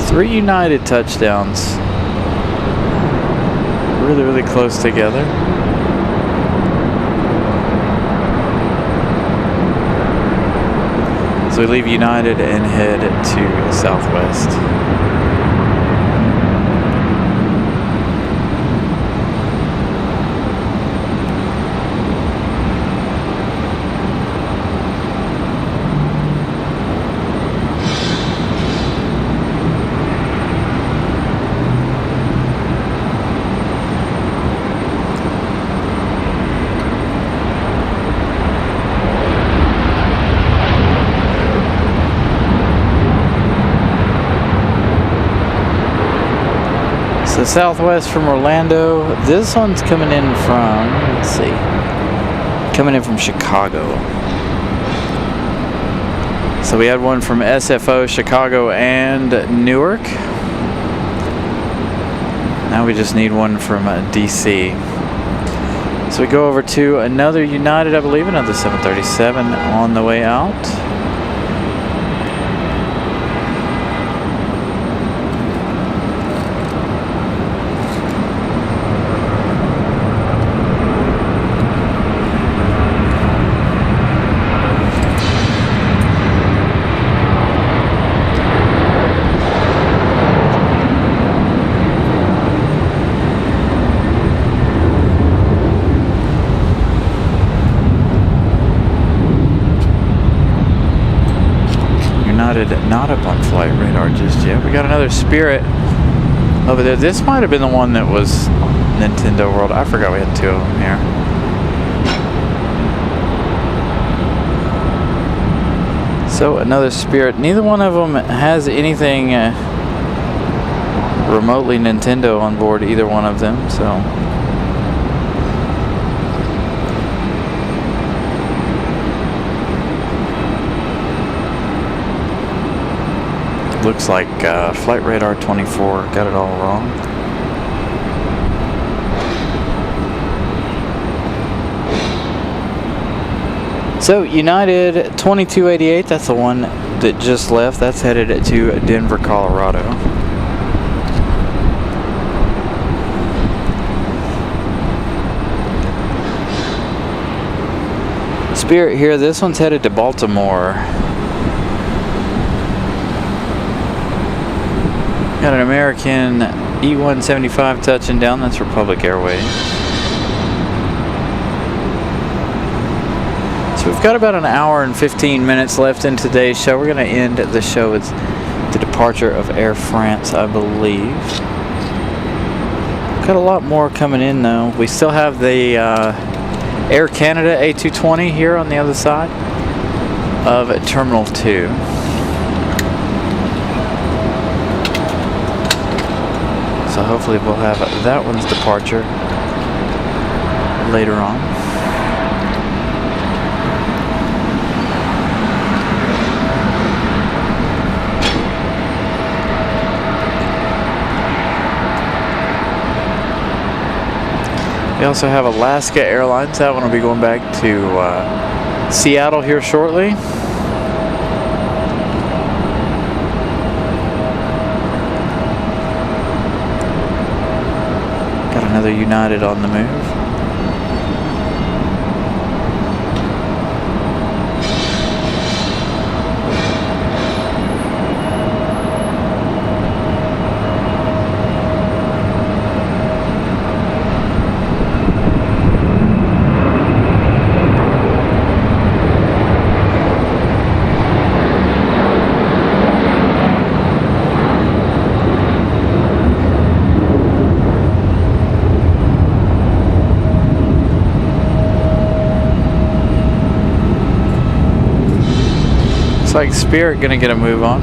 Three United touchdowns. Really, really close together. So we leave United and head to Southwest. So Southwest from Orlando. This one's coming in from, let's see, coming in from Chicago. So we had one from SFO, Chicago, and Newark. Now we just need one from DC. So we go over to another United, I believe, another 737 on the way out. Not up on flight radar just yet. We got another Spirit over there. This might have been the one that was Nintendo World. I forgot we had 2 of them here. So another Spirit. Neither one of them has anything remotely Nintendo on board, either one of them. So looks like Flight Radar 24 got it all wrong. So United 2288, that's the one that just left. That's headed to Denver, Colorado. Spirit here, this one's headed to Baltimore. Got an American E175 touching down. That's Republic Airways. So we've got about an hour and 15 minutes left in today's show. We're going to end the show with the departure of Air France, I believe. Got a lot more coming in though. We still have the Air Canada A220 here on the other side of Terminal 2. So hopefully we'll have that one's departure later on. We also have Alaska Airlines. That one will be going back to Seattle here shortly. Got another United on the move. like Spirit gonna get a move on.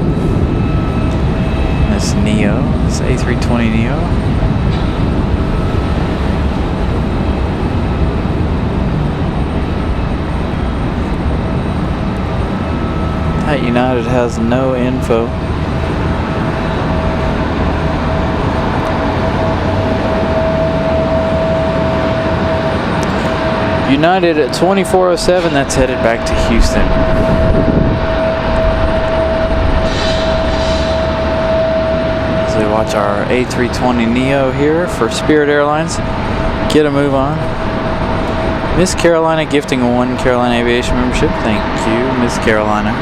This Neo, this A320 Neo. That United has no info. United at 2407, that's headed back to Houston. As we watch our A320 Neo here for Spirit Airlines get a move on. Miss Carolina gifting a 1 Carolina Aviation membership. Thank you, Miss Carolina.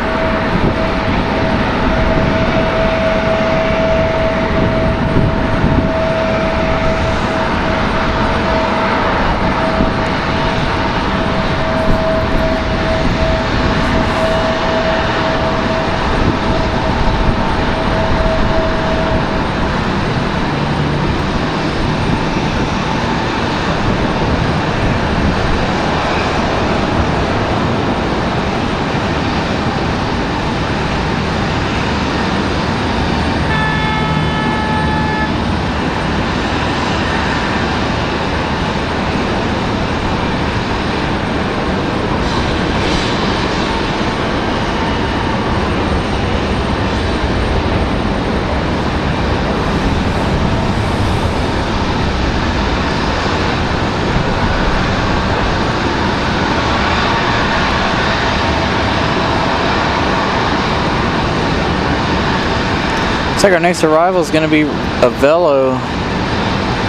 Looks like our next arrival is going to be a Velo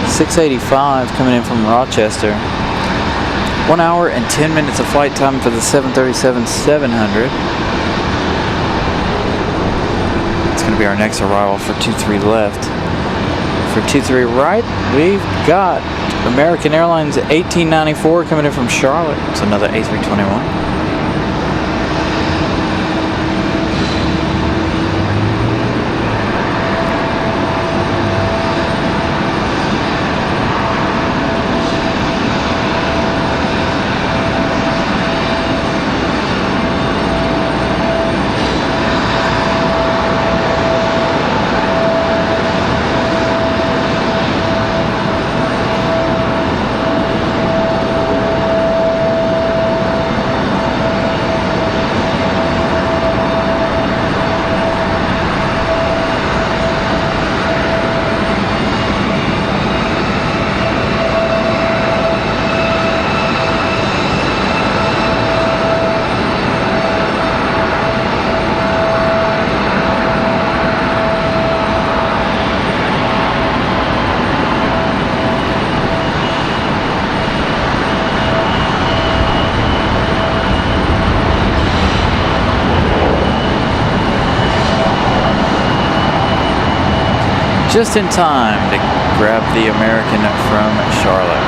685 coming in from Rochester. 1 hour and 10 minutes of flight time for the 737-700. It's going to be our next arrival for 23 left. For 23 right, we've got American Airlines 1894 coming in from Charlotte. It's another A321. Just in time to grab the American from Charlotte.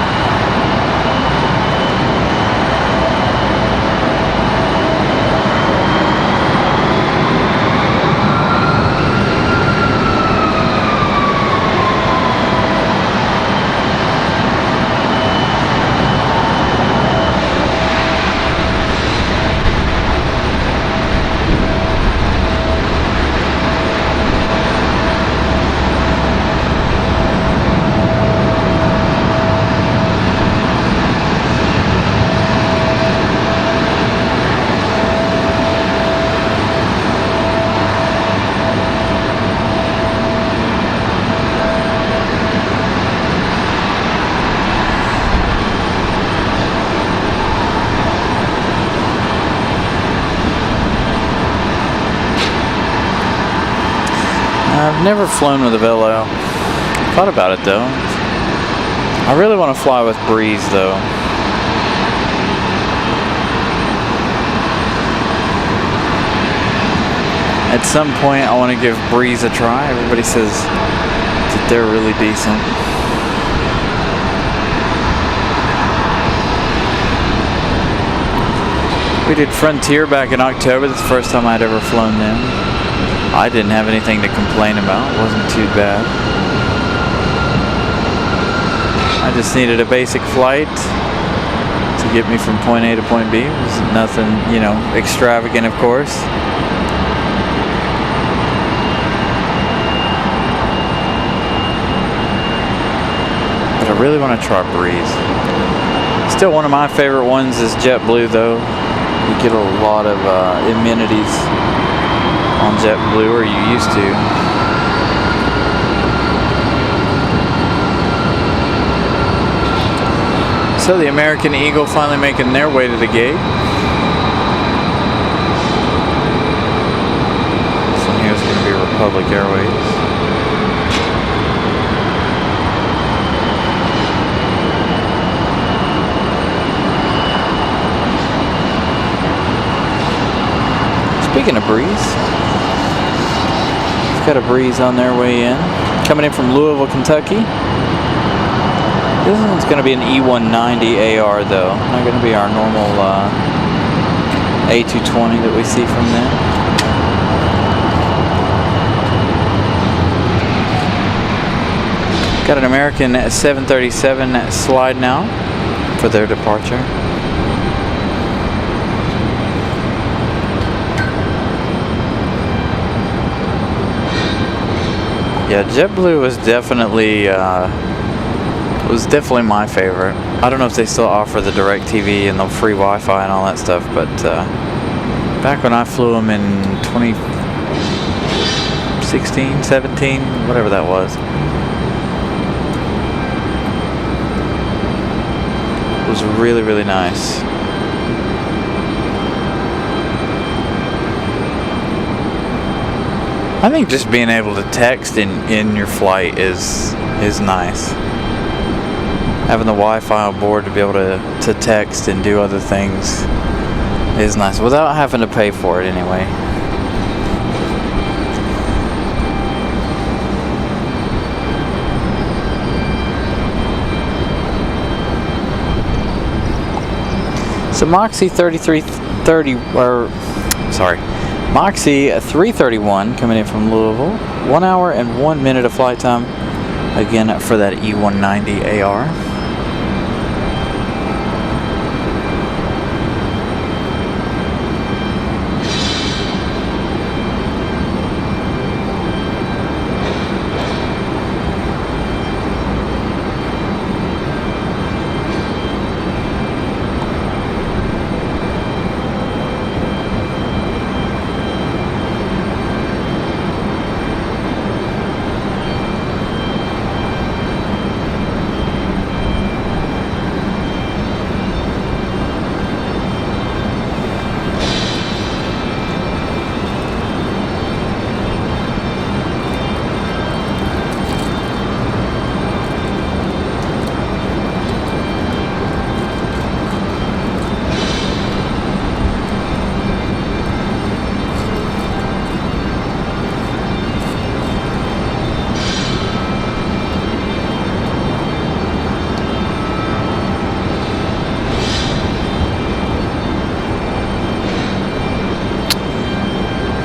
I've never flown with a Velo. Thought about it though. I really want to fly with Breeze though. At some point I want to give Breeze a try. Everybody says that they're really decent. We did Frontier back in October. That's the first time I'd ever flown them. I didn't have anything to complain about. It wasn't too bad. I just needed a basic flight to get me from point A to point B. It was nothing, you know, extravagant, of course. I really want to try Breeze. Still, one of my favorite ones is JetBlue, though. You get a lot of amenities on JetBlue, or you used to. So the American Eagle finally making their way to the gate. So here's going to be Republic Airways. Speaking of Breeze, it's got a Breeze on their way in. Coming in from Louisville, Kentucky. This one's going to be an E190 AR though. Not going to be our normal A220 that we see from them. Got an American 737 slide now for their departure. Yeah, JetBlue was definitely my favorite. I don't know if they still offer the DirecTV and the free Wi-Fi and all that stuff, but back when I flew them in 2016, 17, whatever that was, it was really, really nice. I think just being able to text in your flight is nice. Having the Wi-Fi on board to be able to text and do other things is nice without having to pay for it anyway. So Moxie 331 coming in from Louisville. 1 hour and 1 minute of flight time. Again, for that E190 AR.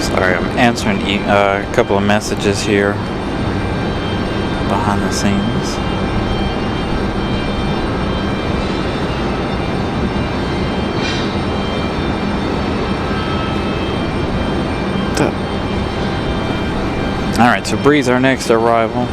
Sorry, I'm answering a couple of messages here behind the scenes. Alright, so Breeze, our next arrival.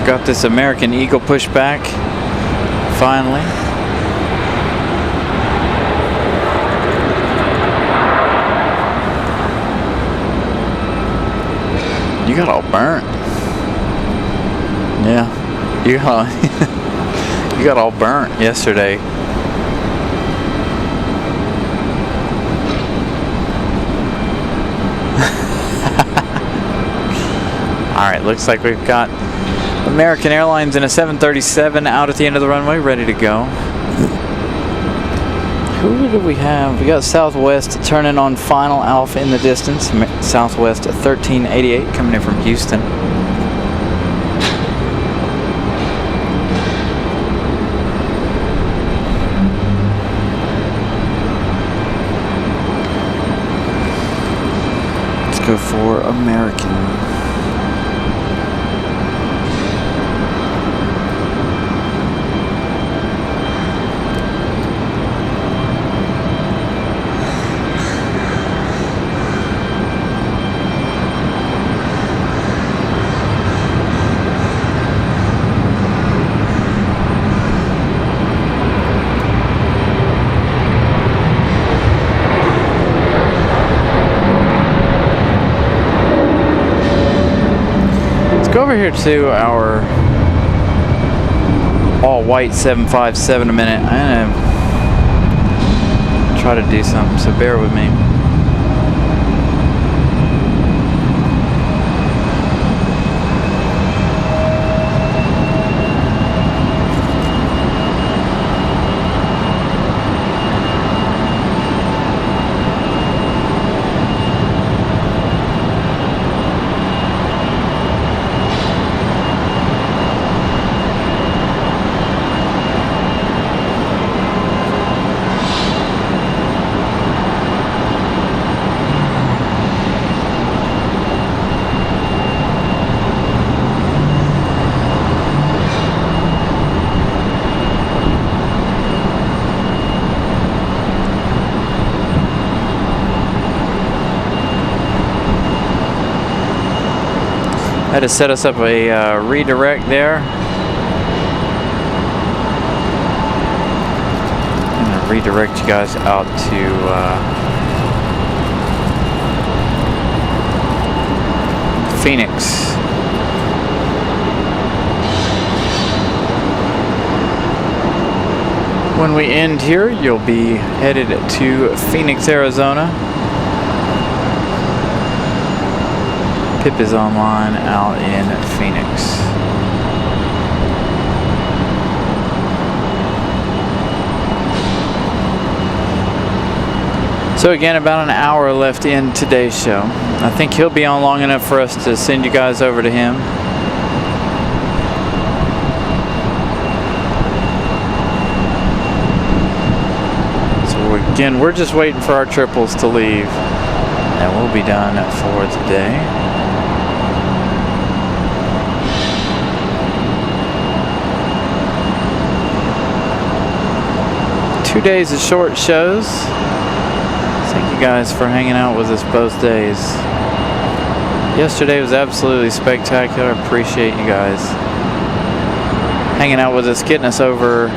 Got this American Eagle pushback finally. You got all burnt. Yeah, you got you got all burnt yesterday. All right, looks like we've got American Airlines in a 737 out at the end of the runway, ready to go. Who do we have? We got Southwest turning on final Alpha in the distance. Southwest at 1388 coming in from Houston. Let's go for American. Go over here to our all white 757 a minute. I'm gonna try to do something, so bear with me. Had to set us up a redirect there. I'm gonna redirect you guys out to Phoenix. When we end here, you'll be headed to Phoenix, Arizona. Pip is online out in Phoenix. So again, about an hour left in today's show. I think he'll be on long enough for us to send you guys over to him. So again, we're just waiting for our triples to leave, and we'll be done for today. 2 days of short shows. Thank you guys for hanging out with us both days. Yesterday was absolutely spectacular. I appreciate you guys hanging out with us, getting us over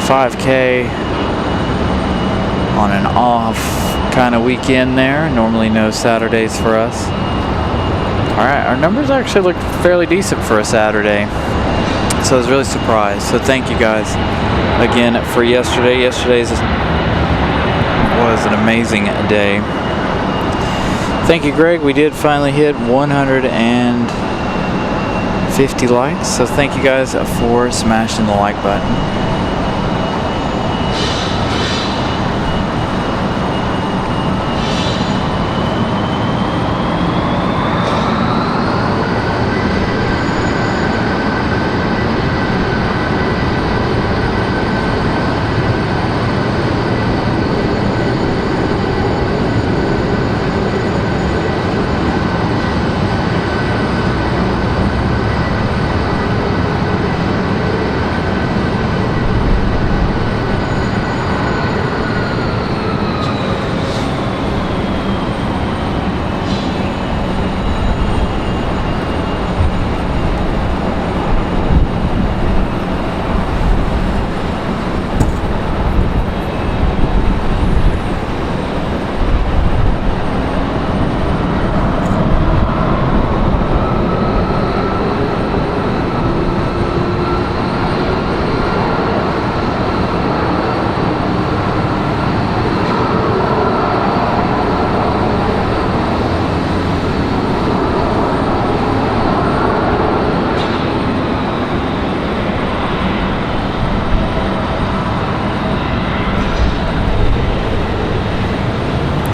5K on an off kind of weekend there. Normally no Saturdays for us. Alright, our numbers actually look fairly decent for a Saturday. So I was really surprised. So thank you guys again for yesterday. Yesterday's was an amazing day. Thank you, Greg. We did finally hit 150 likes. So thank you guys for smashing the like button.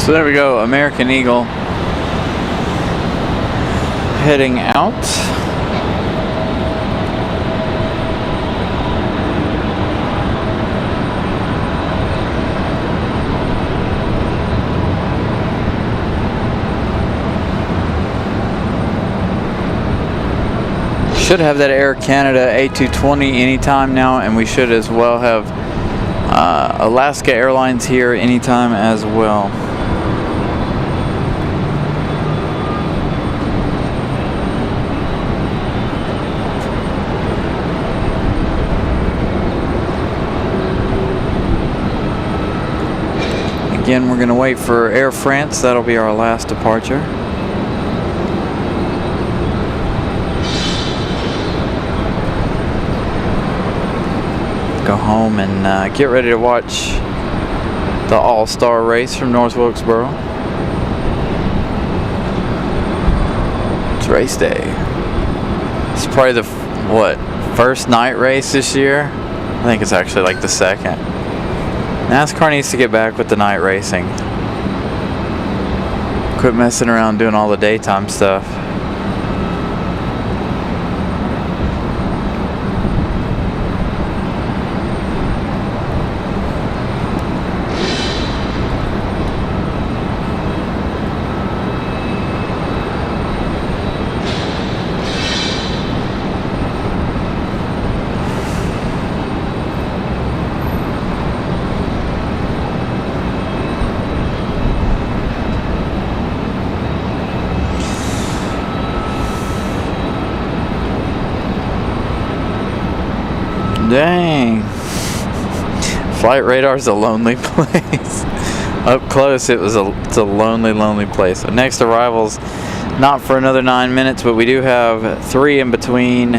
So there we go, American Eagle heading out. Should have that Air Canada A220 anytime now, and we should as well have Alaska Airlines here anytime as well. Again, we're going to wait for Air France. That'll be our last departure. Go home and get ready to watch the All-Star race from North Wilkesboro. It's race day. It's probably the first night race this year? I think it's actually like the second. NASCAR needs to get back with the night racing. Quit messing around doing all the daytime stuff. Dang. Flight radar's a lonely place. Up close, it's a lonely, lonely place. So next arrival's not for another 9 minutes, but we do have 3 in between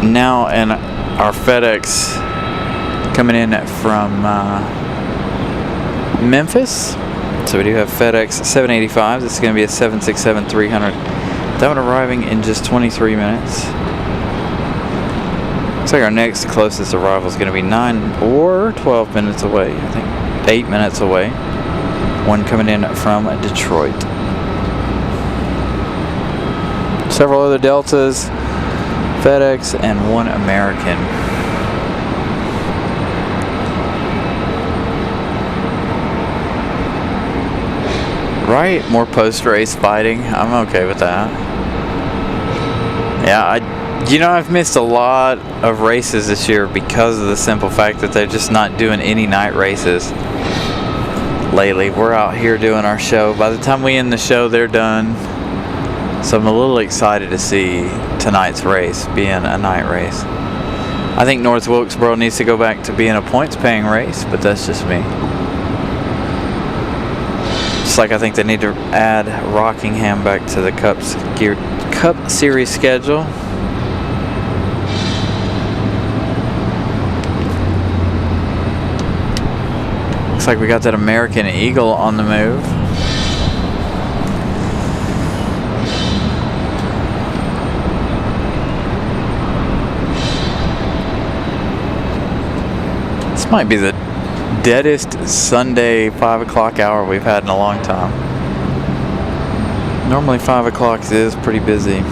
now and our FedEx coming in from Memphis. So we do have FedEx 785. This is going to be a 767-300. That one arriving in just 23 minutes. Looks like our next closest arrival is going to be 9 or 12 minutes away. I think 8 minutes away. One coming in from Detroit. Several other Deltas, FedEx, and one American. Right? More post-race fighting. I'm okay with that. Yeah, you know, I've missed a lot of races this year because of the simple fact that they're just not doing any night races lately. We're out here doing our show. By the time we end the show, they're done. So I'm a little excited to see tonight's race being a night race. I think North Wilkesboro needs to go back to being a points-paying race, but that's just me. Just like I think they need to add Rockingham back to the Cup Series schedule. Looks like we got that American Eagle on the move. This might be the deadest Sunday 5 o'clock hour we've had in a long time. Normally 5 o'clock is pretty busy.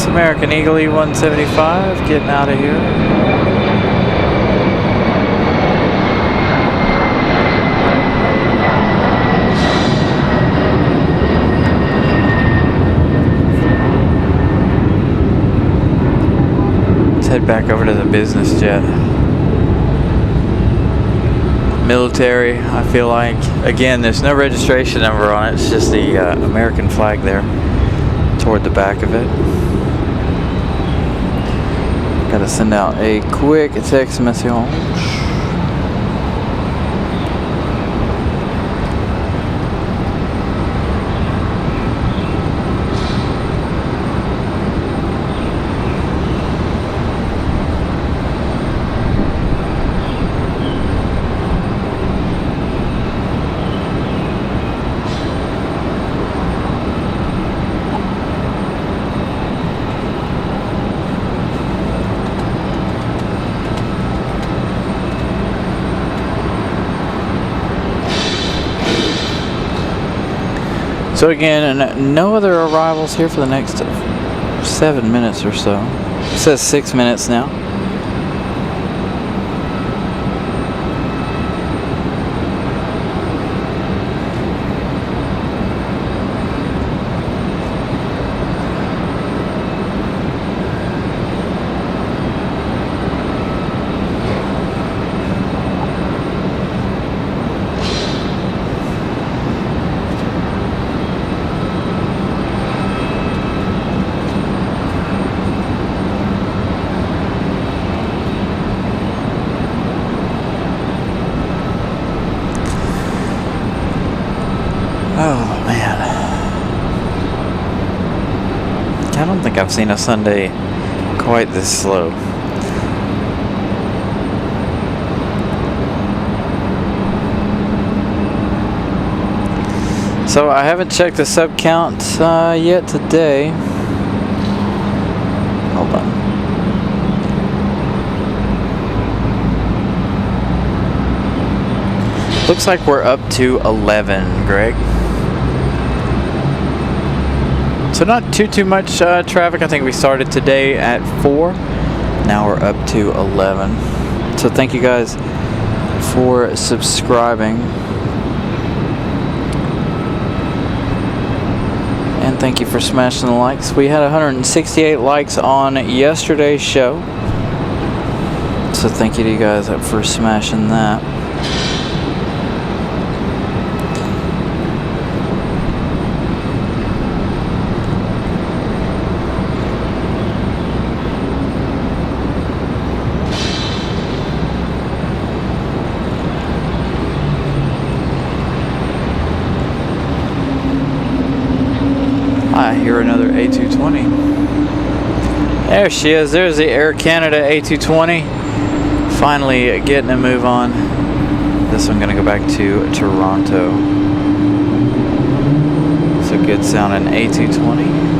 American Eagle E175 getting out of here. Let's head back over to the business jet. Military, I feel like. Again, there's no registration number on it. It's just the American flag there toward the back of it. Gotta send out a quick text message. So again, no other arrivals here for the next 7 minutes or so. It says 6 minutes now. Oh man, I don't think I've seen a Sunday quite this slow. So I haven't checked the sub count yet today. Hold on. Looks like we're up to 11, Greg. So not too much traffic. I think we started today at 4. Now we're up to 11. So thank you guys for subscribing. And thank you for smashing the likes. We had 168 likes on yesterday's show. So thank you to you guys for smashing that. I hear another A220. There she is. There's the Air Canada A220. Finally getting a move on. This one gonna go back to Toronto. It's a good sounding A220.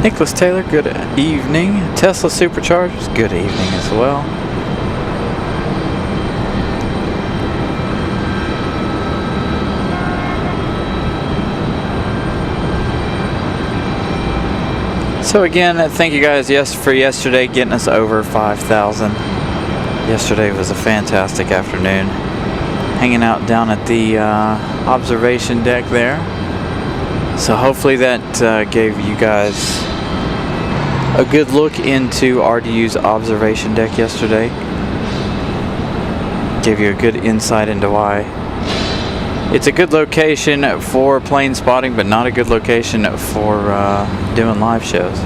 Nicholas Taylor, good evening. Tesla Superchargers, good evening as well. So again, thank you guys for yesterday getting us over 5,000. Yesterday was a fantastic afternoon. Hanging out down at the observation deck there. So hopefully that gave you guys a good look into RDU's observation deck yesterday. Gave you a good insight into why it's a good location for plane spotting, but not a good location for doing live shows.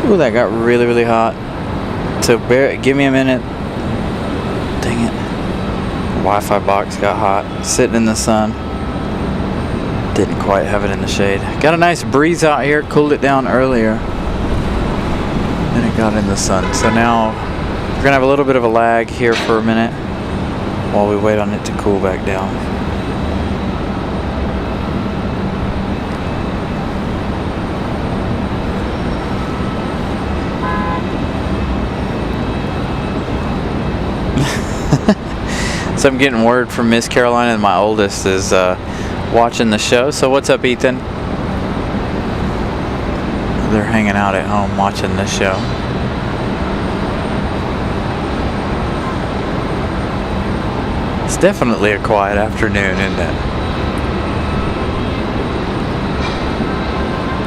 Ooh, that got really hot. So give me a minute. Dang it. Wi-Fi box got hot. Sitting in the sun. Didn't quite have it in the shade. Got a nice breeze out here, cooled it down earlier. Then it got in the sun. So now we're gonna have a little bit of a lag here for a minute while we wait on it to cool back down. So I'm getting word from Miss Carolina, and my oldest is watching the show. So what's up, Ethan? They're hanging out at home watching this show. It's definitely a quiet afternoon, isn't it?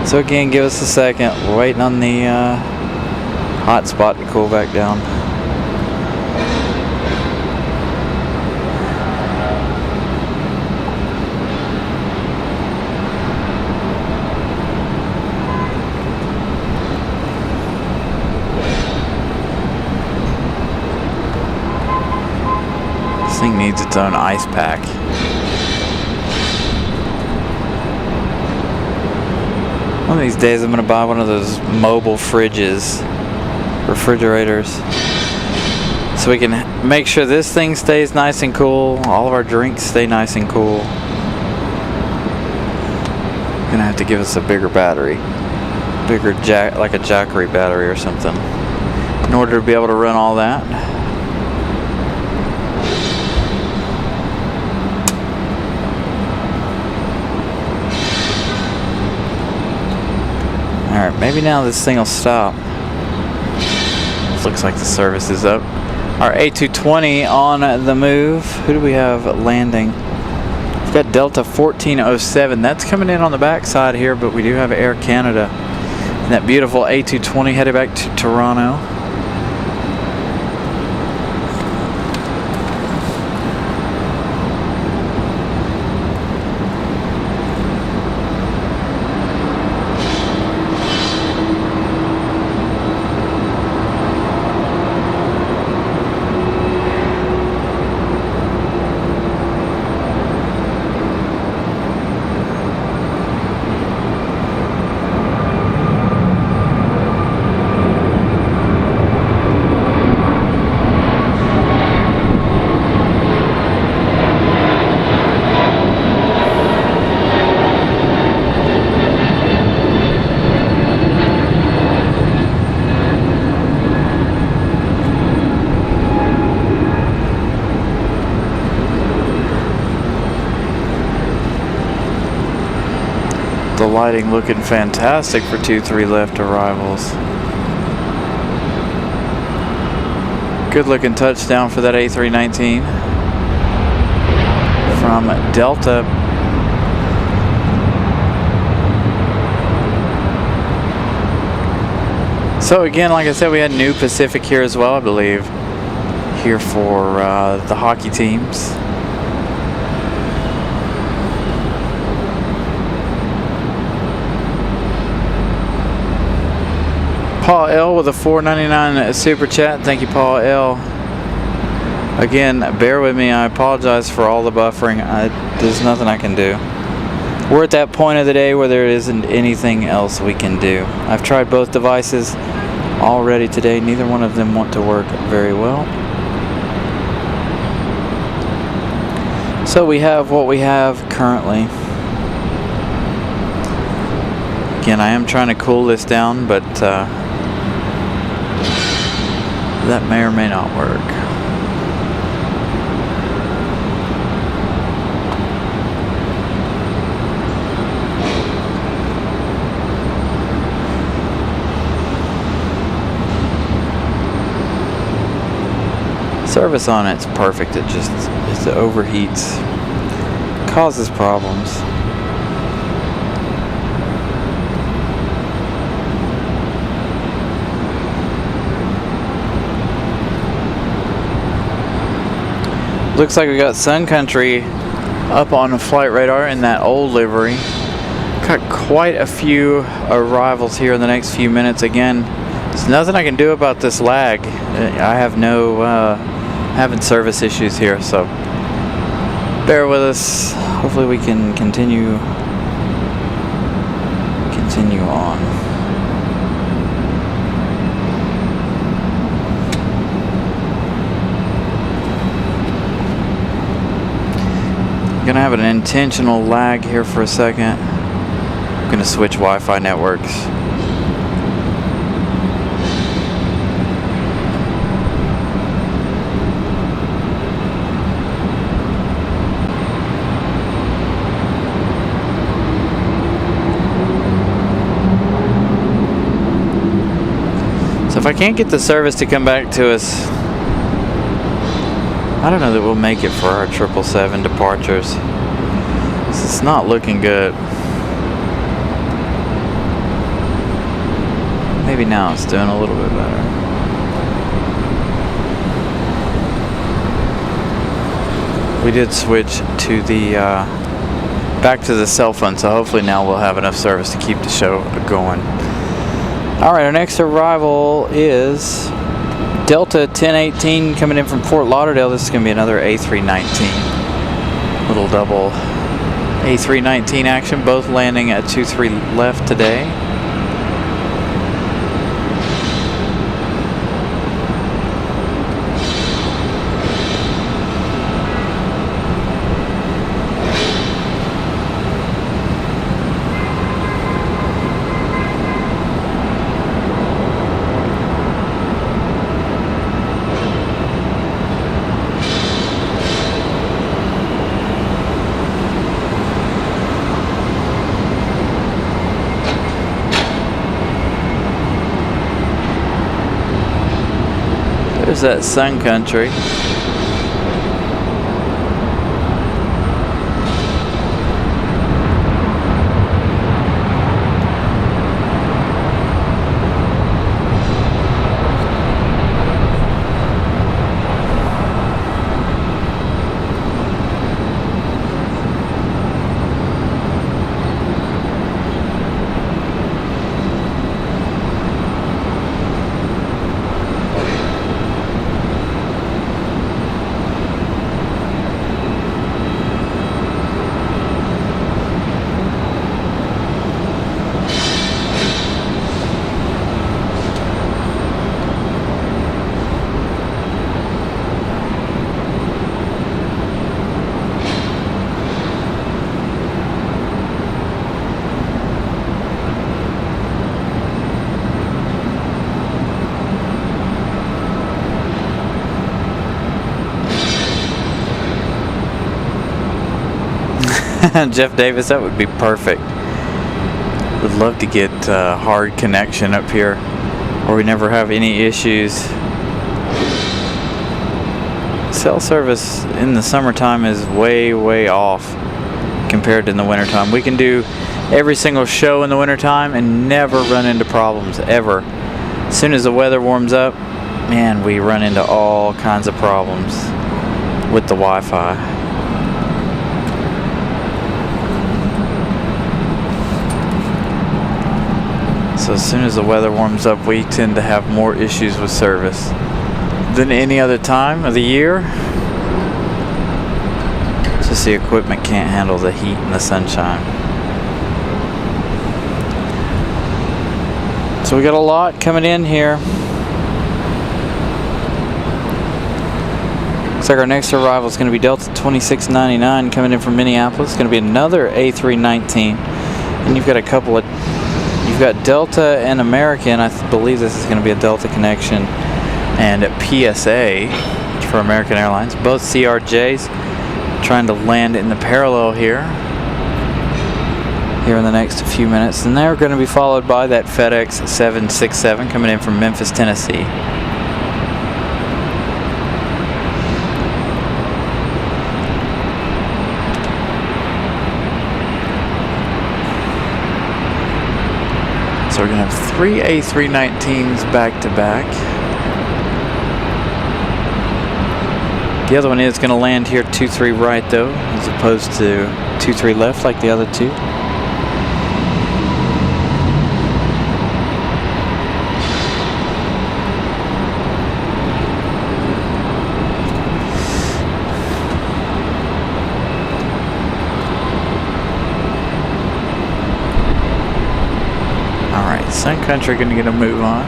So again, give us a second. We're waiting on the hot spot to cool back down. This thing needs its own ice pack. One of these days I'm going to buy one of those mobile refrigerators, so we can make sure this thing stays nice and cool, all of our drinks stay nice and cool. Gonna have to give us a bigger battery, like a Jackery battery or something, in order to be able to run all that. Alright, maybe now this thing will stop. Looks like the service is up. Our A220 on the move. Who do we have landing? We've got Delta 1407. That's coming in on the backside here, but we do have Air Canada. And that beautiful A220 headed back to Toronto. The lighting looking fantastic for 2-3 left arrivals. Good looking touchdown for that A319 from Delta. So again, like I said, we had New Pacific here as well, I believe, here for the hockey teams. Paul L with a $4.99 super chat. Thank you, Paul L. Again, bear with me. I apologize for all the buffering. There's nothing I can do. We're at that point of the day where there isn't anything else we can do. I've tried both devices already today. Neither one of them want to work very well. So we have what we have currently. Again, I am trying to cool this down, but that may or may not work. Service on it's perfect. It overheats, causes problems. Looks like we got Sun Country up on the flight radar in that old livery. Got quite a few arrivals here in the next few minutes. Again, there's nothing I can do about this lag. I have having service issues here, so bear with us. Hopefully we can continue on. Gonna have an intentional lag here for a second. I'm gonna switch Wi-Fi networks. So if I can't get the service to come back to us, I don't know that we'll make it for our 777 departures. It's not looking good. Maybe now it's doing a little bit better. We did switch to the back to the cell phone, so hopefully now we'll have enough service to keep the show going. All right, our next arrival is Delta 1018 coming in from Fort Lauderdale. This is going to be another A319. Little double A319 action, both landing at 23 left today. There's that sun country. Jeff Davis, that would be perfect. Would love to get hard connection up here where we never have any issues. Cell service in the summertime is way off compared to in the wintertime. We can do every single show in the wintertime and never run into problems, ever. As soon as the weather warms up, man, we run into all kinds of problems with the Wi-Fi. So as soon as the weather warms up, we tend to have more issues with service than any other time of the year. Just the equipment can't handle the heat and the sunshine. So we got a lot coming in here. Looks like our next arrival is going to be Delta 2699 coming in from Minneapolis. It's going to be another A319. And you've got a couple of... You've got Delta and American. I believe this is going to be a Delta connection. And at PSA for American Airlines. Both CRJs trying to land in the parallel here in the next few minutes. And they're going to be followed by that FedEx 767 coming in from Memphis, Tennessee. So we're going to have 3 A319s back to back. The other one is going to land here 23 right though, as opposed to 23 left like the other two. Sun Country going to get a move on.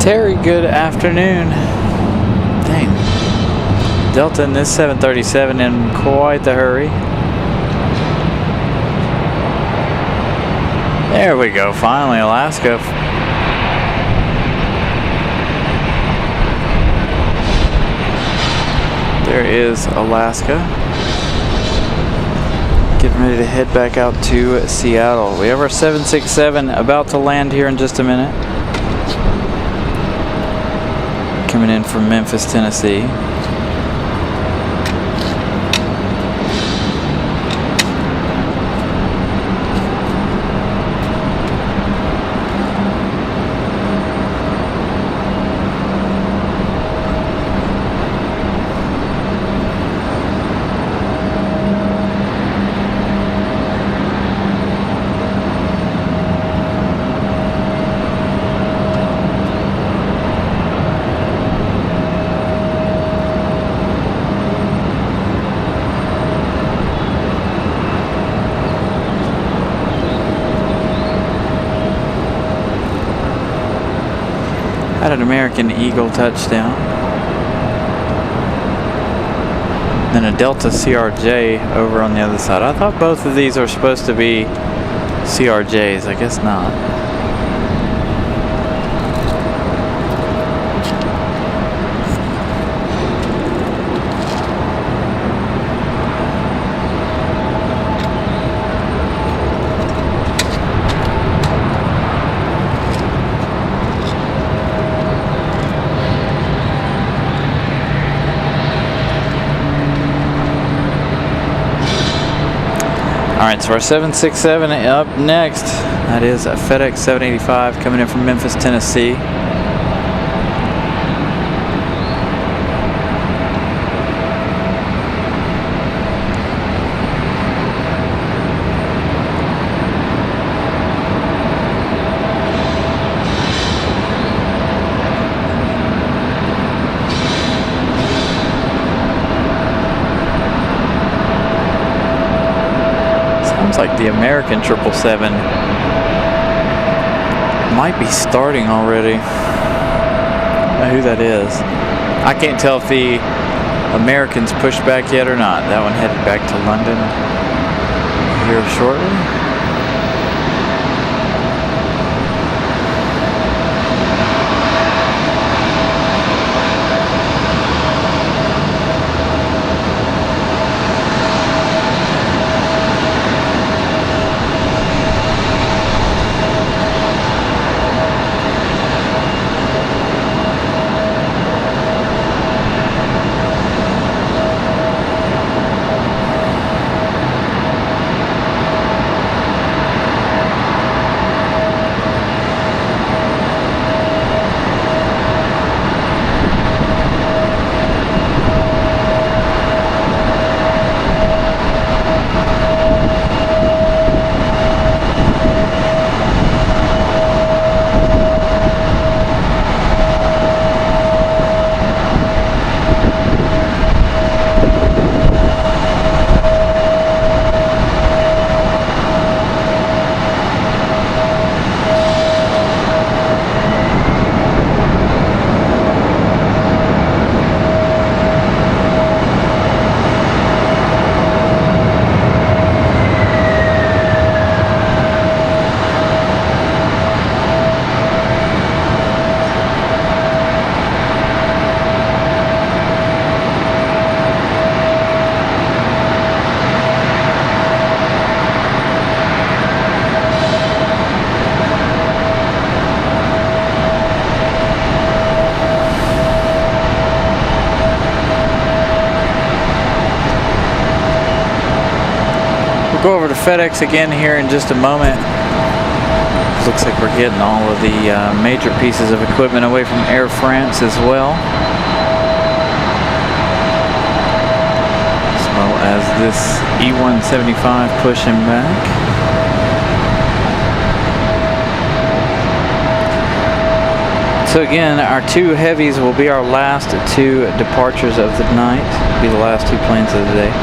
Terry, good afternoon. Dang. Delta in this 737 in quite the hurry. There we go, finally Alaska. There is Alaska. Getting ready to head back out to Seattle. We have our 767 about to land here in just a minute. Coming in from Memphis, Tennessee. Had an American Eagle touchdown. Then a Delta CRJ over on the other side. I thought both of these are supposed to be CRJs. I guess not. Alright, so our 767 up next. That is a FedEx 785 coming in from Memphis, Tennessee. Like the American 777 might be starting already. I don't know who that is. I can't tell if the American's pushed back yet or not. That one headed back to London here shortly. Go over to FedEx again here in just a moment. Looks like we're getting all of the major pieces of equipment away from Air France as well. As well as this E175 pushing back. So again, our two heavies will be our last two departures of the night. Be the last two planes of the day.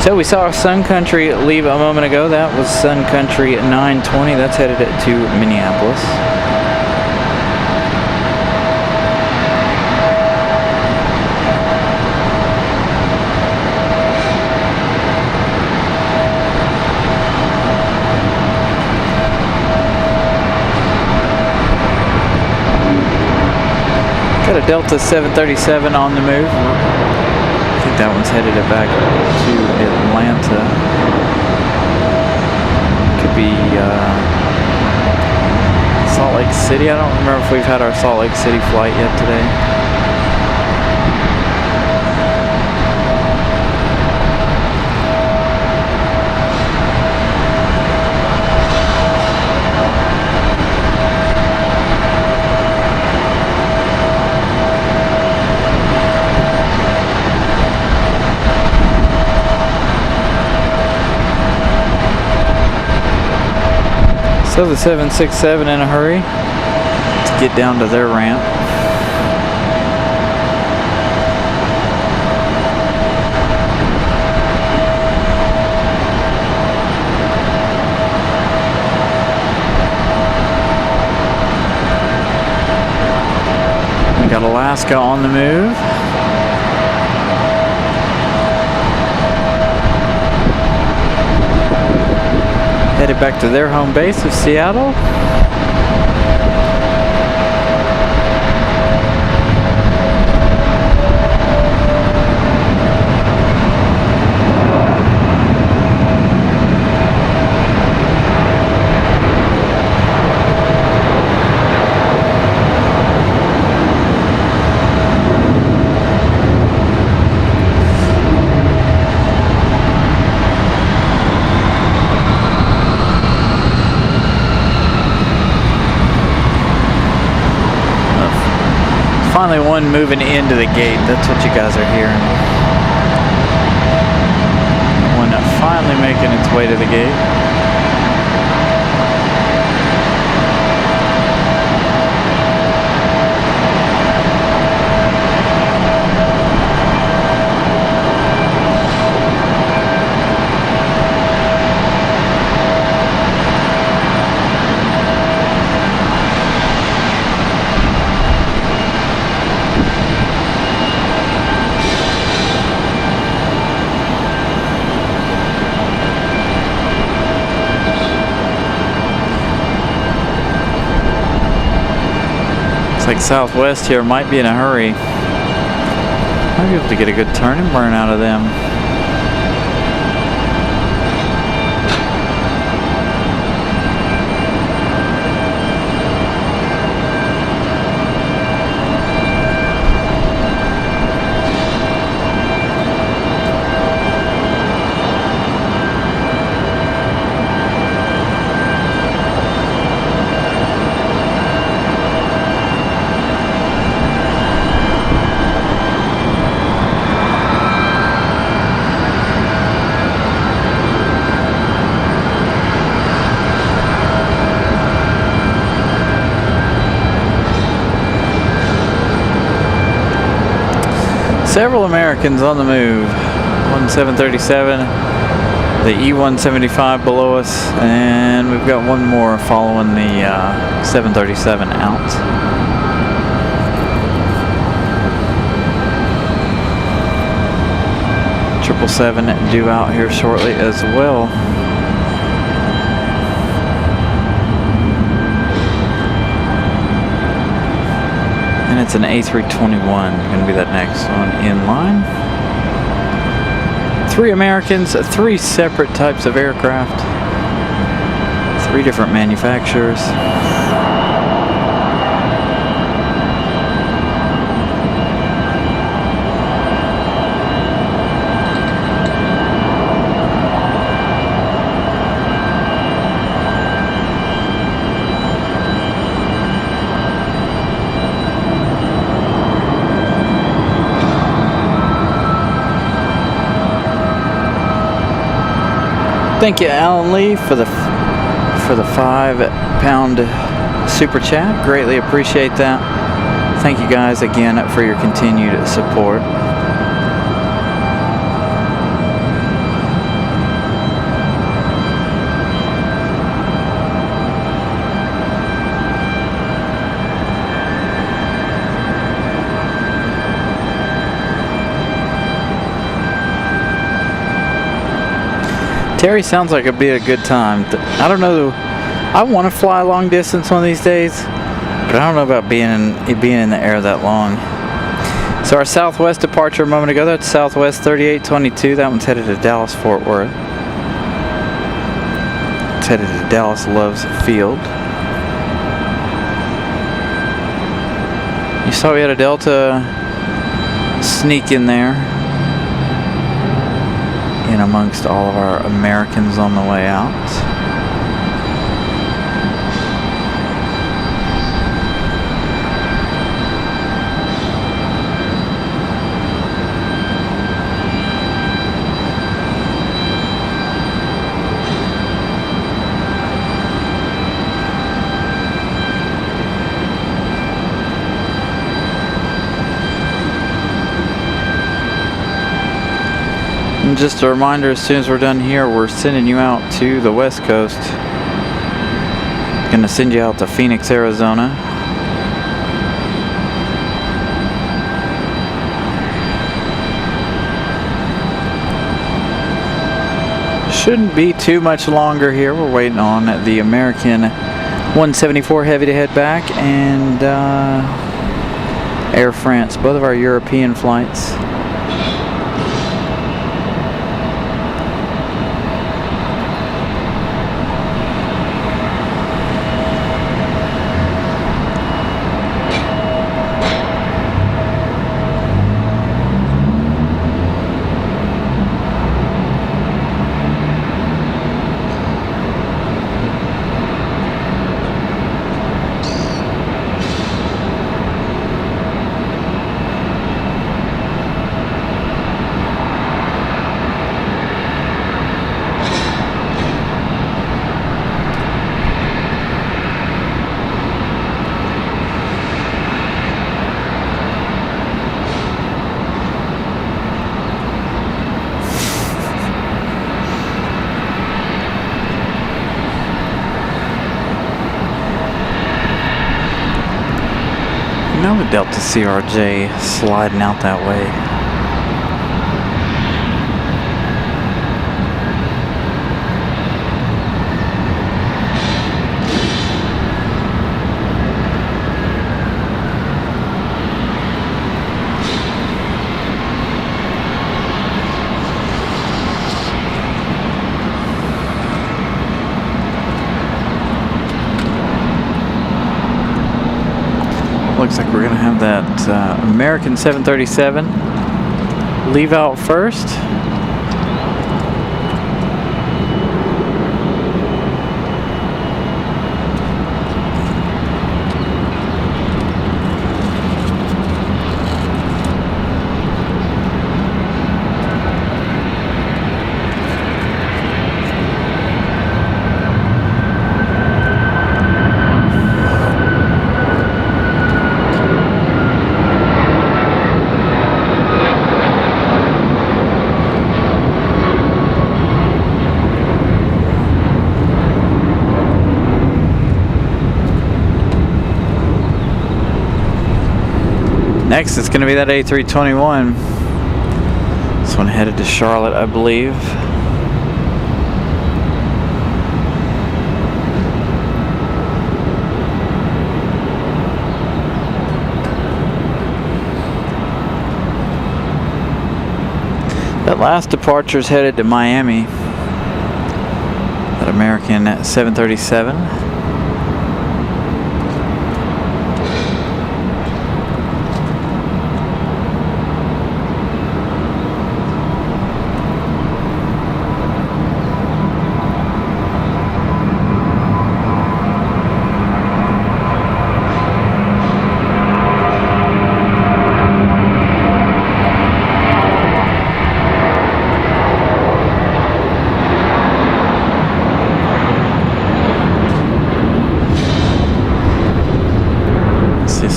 So we saw Sun Country leave a moment ago. That was Sun Country 920. That's headed to Minneapolis. Delta 737 on the move. I think that one's headed back to Atlanta. Could be Salt Lake City. I don't remember if we've had our Salt Lake City flight yet today. So the 767 in a hurry to get down to their ramp. We got Alaska on the move. Headed back to their home base of Seattle. Finally one moving into the gate. That's what you guys are hearing. One finally making its way to the gate. Looks like Southwest here might be in a hurry. Might be able to get a good turn and burn out of them. Several Americans on the move. One 737, the E-175 below us, and we've got one more following the 737 out. Triple 7 due out here shortly as well. And it's an A321, going to be that next one in line. 3 Americans, 3 separate types of aircraft, 3 different manufacturers. Thank you, Alan Lee, for the £5 super chat. Greatly appreciate that. Thank you guys again for your continued support. Terry sounds like it'd be a good time. I don't know. I want to fly long distance one of these days, but I don't know about being in the air that long. So our southwest departure a moment ago, that's Southwest 3822. That one's headed to Dallas Fort Worth. It's headed to Dallas Loves Field. You saw we had a Delta sneak in there, in amongst all of our Americans on the way out. And just a reminder, as soon as we're done here, we're sending you out to the West Coast. Gonna send you out to Phoenix, Arizona. Shouldn't be too much longer here. We're waiting on the American 174 Heavy to head back, and Air France, both of our European flights. Another Delta CRJ sliding out that way. Looks like we're going to have that American 737 leave out first. Next, it's going to be that A321. This one headed to Charlotte, I believe. That last departure is headed to Miami. That American 737.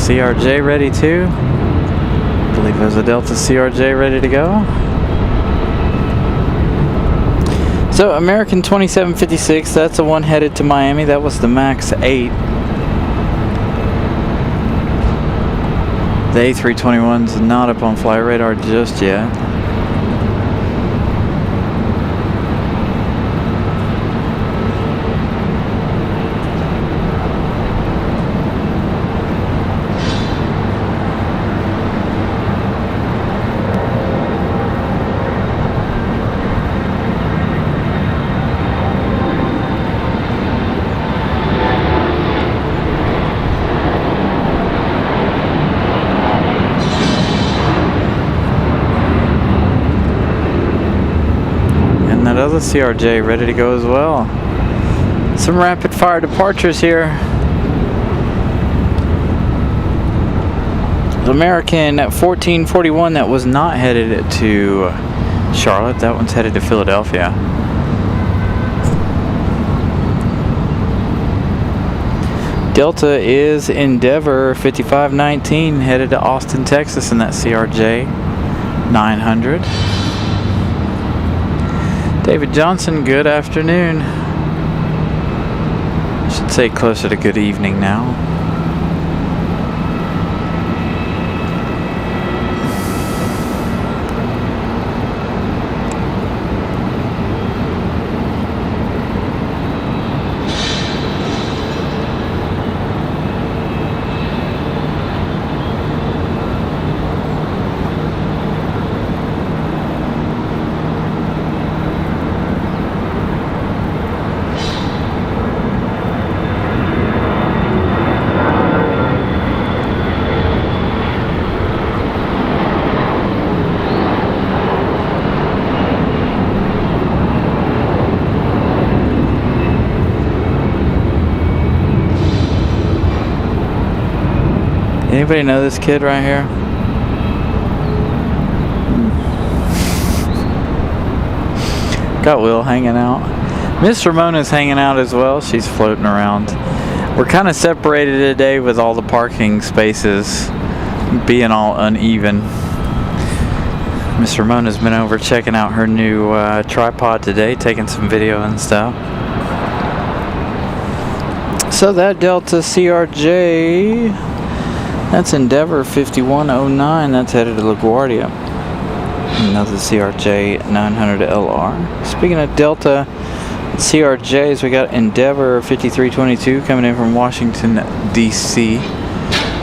CRJ ready too. I believe there's a Delta CRJ ready to go. So American 2756, that's the one headed to Miami. That was the MAX 8. The A321's not up on flight radar just yet. Delta CRJ ready to go as well. Some rapid fire departures here. The American at 1441 that was not headed to Charlotte. That one's headed to Philadelphia. Delta is Endeavor 5519 headed to Austin, Texas in that CRJ 900. David Johnson, good afternoon. I should say closer to good evening now. Anybody know this kid right here? Got Will hanging out. Miss Ramona's hanging out as well. She's floating around. We're kind of separated today with all the parking spaces being all uneven. Miss Ramona's been over checking out her new tripod today, taking some video and stuff. So that Delta CRJ, that's Endeavor 5109. That's headed to LaGuardia. Another CRJ 900 LR. Speaking of Delta CRJs, we got Endeavor 5322 coming in from Washington, D.C.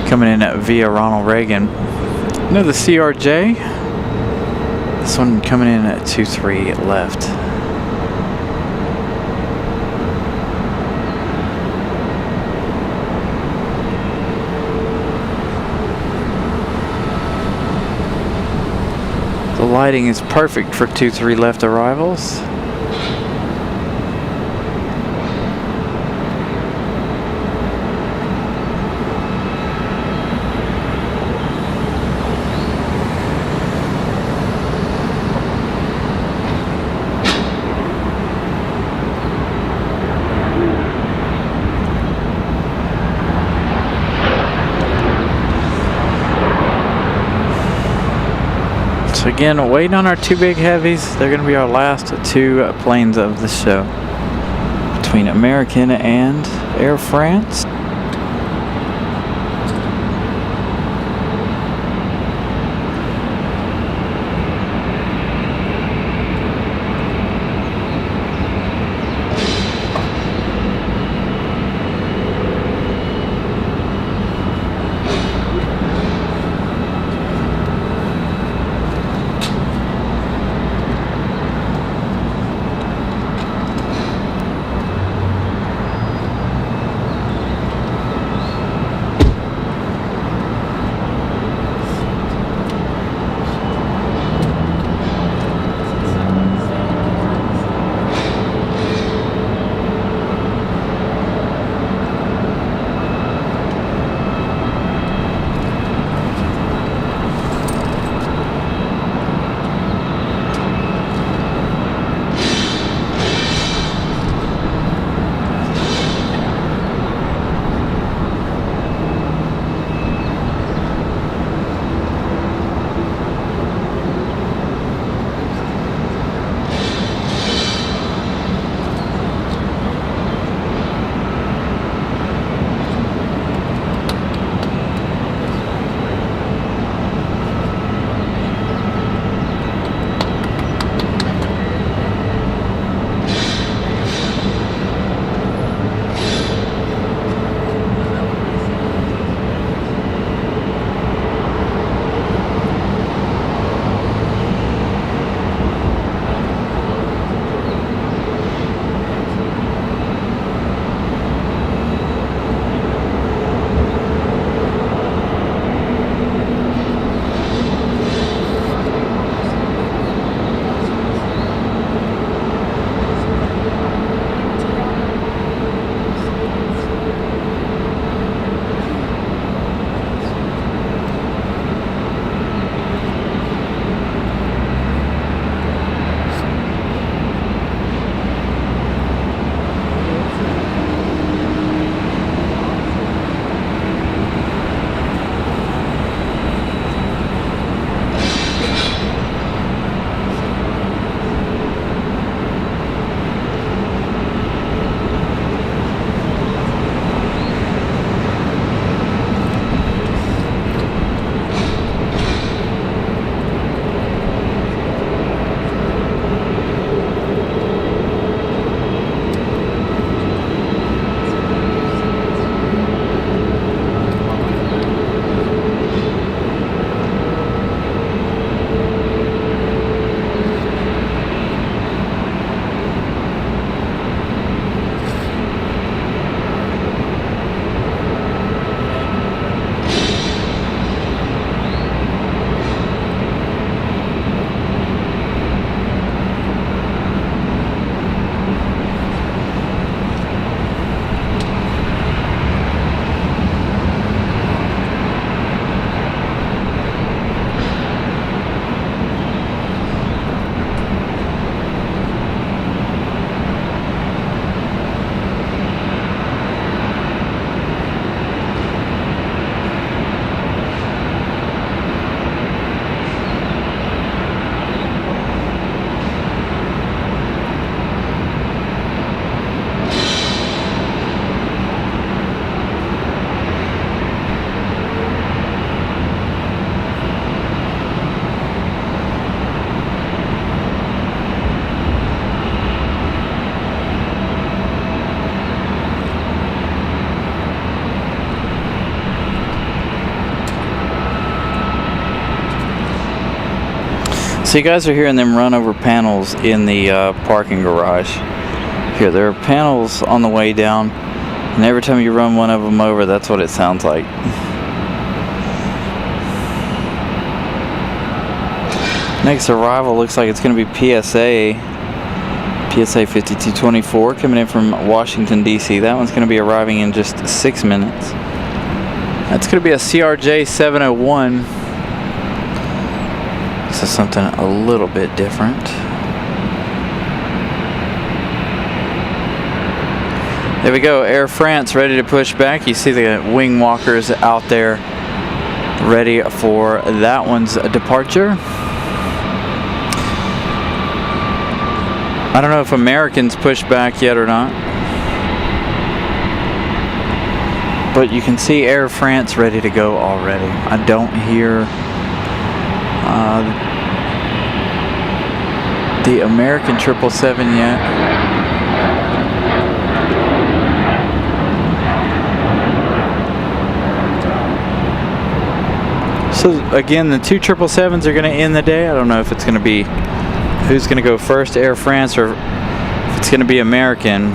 Coming in via Ronald Reagan. Another CRJ. This one coming in at 23 left. The lighting is perfect for 2-3 left arrivals. So again, waiting on our two big heavies. They're going to be our last two planes of the show between American and Air France. So you guys are hearing them run over panels in the parking garage. Here, there are panels on the way down, and every time you run one of them over, that's what it sounds like. Next arrival looks like it's going to be PSA 5224 coming in from Washington, D.C. That one's going to be arriving in just 6 minutes. That's going to be a CRJ 701. This is something a little bit different. There we go, Air France ready to push back. You see the wing walkers out there ready for that one's departure. I don't know if Americans pushed back yet or not, but you can see Air France ready to go already. I don't hear the American 777 yet. So again, the two 777s are going to end the day. I don't know if it's going to be who's going to go first, Air France, or if it's going to be American.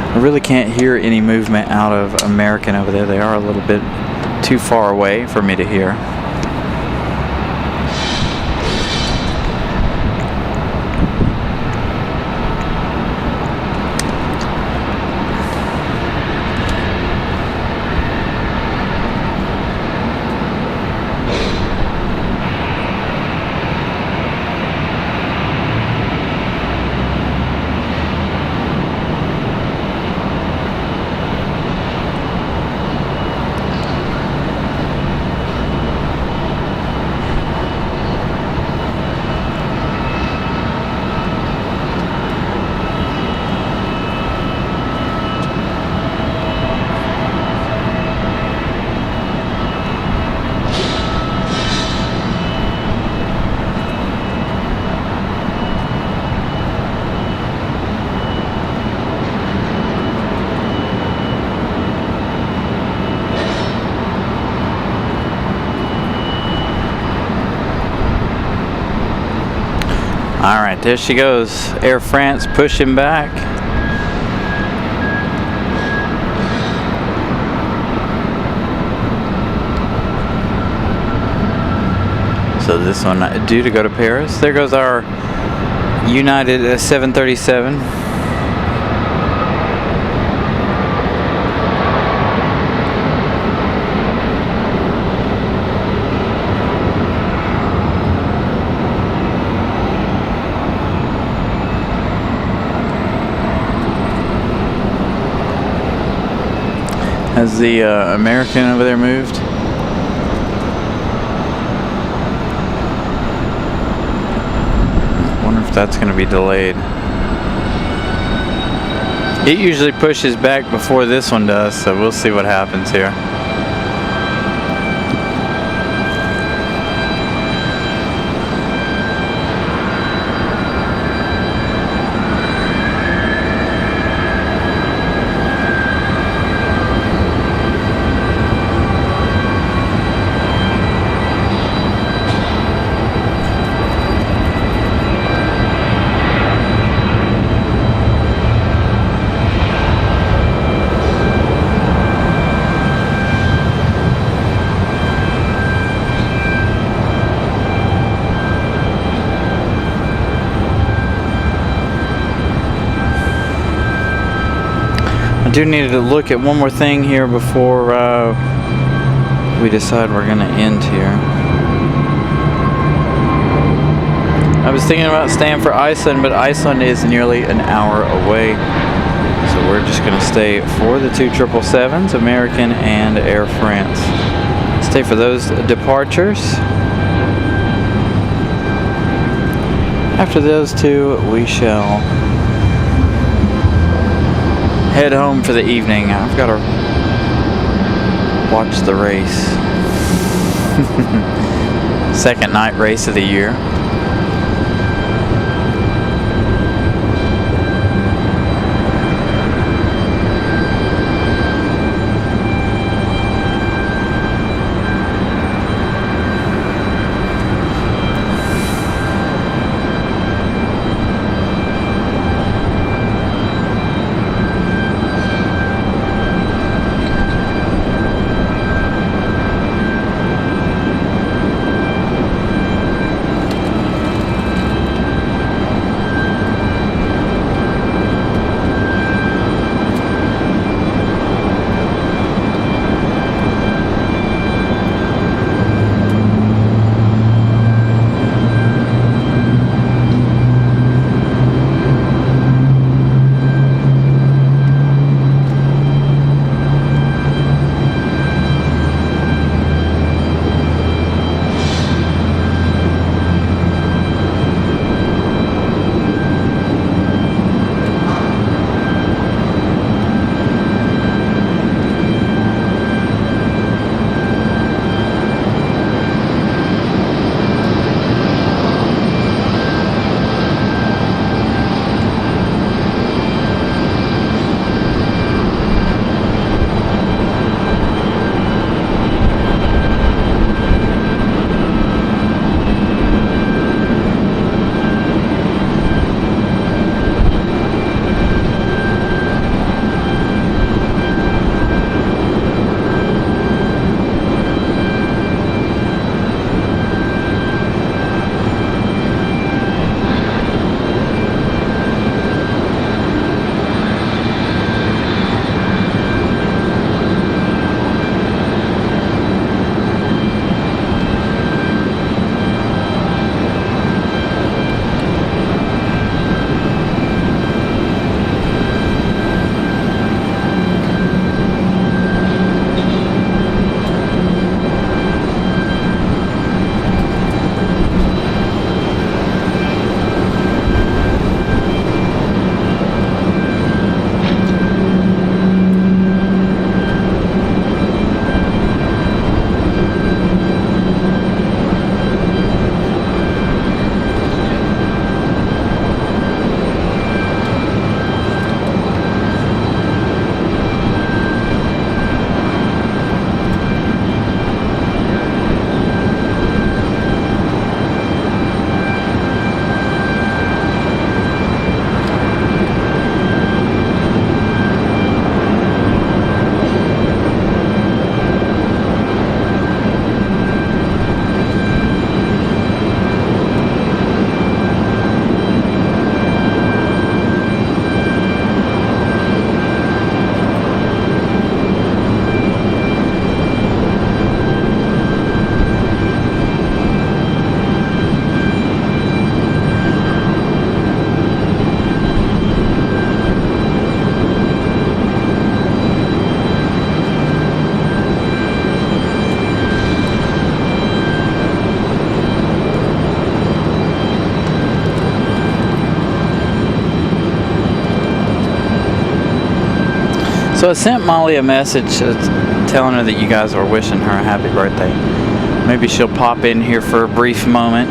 I really can't hear any movement out of American over there. They are a little bit too far away for me to hear. Alright, there she goes. Air France pushing back. So this one due to go to Paris. There goes our United 737. Has the American over there moved? I wonder if that's going to be delayed. It usually pushes back before this one does, so we'll see what happens here. I do need to look at one more thing here before we decide we're going to end here. I was thinking about staying for Iceland, but Iceland is nearly an hour away. So we're just going to stay for the two 777s, American and Air France. Stay for those departures. After those two, we shall head home for the evening. I've got to watch the race. Second night race of the year. So I sent Molly a message telling her that you guys were wishing her a happy birthday. Maybe she'll pop in here for a brief moment.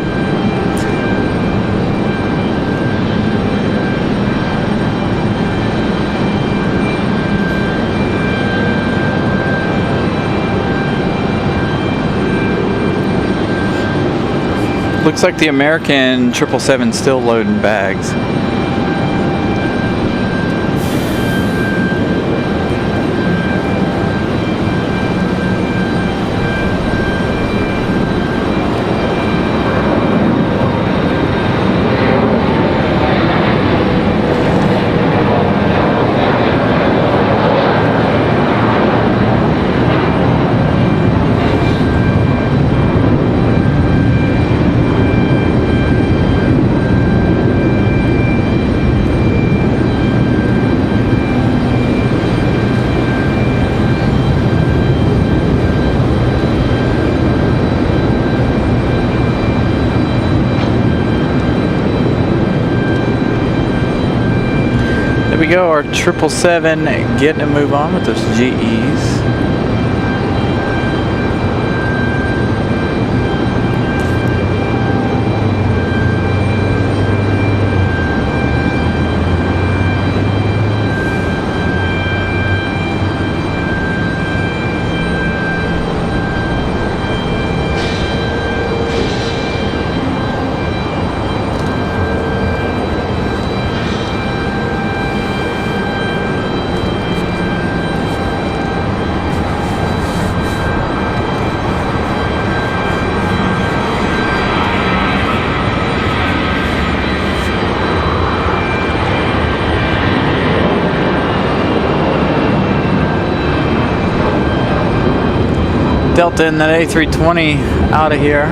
Looks like the American 777 still loading bags. There we go, our 777 getting to move on with those GEs. Delta in that A320 out of here.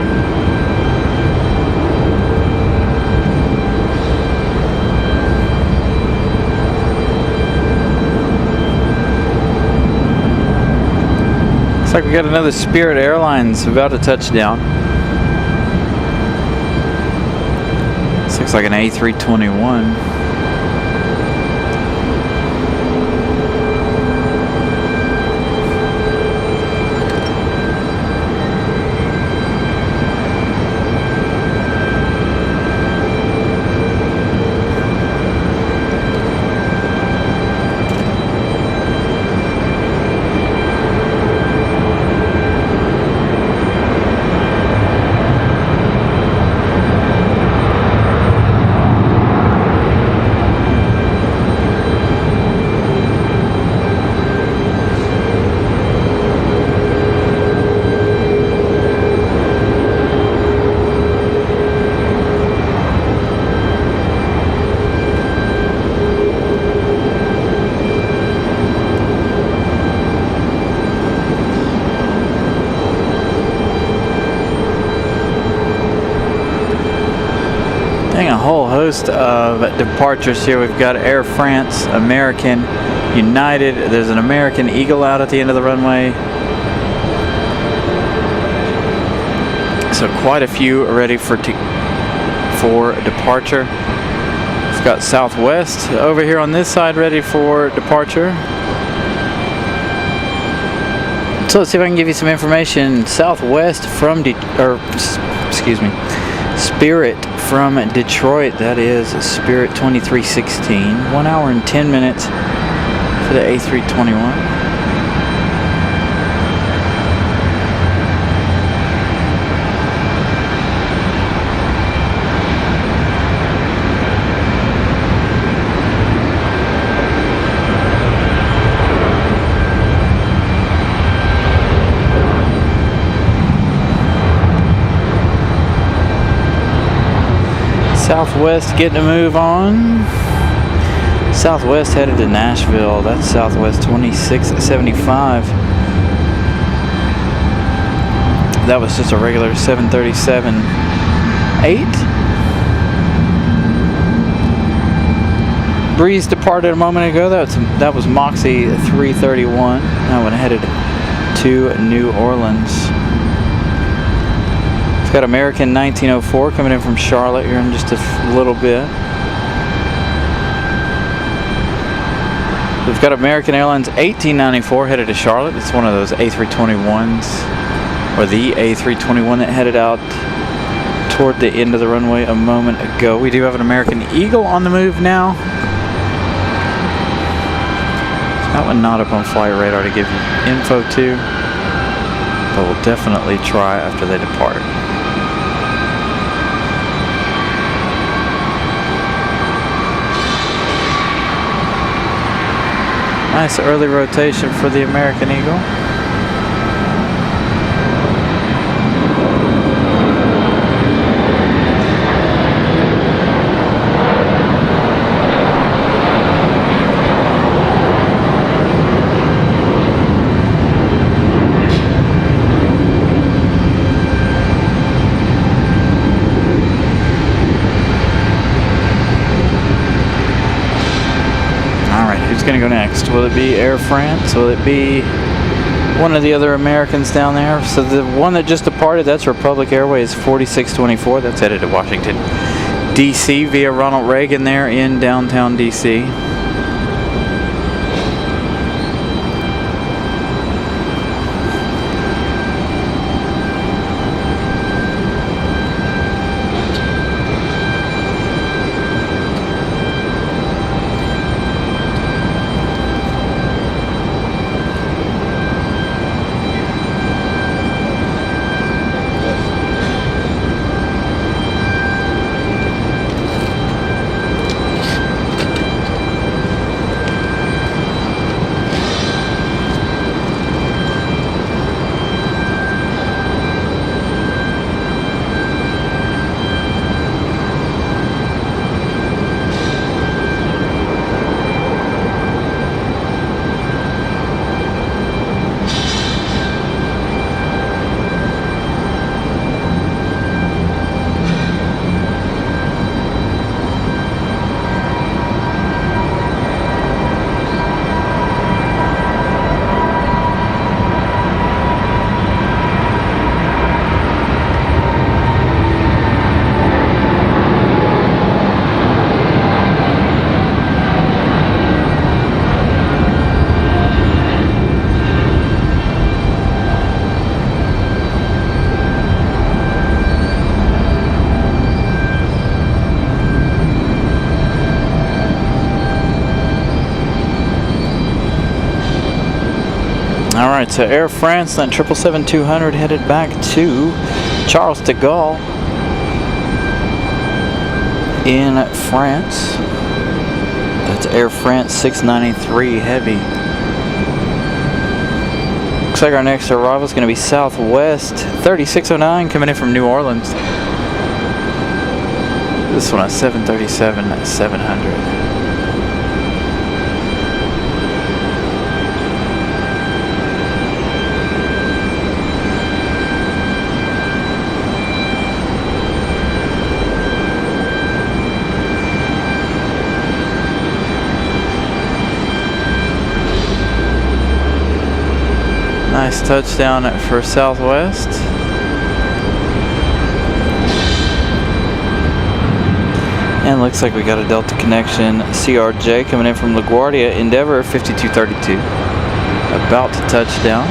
Looks like we got another Spirit Airlines about to touch down. This looks like an A321. A whole host of departures here. We've got Air France, American, United. There's an American Eagle out at the end of the runway. So quite a few ready for departure. We've got Southwest over here on this side ready for departure. So let's see if I can give you some information. Southwest from Spirit from Detroit, that is Spirit 2316, 1 hour and 10 minutes for the A321. Southwest getting a move on. Southwest headed to Nashville. That's Southwest 2675. That was just a regular 737-8. Breeze departed a moment ago. That was Moxie 331. That one headed to New Orleans. Got American 1904 coming in from Charlotte here in just a little bit. We've got American Airlines 1894 headed to Charlotte. It's one of those A321s, or the A321 that headed out toward the end of the runway a moment ago. We do have an American Eagle on the move now. That one not up on flight radar to give you info to, but we'll definitely try after they depart. Nice early rotation for the American Eagle. Going to go next? Will it be Air France? Will it be one of the other Americans down there? So the one that just departed, that's Republic Airways 4624. That's headed to Washington, D.C. via Ronald Reagan there in downtown D.C. Alright, so Air France, that 777-200 headed back to Charles de Gaulle in France. That's Air France 693 Heavy. Looks like our next arrival is going to be Southwest 3609 coming in from New Orleans. This one, a 737-700. Nice touchdown for Southwest. And looks like we got a Delta connection. CRJ coming in from LaGuardia, Endeavor 5232. About to touch down.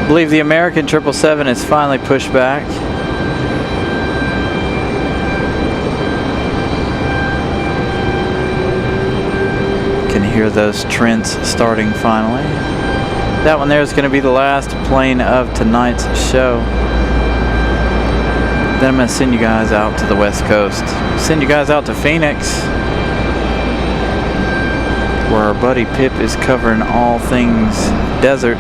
I believe the American 777 is finally pushed back. Can hear those trends starting finally. That one there is going to be the last plane of tonight's show. Then I'm going to send you guys out to the West Coast. Send you guys out to Phoenix, where our buddy Pip is covering all things desert.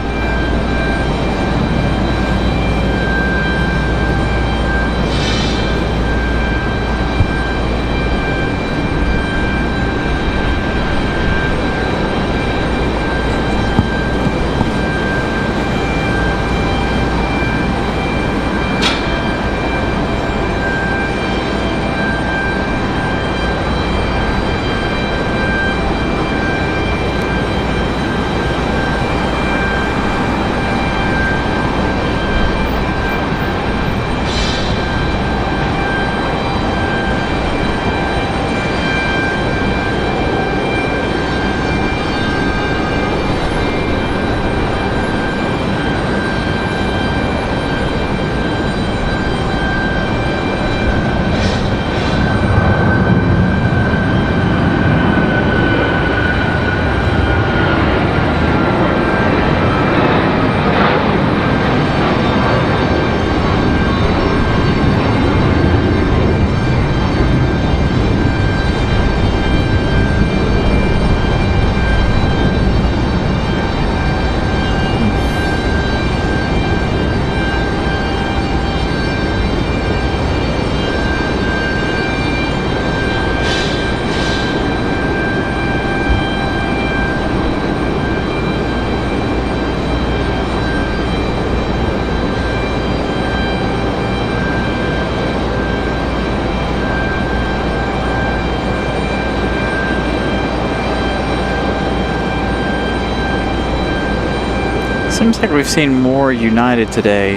Seems like we've seen more United today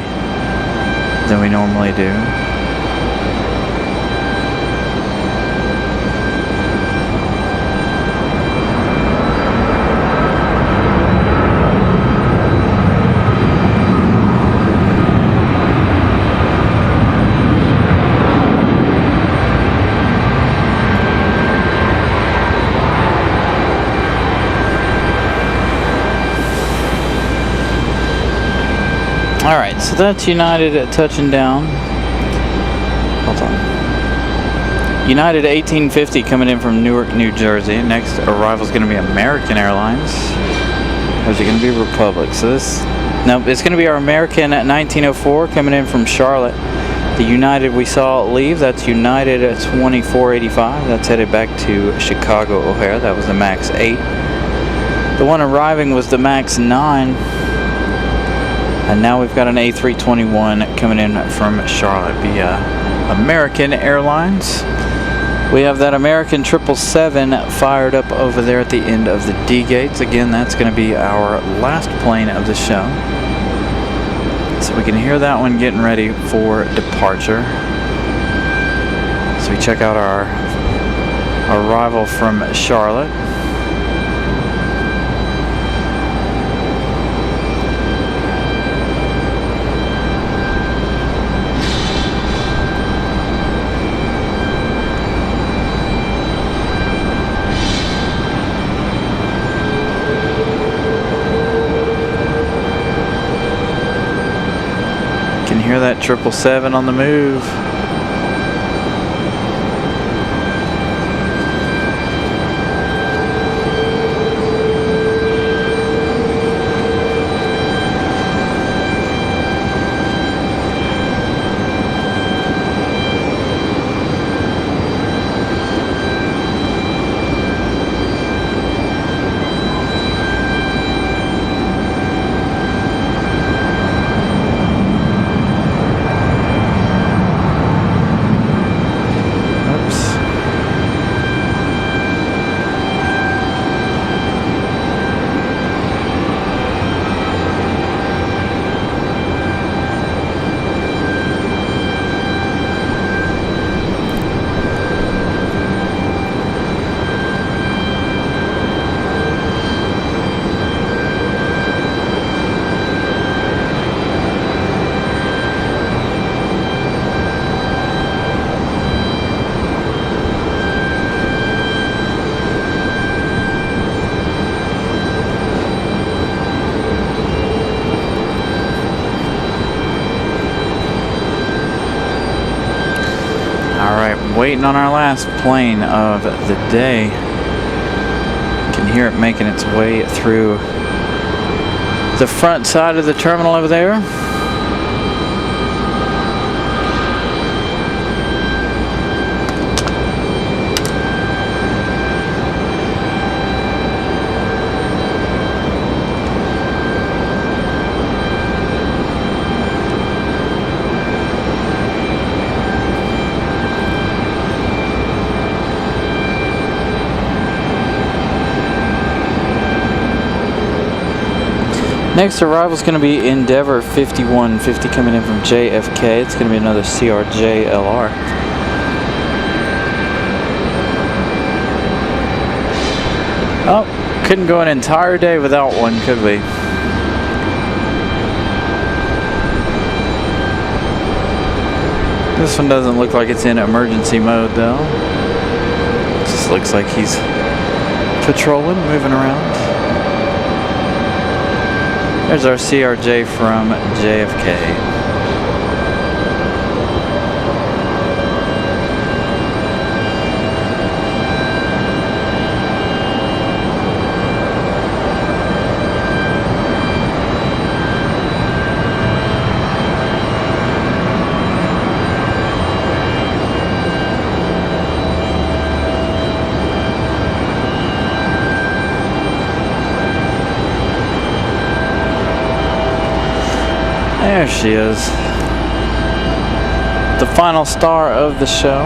than we normally do. Alright, so that's United touching down. Hold on. United 1850 coming in from Newark, New Jersey. Next arrival is going to be American Airlines. Or is it going to be Republic? So this, no, it's going to be our American at 1904 coming in from Charlotte. The United we saw leave, that's United at 2485. That's headed back to Chicago O'Hare. That was the MAX 8. The one arriving was the MAX 9. And now we've got an A321 coming in from Charlotte via American Airlines. We have that American 777 fired up over there at the end of the D gates. Again, that's going to be our last plane of the show. So we can hear that one getting ready for departure. So we check out our arrival from Charlotte. Hear that 777 on the move. Waiting on our last plane of the day. You can hear it making its way through the front side of the terminal over there. Next arrival is going to be Endeavor 5150 coming in from JFK. It's going to be another CRJ LR. Oh, couldn't go an entire day without one, could we? This one doesn't look like it's in emergency mode though. It just looks like he's patrolling, moving around. There's our CRJ from JFK. There she is. The final star of the show.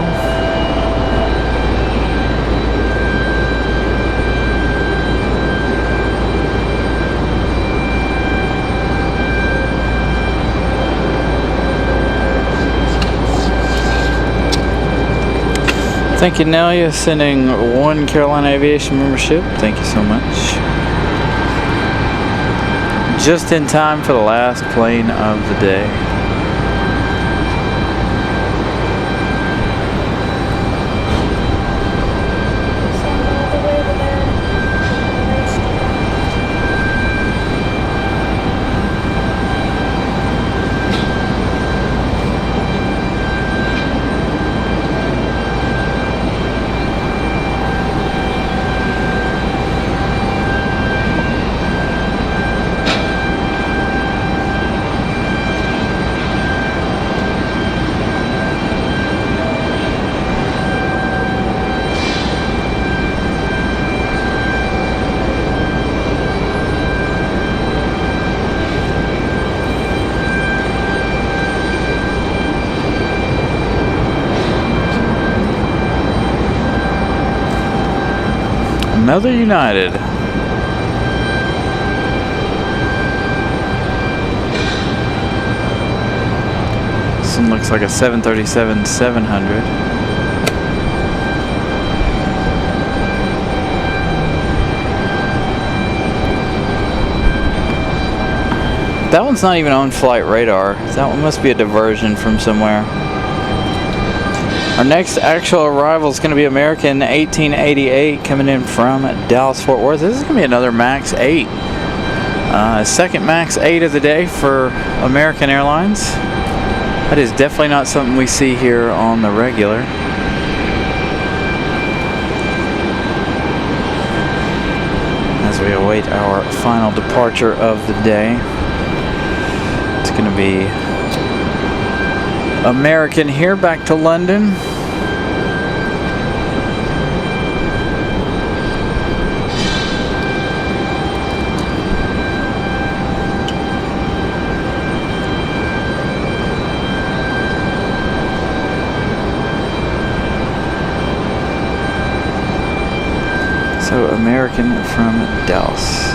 Thank you, Nelia, sending 1 Carolina Aviation membership. Thank you so much. Just in time for the last plane of the day. Another United. This one looks like a 737-700. That one's not even on flight radar. That one must be a diversion from somewhere. Our next actual arrival is going to be American 1888 coming in from Dallas Fort Worth. This is going to be another MAX 8. Second MAX 8 of the day for American Airlines. That is definitely not something we see here on the regular. As we await our final departure of the day. It's going to be American here back to London. So American from Dallas.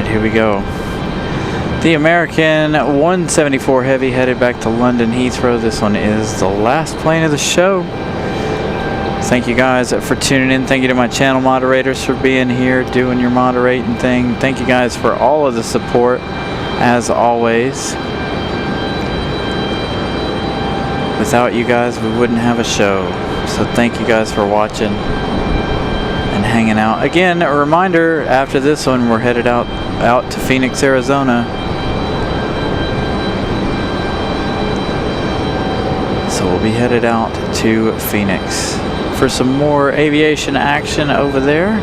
Here we go. The American 174 Heavy headed back to London Heathrow. This one is the last plane of the show. Thank you guys for tuning in. Thank you to my channel moderators for being here, doing your moderating thing. Thank you guys for all of the support, as always. Without you guys, we wouldn't have a show. So thank you guys for watching and hanging out. Again, a reminder, after this one, we're headed out to Phoenix, Arizona. So we'll be headed out to Phoenix for some more aviation action over there.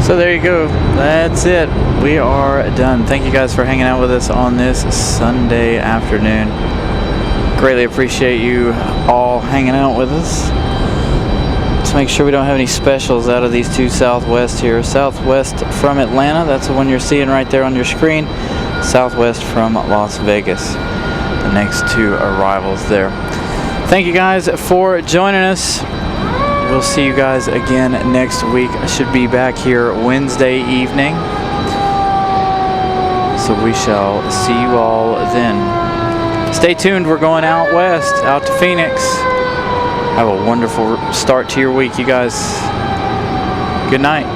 So there you go. That's it. We are done. Thank you guys for hanging out with us on this Sunday afternoon. Greatly appreciate you all hanging out with us. Let's make sure we don't have any specials out of these two Southwest here. Southwest from Atlanta, that's the one you're seeing right there on your screen. Southwest from Las Vegas, the next two arrivals there. Thank you guys for joining us. We'll see you guys again next week. I should be back here Wednesday evening. So we shall see you all then. Stay tuned. We're going out west, out to Phoenix. Have a wonderful start to your week, you guys. Good night.